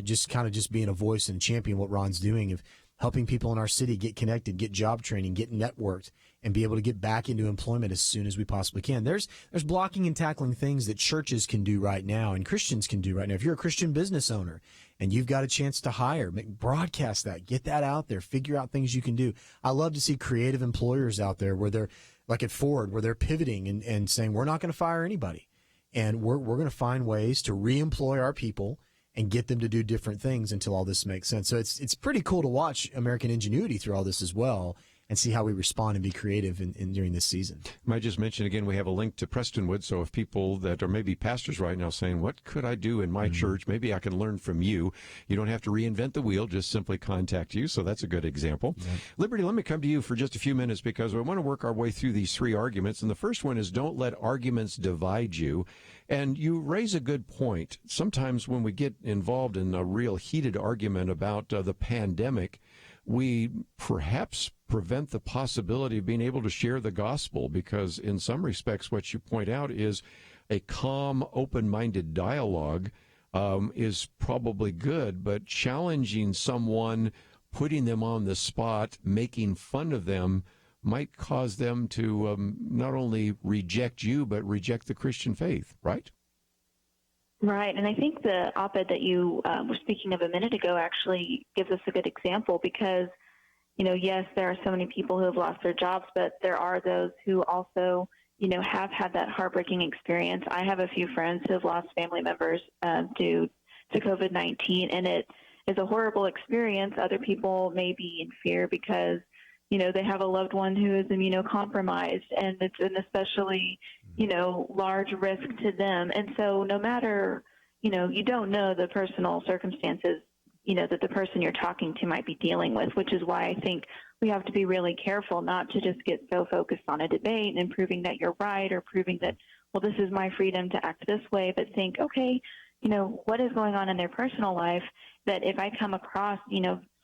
just being a voice and champion what Ron's doing of helping people in our city get connected, get job training, get networked, and be able to get back into employment as soon as we possibly can. There's blocking and tackling things that churches can do right now and Christians can do right now. If you're a Christian business owner and you've got a chance to hire, broadcast that, get that out there, figure out things you can do. I love to see creative employers out there where they're like at Ford, where they're pivoting and saying, we're not going to fire anybody. And we're going to find ways to reemploy our people and get them to do different things until all this makes sense. So it's pretty cool to watch American ingenuity through all this as well and see how we respond and be creative during this season. I might just mention again, we have a link to Prestonwood. So if people that are maybe pastors right now saying, what could I do in my church? Maybe I can learn from you. You don't have to reinvent the wheel, just simply contact you. So that's a good example. Yeah. Liberty, let me come to you for just a few minutes because we want to work our way through these three arguments. And the first one is don't let arguments divide you. And you raise a good point. Sometimes when we get involved in a real heated argument about the pandemic, we perhaps prevent the possibility of being able to share the gospel because in some respects what you point out is a calm, open-minded dialogue is probably good, but challenging someone, putting them on the spot, making fun of them might cause them to not only reject you, but reject the Christian faith, right? Right, and I think the op-ed that you were speaking of a minute ago actually gives us a good example because, yes, there are so many people who have lost their jobs, but there are those who also, have had that heartbreaking experience. I have a few friends who have lost family members due to COVID-19, and it is a horrible experience. Other people may be in fear because, they have a loved one who is immunocompromised, and it's an especially, large risk to them. And so no matter, you don't know the personal circumstances, that the person you're talking to might be dealing with, which is why I think we have to be really careful not to just get so focused on a debate and proving that you're right or proving that, well, this is my freedom to act this way, but think, okay, what is going on in their personal life that if I come across,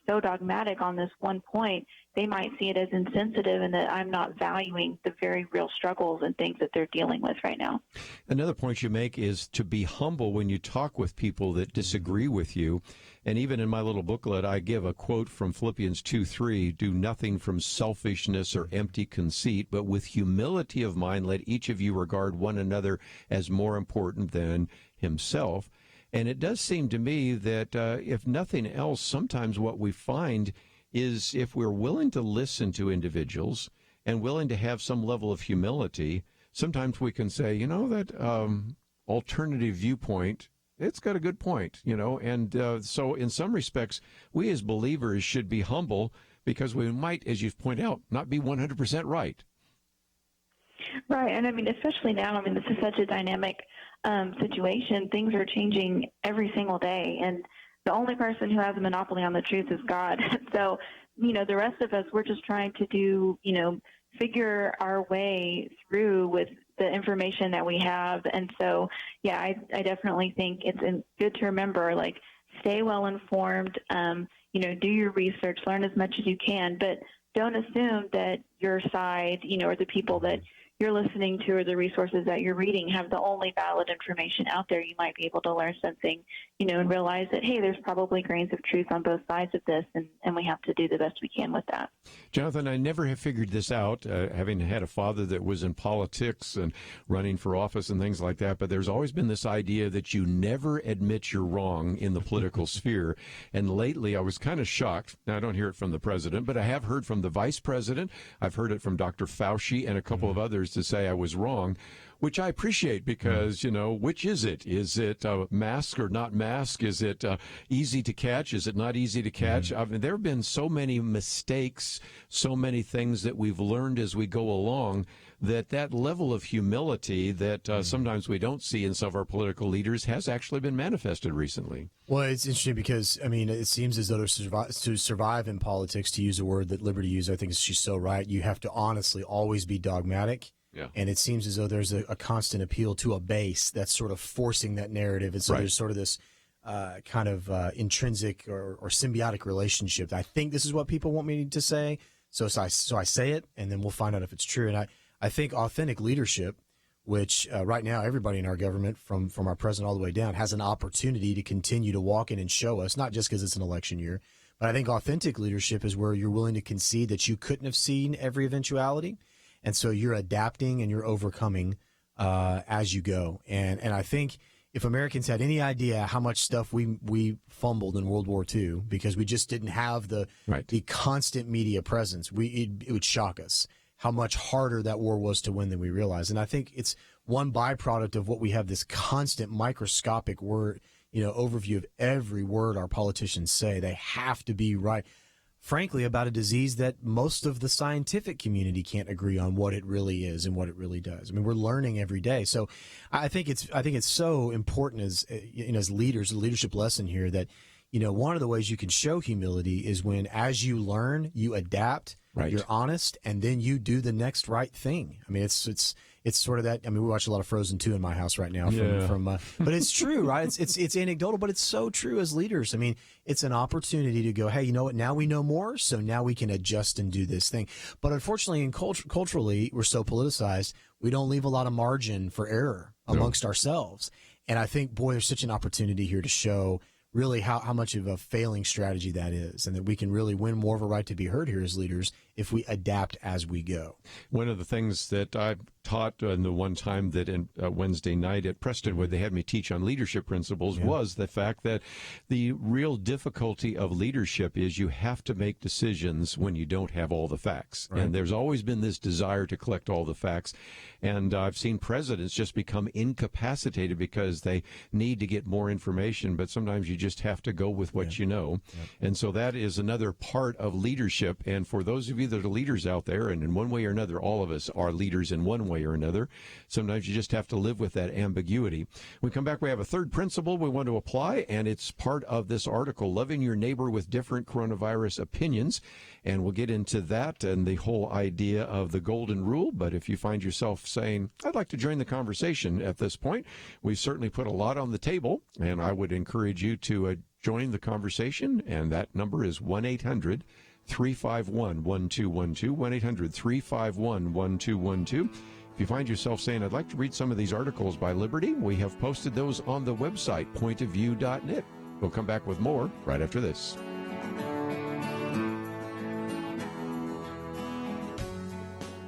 so dogmatic on this one point, they might see it as insensitive and that I'm not valuing the very real struggles and things that they're dealing with right now. Another point you make is to be humble when you talk with people that disagree with you. And even in my little booklet, I give a quote from Philippians 2:3, do nothing from selfishness or empty conceit, but with humility of mind, let each of you regard one another as more important than himself. And it does seem to me that if nothing else, sometimes what we find is if we're willing to listen to individuals and willing to have some level of humility, sometimes we can say, that alternative viewpoint, it's got a good point, and so in some respects, we as believers should be humble because we might, as you've pointed out, not be 100% right. Right, and especially now, this is such a dynamic situation. Things are changing every single day, and the only person who has a monopoly on the truth is God. So, the rest of us, we're just trying to do, figure our way through with the information that we have. And so, yeah, I definitely think it's good to remember, stay well informed, do your research, learn as much as you can, but don't assume that your side, or the people that you're listening to or the resources that you're reading have the only valid information out there, you might be able to learn something, and realize that, hey, there's probably grains of truth on both sides of this, and we have to do the best we can with that. Jonathan, I never have figured this out, having had a father that was in politics and running for office and things like that, but there's always been this idea that you never admit you're wrong in the political sphere. And lately, I was kind of shocked. Now, I don't hear it from the president, but I have heard from the vice president. I've heard it from Dr. Fauci and a couple of others to say I was wrong, which I appreciate because, which is it? Is it mask or not mask? Is it easy to catch? Is it not easy to catch? I mean, there have been so many mistakes, so many things that we've learned as we go along, that level of humility that sometimes we don't see in some of our political leaders has actually been manifested recently. Well, it's interesting because, it seems as though to survive in politics, to use a word that Liberty used, I think she's so right, you have to honestly always be dogmatic. Yeah. And it seems as though there's a constant appeal to a base that's sort of forcing that narrative. And so there's sort of this kind of intrinsic or symbiotic relationship. I think this is what people want me to say. So I say it, and then we'll find out if it's true. And I think authentic leadership, which right now everybody in our government, from our president all the way down, has an opportunity to continue to walk in and show us, not just because it's an election year, but I think authentic leadership is where you're willing to concede that you couldn't have seen every eventuality. And so you're adapting and you're overcoming as you go. And I think if Americans had any idea how much stuff we fumbled in World War II because we just didn't have the constant media presence, it would shock us how much harder that war was to win than we realized. And I think it's one byproduct of what we have, this constant microscopic word, overview of every word our politicians say. They have to be right. Frankly, about a disease that most of the scientific community can't agree on what it really is and what it really does. I mean, we're learning every day. So I think it's so important as leaders, the leadership lesson here that, one of the ways you can show humility is when, as you learn, you adapt, you're honest, and then you do the next right thing. I mean, it's sort of that. I mean, we watch a lot of Frozen 2 in my house right now but it's true, right? It's anecdotal, but it's so true as leaders. I mean, it's an opportunity to go, hey, you know what? Now we know more, so now we can adjust and do this thing. But unfortunately, culturally, we're so politicized, we don't leave a lot of margin for error amongst ourselves. And I think, boy, there's such an opportunity here to show really how much of a failing strategy that is, and that we can really win more of a right to be heard here as leaders if we adapt as we go. One of the things that I taught in the one time that in Wednesday night at Prestonwood, they had me teach on leadership principles was the fact that the real difficulty of leadership is you have to make decisions when you don't have all the facts. Right. And there's always been this desire to collect all the facts. And I've seen presidents just become incapacitated because they need to get more information, but sometimes you just have to go with what you know. Yep. And so that is another part of leadership. And for those of you that are leaders out there, and in one way or another, all of us are leaders in one way or another, sometimes you just have to live with that ambiguity. When we come back, we have a third principle we want to apply, and it's part of this article, Loving Your Neighbor with Different Coronavirus Opinions. And we'll get into that and the whole idea of the golden rule. But if you find yourself saying, I'd like to join the conversation at this point, we certainly put a lot on the table, and I would encourage you to join the conversation. And that number is 1-800-351-1212, 1-800-351-1212. If you find yourself saying, I'd like to read some of these articles by Liberty, we have posted those on the website, pointofview.net. We'll come back with more right after this.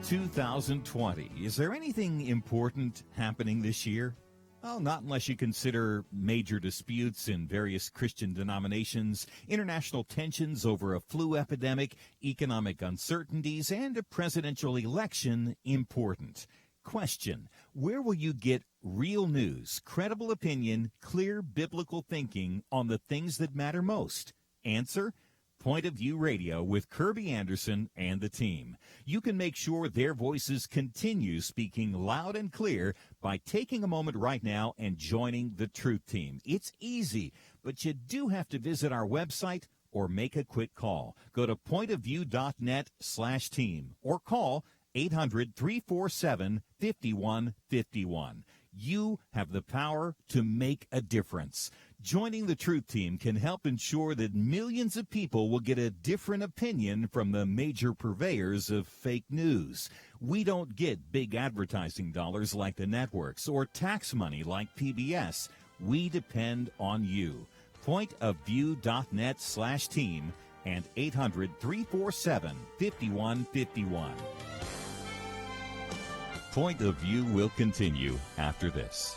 "2020. Is there anything important happening this year? Well, not unless you consider major disputes in various Christian denominations, international tensions over a flu epidemic, economic uncertainties, and a presidential election important. Question: where will you get real news, credible opinion, clear biblical thinking on the things that matter most? Answer: Point of View Radio with Kerby Anderson and the team. You can make sure their voices continue speaking loud and clear by taking a moment right now and joining the Truth Team. It's easy, but you do have to visit our website or make a quick call. Go to pointofview.net/team or call 800-347-5151. You have the power to make a difference. Joining the Truth Team can help ensure that millions of people will get a different opinion from the major purveyors of fake news. We don't get big advertising dollars like the networks or tax money like PBS. We depend on you. pointofview.net/team and 800-347-5151. Point of View will continue after this.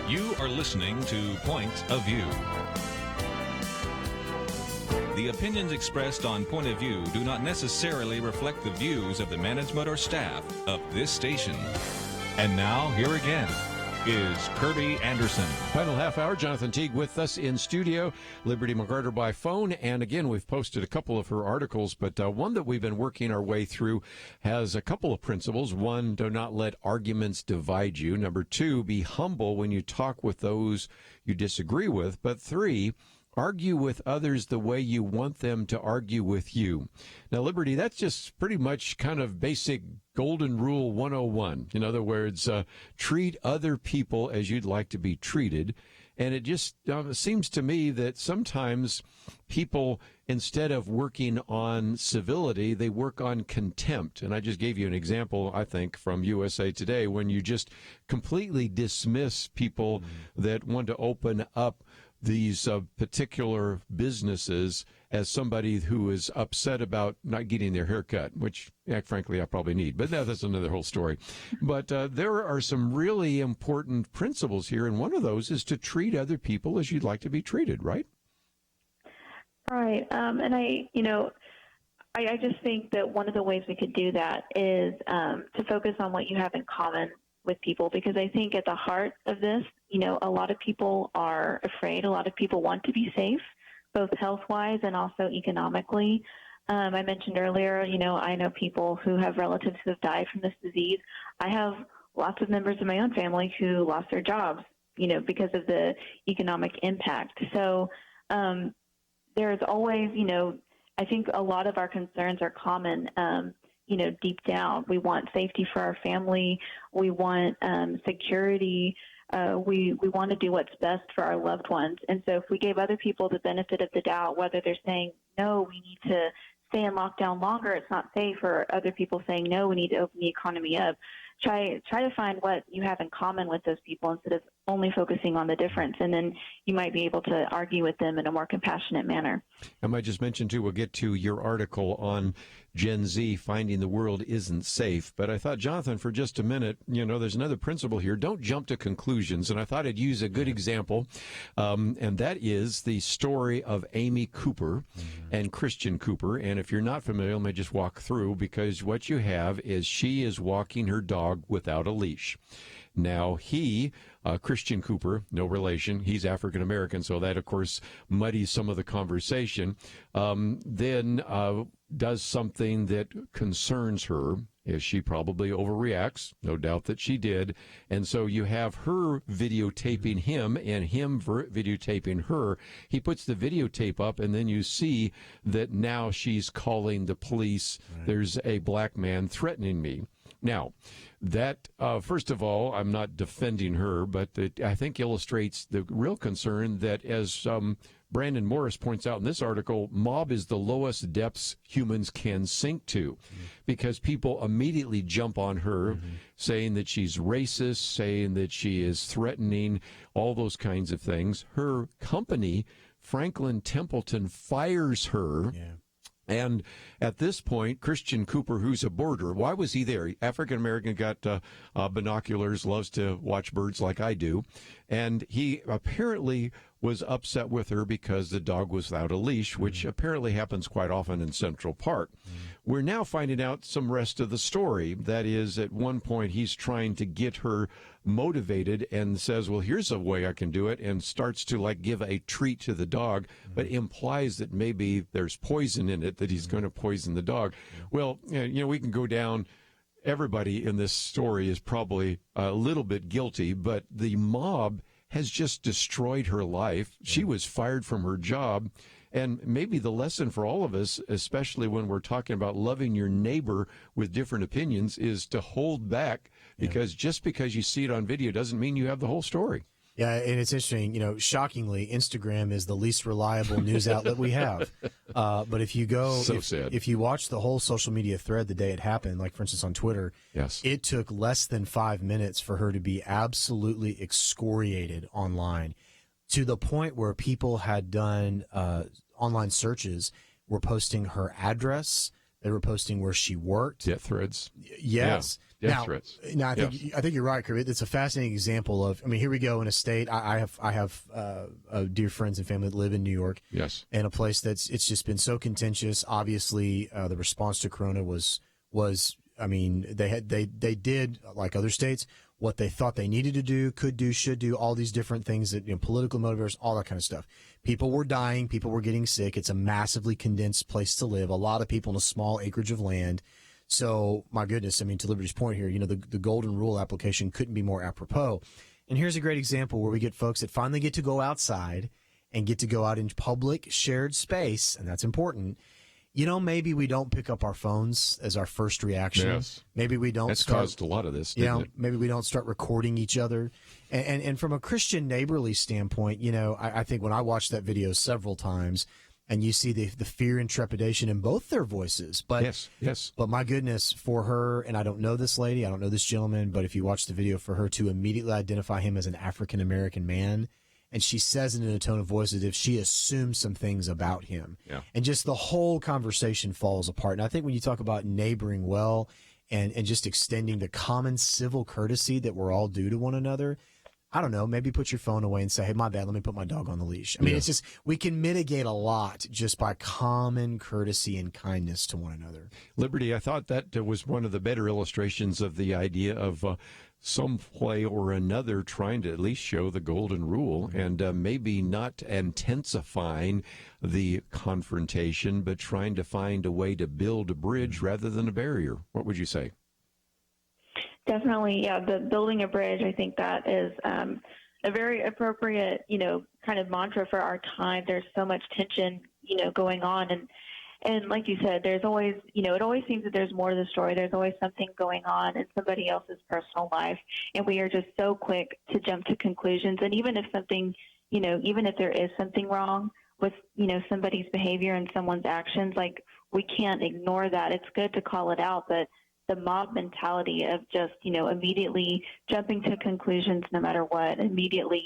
You are listening to Point of View. The opinions expressed on Point of View do not necessarily reflect the views of the management or staff of this station. And now, here again is Kerby Anderson. Final half hour, Jonathan Teague with us in studio, Liberty McArtor by phone. And again, we've posted a couple of her articles, but one that we've been working our way through has a couple of principles. One, do not let arguments divide you. Number two, be humble when you talk with those you disagree with. But three, argue with others the way you want them to argue with you. Now, Liberty, that's just pretty much kind of basic golden rule 101. In other words, treat other people as you'd like to be treated. And it just seems to me that sometimes people, instead of working on civility, they work on contempt. And I just gave you an example, I think, from USA Today, when you just completely dismiss people that want to open up these particular businesses as somebody who is upset about not getting their hair cut, which, frankly, I probably need. But that's another whole story. But there are some really important principles here, and one of those is to treat other people as you'd like to be treated, right? Right. And I just think that one of the ways we could do that is to focus on what you have in common with people, because I think at the heart of this, a lot of people are afraid. A lot of people want to be safe, both health-wise and also economically. I mentioned earlier, I know people who have relatives who have died from this disease. I have lots of members of my own family who lost their jobs, because of the economic impact. So there's always, I think a lot of our concerns are common. Deep down, we want safety for our family. We want security. We want to do what's best for our loved ones. And so if we gave other people the benefit of the doubt, whether they're saying, no, we need to stay in lockdown longer, it's not safe, or other people saying, no, we need to open the economy up, try to find what you have in common with those people instead of only focusing on the difference. And then you might be able to argue with them in a more compassionate manner. I might just mention, too, we'll get to your article on Gen Z, finding the world isn't safe. But I thought, Jonathan, for just a minute, there's another principle here. Don't jump to conclusions. And I thought I'd use a good example, and that is the story of Amy Cooper and Christian Cooper. And if you're not familiar, let me just walk through, because what you have is she is walking her dog without a leash. Now, Christian Cooper, no relation, he's African-American, so that, of course, muddies some of the conversation, then does something that concerns her, as she probably overreacts, no doubt that she did, and so you have her videotaping him and him videotaping her. He puts the videotape up, and then you see that now she's calling the police. Right. There's a black man threatening me. Now, that, first of all, I'm not defending her, but it, I think, illustrates the real concern that, as Brandon Morris points out in this article, mob is the lowest depths humans can sink to, because people immediately jump on her, saying that she's racist, saying that she is threatening, all those kinds of things. Her company, Franklin Templeton, fires her. Yeah. And at this point, Christian Cooper, who's a birder, why was he there? African-American, got binoculars, loves to watch birds like I do. And he apparently was upset with her because the dog was without a leash, which apparently happens quite often in Central Park. We're now finding out some rest of the story. That is, at one point, he's trying to get her motivated and says, well, here's a way I can do it, and starts to give a treat to the dog, but implies that maybe there's poison in it, that he's going to poison the dog. Well, we can go down. Everybody in this story is probably a little bit guilty, but the mob has just destroyed her life. She was fired from her job. And maybe the lesson for all of us, especially when we're talking about loving your neighbor with different opinions, is to hold back, because just because you see it on video doesn't mean you have the whole story. Yeah, and it's interesting, shockingly, Instagram is the least reliable news outlet we have. But if you go, if you watch the whole social media thread the day it happened, like, for instance, on Twitter, it took less than 5 minutes for her to be absolutely excoriated online, to the point where people had done online searches, were posting her address, they were posting where she worked. Death threads. Yes. Yeah. Death threats. Now, I think you're right, Kirby. It's a fascinating example of. Here we go in a state. I have dear friends and family that live in New York. Yes. And a place it's just been so contentious. Obviously, the response to Corona was. They did, like other states, what they thought they needed to do, could do, should do, all these different things that, political motivators, all that kind of stuff. People were dying. People were getting sick. It's a massively condensed place to live. A lot of people in a small acreage of land. So, my goodness, I mean, to Liberty's point here, the golden rule application couldn't be more apropos. And here's a great example where we get folks that finally get to go outside and get to go out in public shared space, and that's important. Maybe we don't pick up our phones as our first reaction. Yes. Maybe we don't. That's caused a lot of this, didn't it? Maybe we don't start recording each other. And from a Christian neighborly standpoint, I think when I watched that video several times, and you see the fear and trepidation in both their voices. But yes. But my goodness, for her, and I don't know this lady, I don't know this gentleman, but if you watch the video, for her to immediately identify him as an African-American man, and she says it in a tone of voice as if she assumes some things about him. Yeah. And just the whole conversation falls apart. And I think when you talk about neighboring well and just extending the common civil courtesy that we're all due to one another, I don't know, maybe put your phone away and say, hey, my bad, let me put my dog on the leash. I mean, It's just, we can mitigate a lot just by common courtesy and kindness to one another. Liberty, I thought that was one of the better illustrations of the idea of some way or another trying to at least show the golden rule and maybe not intensifying the confrontation, but trying to find a way to build a bridge rather than a barrier. What would you say? Definitely, yeah. The building a bridge, I think that is a very appropriate, kind of mantra for our time. There's so much tension, going on. And like you said, there's always, it always seems that there's more to the story. There's always something going on in somebody else's personal life. And we are just so quick to jump to conclusions. And even if something, even if there is something wrong with, somebody's behavior and someone's actions, like we can't ignore that. It's good to call it out, but the mob mentality of just, immediately jumping to conclusions no matter what, immediately,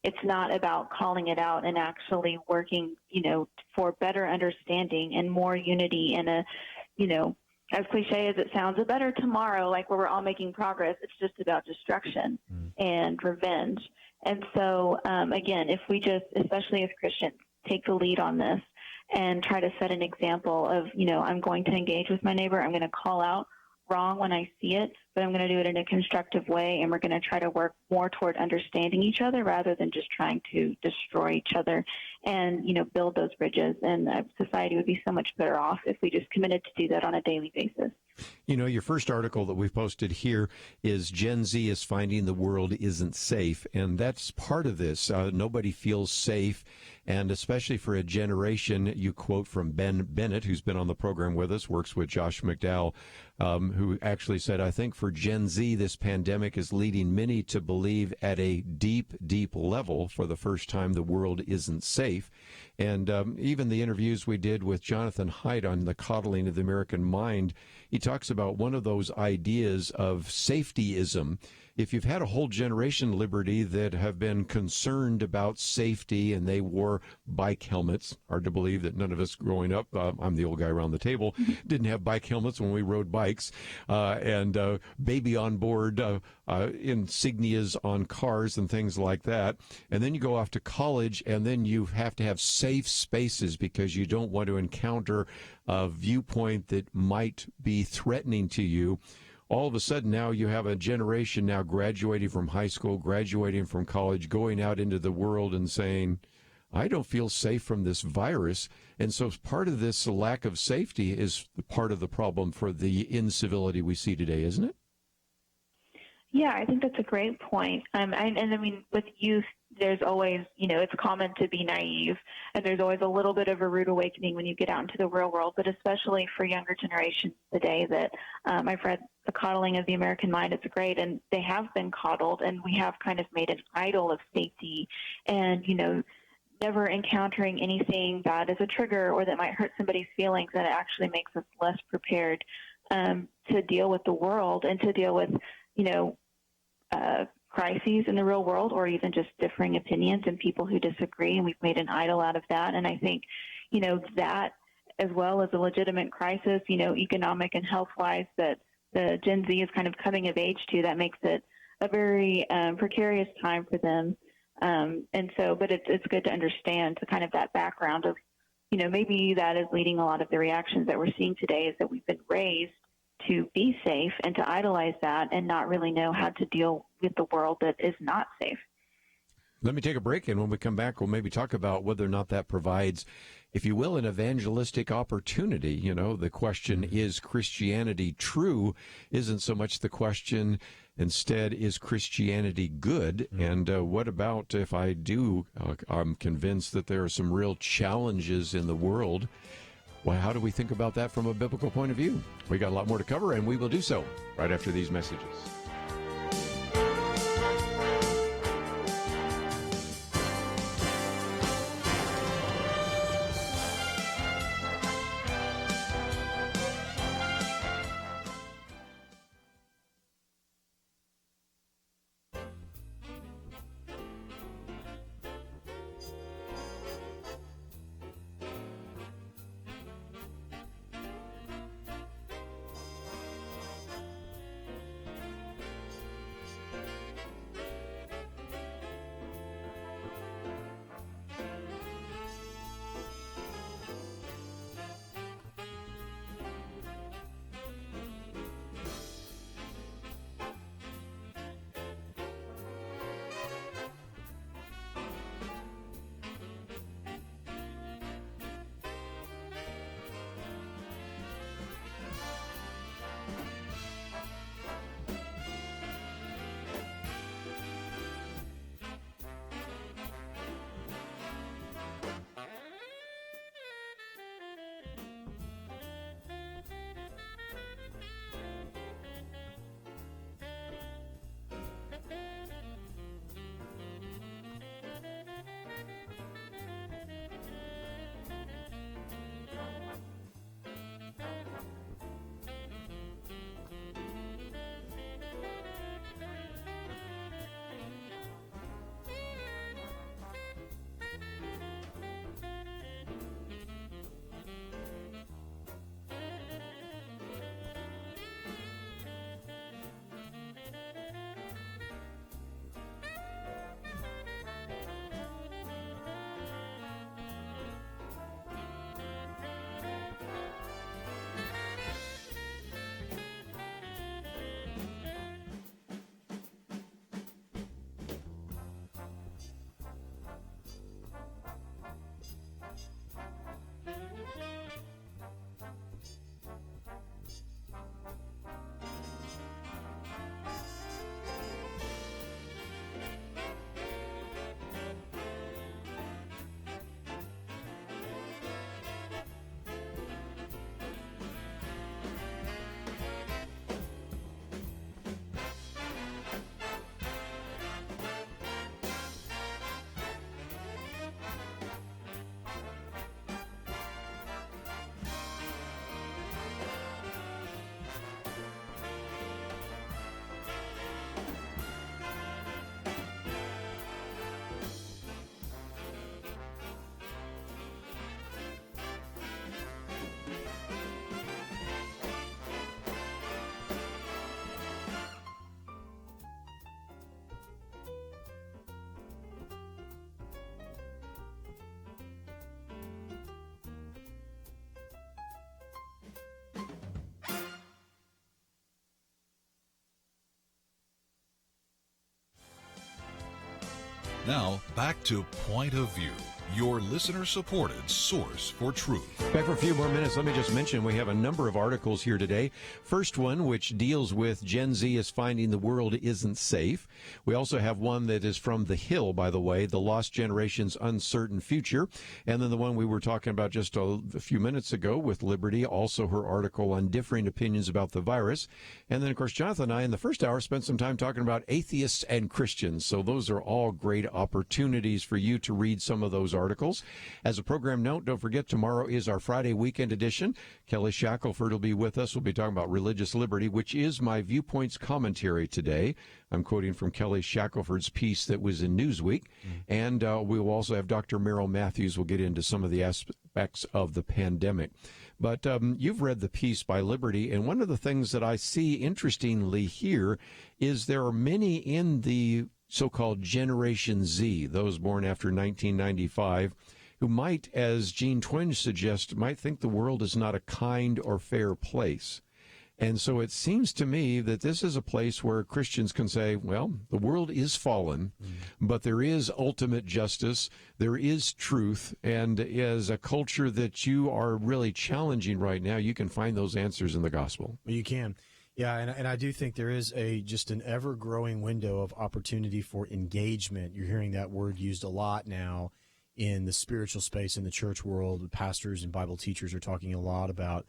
it's not about calling it out and actually working, for better understanding and more unity and as cliche as it sounds, a better tomorrow, like where we're all making progress. It's just about destruction and revenge. And so, again, if we just, especially as Christians, take the lead on this and try to set an example of, I'm going to engage with my neighbor. I'm going to call out wrong when I see it, but I'm going to do it in a constructive way, and we're going to try to work more toward understanding each other rather than just trying to destroy each other and, build those bridges. And society would be so much better off if we just committed to do that on a daily basis. Your first article that we've posted here is Gen Z is finding the world isn't safe, and that's part of this. Nobody feels safe, and especially for a generation, you quote from Ben Bennett, who's been on the program with us, works with Josh McDowell, who actually said, I think for Gen Z, this pandemic is leading many to believe at a deep, deep level for the first time the world isn't safe. And even the interviews we did with Jonathan Teague on the coddling of the American mind, he talks about one of those ideas of safetyism. If you've had a whole generation, Liberty, that have been concerned about safety and they wore bike helmets, hard to believe that none of us growing up, I'm the old guy around the table, didn't have bike helmets when we rode bikes, and baby on board insignias on cars and things like that. And then you go off to college and then you have to have safe spaces because you don't want to encounter a viewpoint that might be threatening to you. All of a sudden now you have a generation now graduating from high school, graduating from college, going out into the world and saying, I don't feel safe from this virus. And so part of this lack of safety is part of the problem for the incivility we see today, isn't it? Yeah, I think that's a great point. And I mean, with youth, there's always, it's common to be naive, and there's always a little bit of a rude awakening when you get out into the real world, but especially for younger generations today that I've read The Coddling of the American Mind. It's great, and they have been coddled, and we have kind of made an idol of safety and, never encountering anything that is a trigger or that might hurt somebody's feelings, and it actually makes us less prepared to deal with the world and to deal with, crises in the real world or even just differing opinions and people who disagree. And we've made an idol out of that. And I think, that as well as a legitimate crisis, economic and health-wise that the Gen Z is kind of coming of age to, that makes it a very precarious time for them. But it's good to understand the kind of that background of, maybe that is leading a lot of the reactions that we're seeing today is that we've been raised to be safe and to idolize that and not really know how to deal with the world that is not safe. Let me take a break, and when we come back, we'll maybe talk about whether or not that provides, if you will, an evangelistic opportunity. You know, the question, is Christianity true, isn't so much the question. Instead, is Christianity good? And what about if I do, I'm convinced that there are some real challenges in the world. Well, how do we think about that from a biblical point of view? We got a lot more to cover, and we will do so right after these messages. Now, back to Point of View, your listener-supported source for truth. Back for a few more minutes. Let me just mention we have a number of articles here today. First one, which deals with Gen Z is finding the world isn't safe. We also have one that is from The Hill, by the way, The Lost Generation's Uncertain Future. And then the one we were talking about just a few minutes ago with Liberty, also her article on differing opinions about the virus. And then, of course, Jonathan and I in the first hour spent some time talking about atheists and Christians. So those are all great opportunities for you to read some of those articles. As a program note, don't forget tomorrow is our Friday weekend edition. Kelly Shackelford will be with us. We'll be talking about religious liberty, which is my Viewpoints commentary today. I'm quoting from Kelly Shackelford's piece that was in Newsweek. And we will also have Dr. Merrill Matthews. We'll get into some of the aspects of the pandemic. But you've read the piece by Liberty, and one of the things that I see interestingly here is there are many in the so-called Generation Z, those born after 1995, who might, as Gene Twenge suggests, might think the world is not a kind or fair place. And so it seems to me that this is a place where Christians can say, well, the world is fallen, but there is ultimate justice, there is truth, and as a culture that you are really challenging right now, you can find those answers in the gospel. You can. Yeah, and I do think there is just an ever-growing window of opportunity for engagement. You're hearing that word used a lot now in the spiritual space in the church world. Pastors and Bible teachers are talking a lot about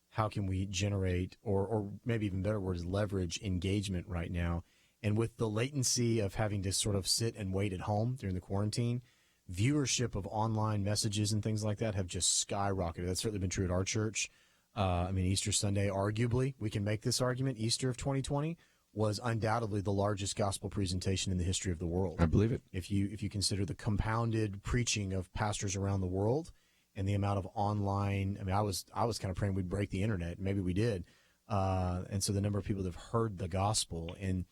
how can we generate, or maybe even better word is leverage engagement right now. And with the latency of having to sort of sit and wait at home during the quarantine, viewership of online messages and things like that have just skyrocketed. That's certainly been true at our church. Easter Sunday, arguably, we can make this argument, Easter of 2020 was undoubtedly the largest gospel presentation in the history of the world. I believe it. If you consider the compounded preaching of pastors around the world and the amount of online, I was kind of praying we'd break the internet. Maybe we did. And so the number of people that have heard the gospel, and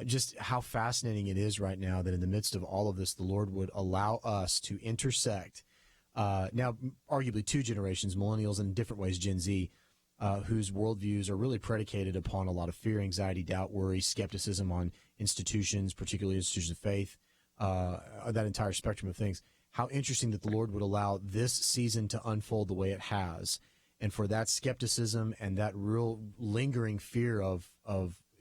just how fascinating it is right now that in the midst of all of this, the Lord would allow us to intersect now arguably two generations, millennials, and in different ways Gen Z, whose worldviews are really predicated upon a lot of fear, anxiety, doubt, worry, skepticism on institutions, particularly institutions of faith, that entire spectrum of things. How interesting that the Lord would allow this season to unfold the way it has, and for that skepticism and that real lingering fear of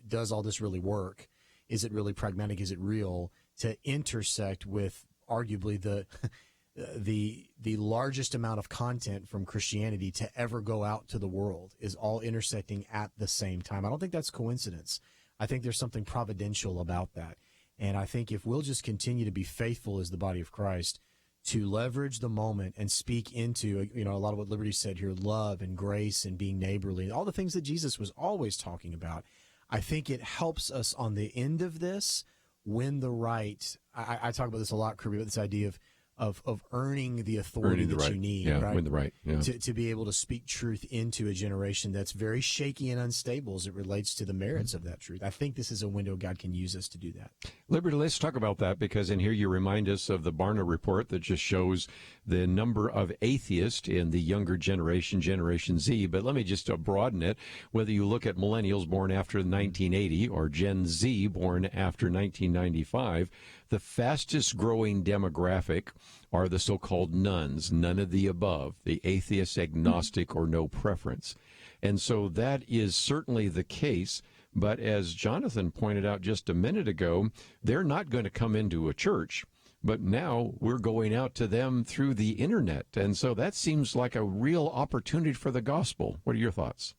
does all this really work? Is it really pragmatic? Is it real? To intersect with arguably the largest amount of content from Christianity to ever go out to the world is all intersecting at the same time. I don't think that's coincidence. I think there's something providential about that. And I think if we'll just continue to be faithful as the body of Christ to leverage the moment and speak into, a lot of what Liberty said here, love and grace and being neighborly, all the things that Jesus was always talking about, I think it helps us on the end of this win the right. I talk about this a lot, Kerby, about this idea of earning the authority that you need, right? Win the right, to be able to speak truth into a generation that's very shaky and unstable as it relates to the merits of that truth. I think this is a window God can use us to do that. Liberty, let's talk about that, because in here you remind us of the Barna report that just shows the number of atheists in the younger generation, Generation Z. But let me just broaden it. Whether you look at millennials born after 1980 or Gen Z born after 1995, the fastest growing demographic are the so-called nones, none of the above, the atheist, agnostic, or no preference. And so that is certainly the case. But as Jonathan pointed out just a minute ago, they're not going to come into a church, but now we're going out to them through the internet. And so that seems like a real opportunity for the gospel. What are your thoughts?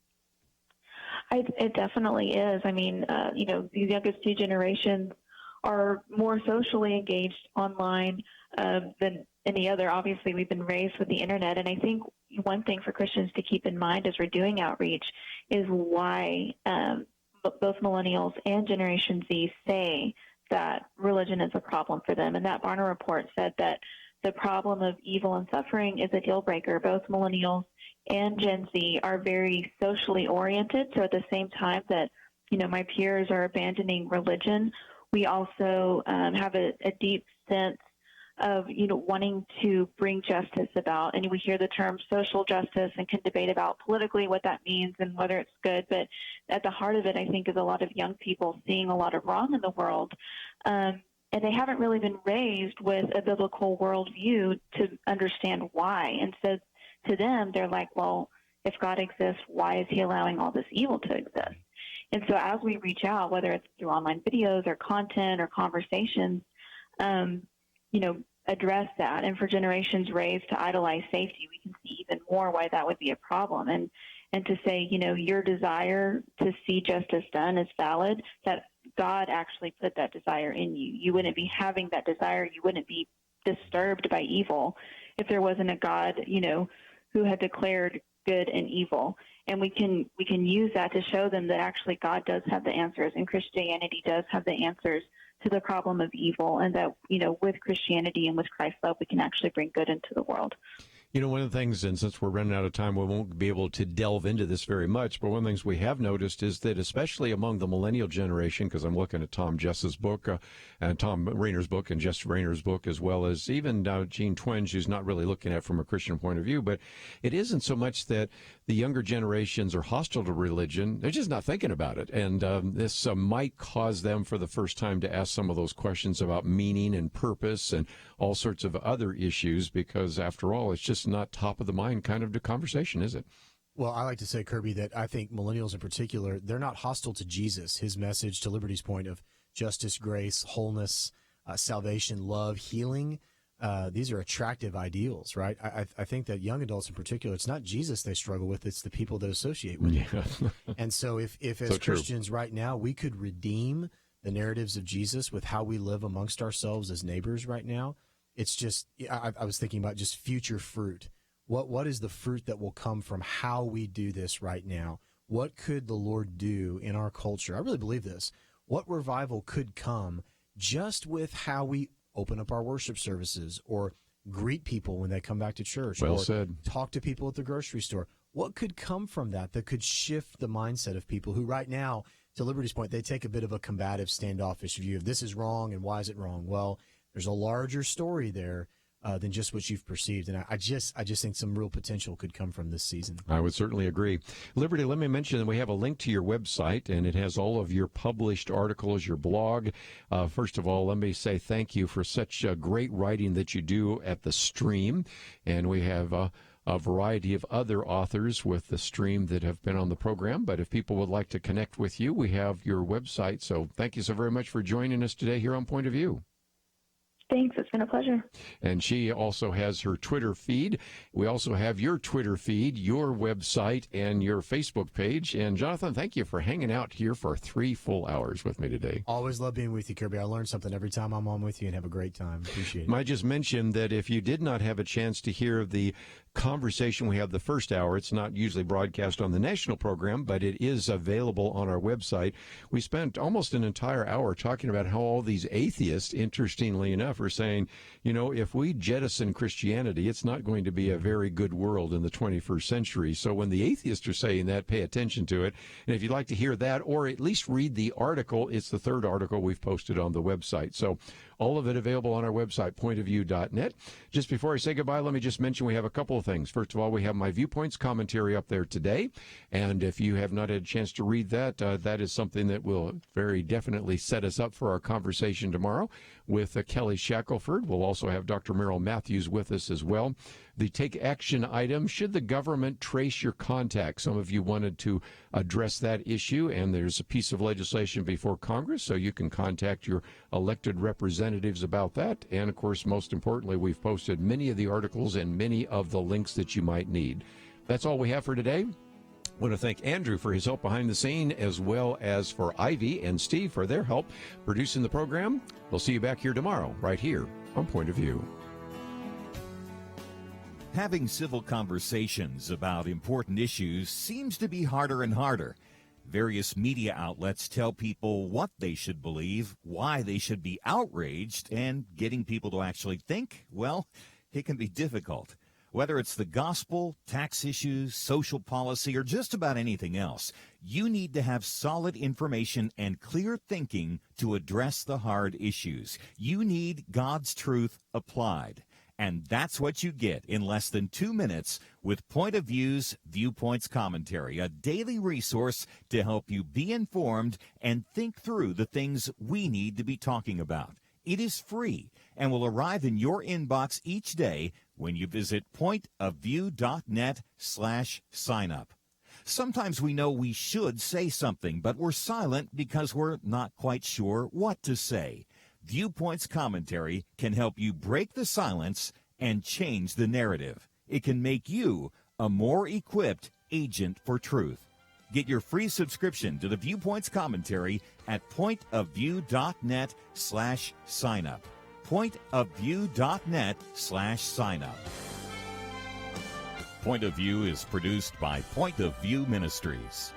It definitely is. These youngest two generations are more socially engaged online than any other. Obviously, we've been raised with the internet, and I think one thing for Christians to keep in mind as we're doing outreach is why both millennials and Generation Z say that religion is a problem for them. And that Barna report said that the problem of evil and suffering is a deal breaker. Both millennials and Gen Z are very socially oriented, so at the same time that my peers are abandoning religion, we also have a deep sense of, wanting to bring justice about. And we hear the term social justice and can debate about politically what that means and whether it's good. But at the heart of it, I think, is a lot of young people seeing a lot of wrong in the world. And they haven't really been raised with a biblical worldview to understand why. And so to them, they're like, well, if God exists, why is he allowing all this evil to exist? And so as we reach out, whether it's through online videos or content or conversations, address that. And for generations raised to idolize safety, we can see even more why that would be a problem. And to say, your desire to see justice done is valid, that God actually put that desire in you. You wouldn't be having that desire. You wouldn't be disturbed by evil if there wasn't a God, who had declared good and evil. And we can use that to show them that actually God does have the answers, and Christianity does have the answers to the problem of evil, and that, with Christianity and with Christ's love, we can actually bring good into the world. You know, one of the things, and since we're running out of time, we won't be able to delve into this very much, but one of the things we have noticed is that especially among the millennial generation, because I'm looking at Tom Jess's book, and Tom Rayner's book, and Jess Rayner's book, as well as even Gene Twenge, who's not really looking at it from a Christian point of view, but it isn't so much that the younger generations are hostile to religion. They're just not thinking about it. And this might cause them for the first time to ask some of those questions about meaning and purpose and all sorts of other issues, because after all, it's just not top of the mind kind of the conversation, is it? Well, I like to say, Kerby, that I think millennials in particular, they're not hostile to Jesus, his message to Liberty's point of justice, grace, wholeness, salvation, love, healing. These are attractive ideals, right? I think that young adults in particular, it's not Jesus they struggle with, it's the people that associate with him. And so if as Christians right now, we could redeem the narratives of Jesus with how we live amongst ourselves as neighbors right now, it's just, I was thinking about just future fruit. What is the fruit that will come from how we do this right now? What could the Lord do in our culture? I really believe this. What revival could come just with how we open up our worship services, or greet people when they come back to church, well or said. Talk to people at the grocery store? What could come from that could shift the mindset of people who right now, to Liberty's point, they take a bit of a combative, standoffish view of this is wrong and why is it wrong? Well, there's a larger story there than just what you've perceived. And I just think some real potential could come from this season. I would certainly agree. Liberty, let me mention that we have a link to your website, and it has all of your published articles, your blog. First of all, let me say thank you for such great writing that you do at the Stream. And we have a variety of other authors with the Stream that have been on the program. But if people would like to connect with you, we have your website. So thank you so very much for joining us today here on Point of View. Thanks. It's been a pleasure. And she also has her Twitter feed. We also have your Twitter feed, your website, and your Facebook page. And Jonathan, thank you for hanging out here for 3 full hours with me today. Always love being with you, Kerby. I learn something every time I'm on with you and have a great time. Appreciate it. Might just mention that if you did not have a chance to hear the conversation we have the first hour, it's not usually broadcast on the national program, but it is available on our website. We spent almost an entire hour talking about how all these atheists, interestingly enough, are saying, you know, if we jettison Christianity, it's not going to be a very good world in the 21st century. So when the atheists are saying that, pay attention to it. And if you'd like to hear that, or at least read the article, it's the third article we've posted on the website. So all of it available on our website, pointofview.net. Just before I say goodbye, let me just mention we have a couple of things. First of all, we have my Viewpoints commentary up there today. And if you have not had a chance to read that, that is something that will very definitely set us up for our conversation tomorrow with Kelly Shackelford. We'll also have Dr. Merrill Matthews with us as well. The take action item, should the government trace your contacts? Some of you wanted to address that issue, and there's a piece of legislation before Congress, so you can contact your elected representatives about that. And, of course, most importantly, we've posted many of the articles and many of the links that you might need. That's all we have for today. I want to thank Andrew for his help behind the scene, as well as for Ivy and Steve for their help producing the program. We'll see you back here tomorrow, right here on Point of View. Having civil conversations about important issues seems to be harder and harder. Various media outlets tell people what they should believe, why they should be outraged, and getting people to actually think, well, it can be difficult. Whether it's the gospel, tax issues, social policy, or just about anything else, you need to have solid information and clear thinking to address the hard issues. You need God's truth applied. And that's what you get in less than 2 minutes with Point of View's Viewpoints Commentary, a daily resource to help you be informed and think through the things we need to be talking about. It is free and will arrive in your inbox each day when you visit pointofview.net/signup. Sometimes we know we should say something, but we're silent because we're not quite sure what to say. Viewpoints Commentary can help you break the silence and change the narrative. It can make you a more equipped agent for truth. Get your free subscription to the Viewpoints Commentary at pointofview.net/signup. pointofview.net/signup. Point of View is produced by Point of View Ministries.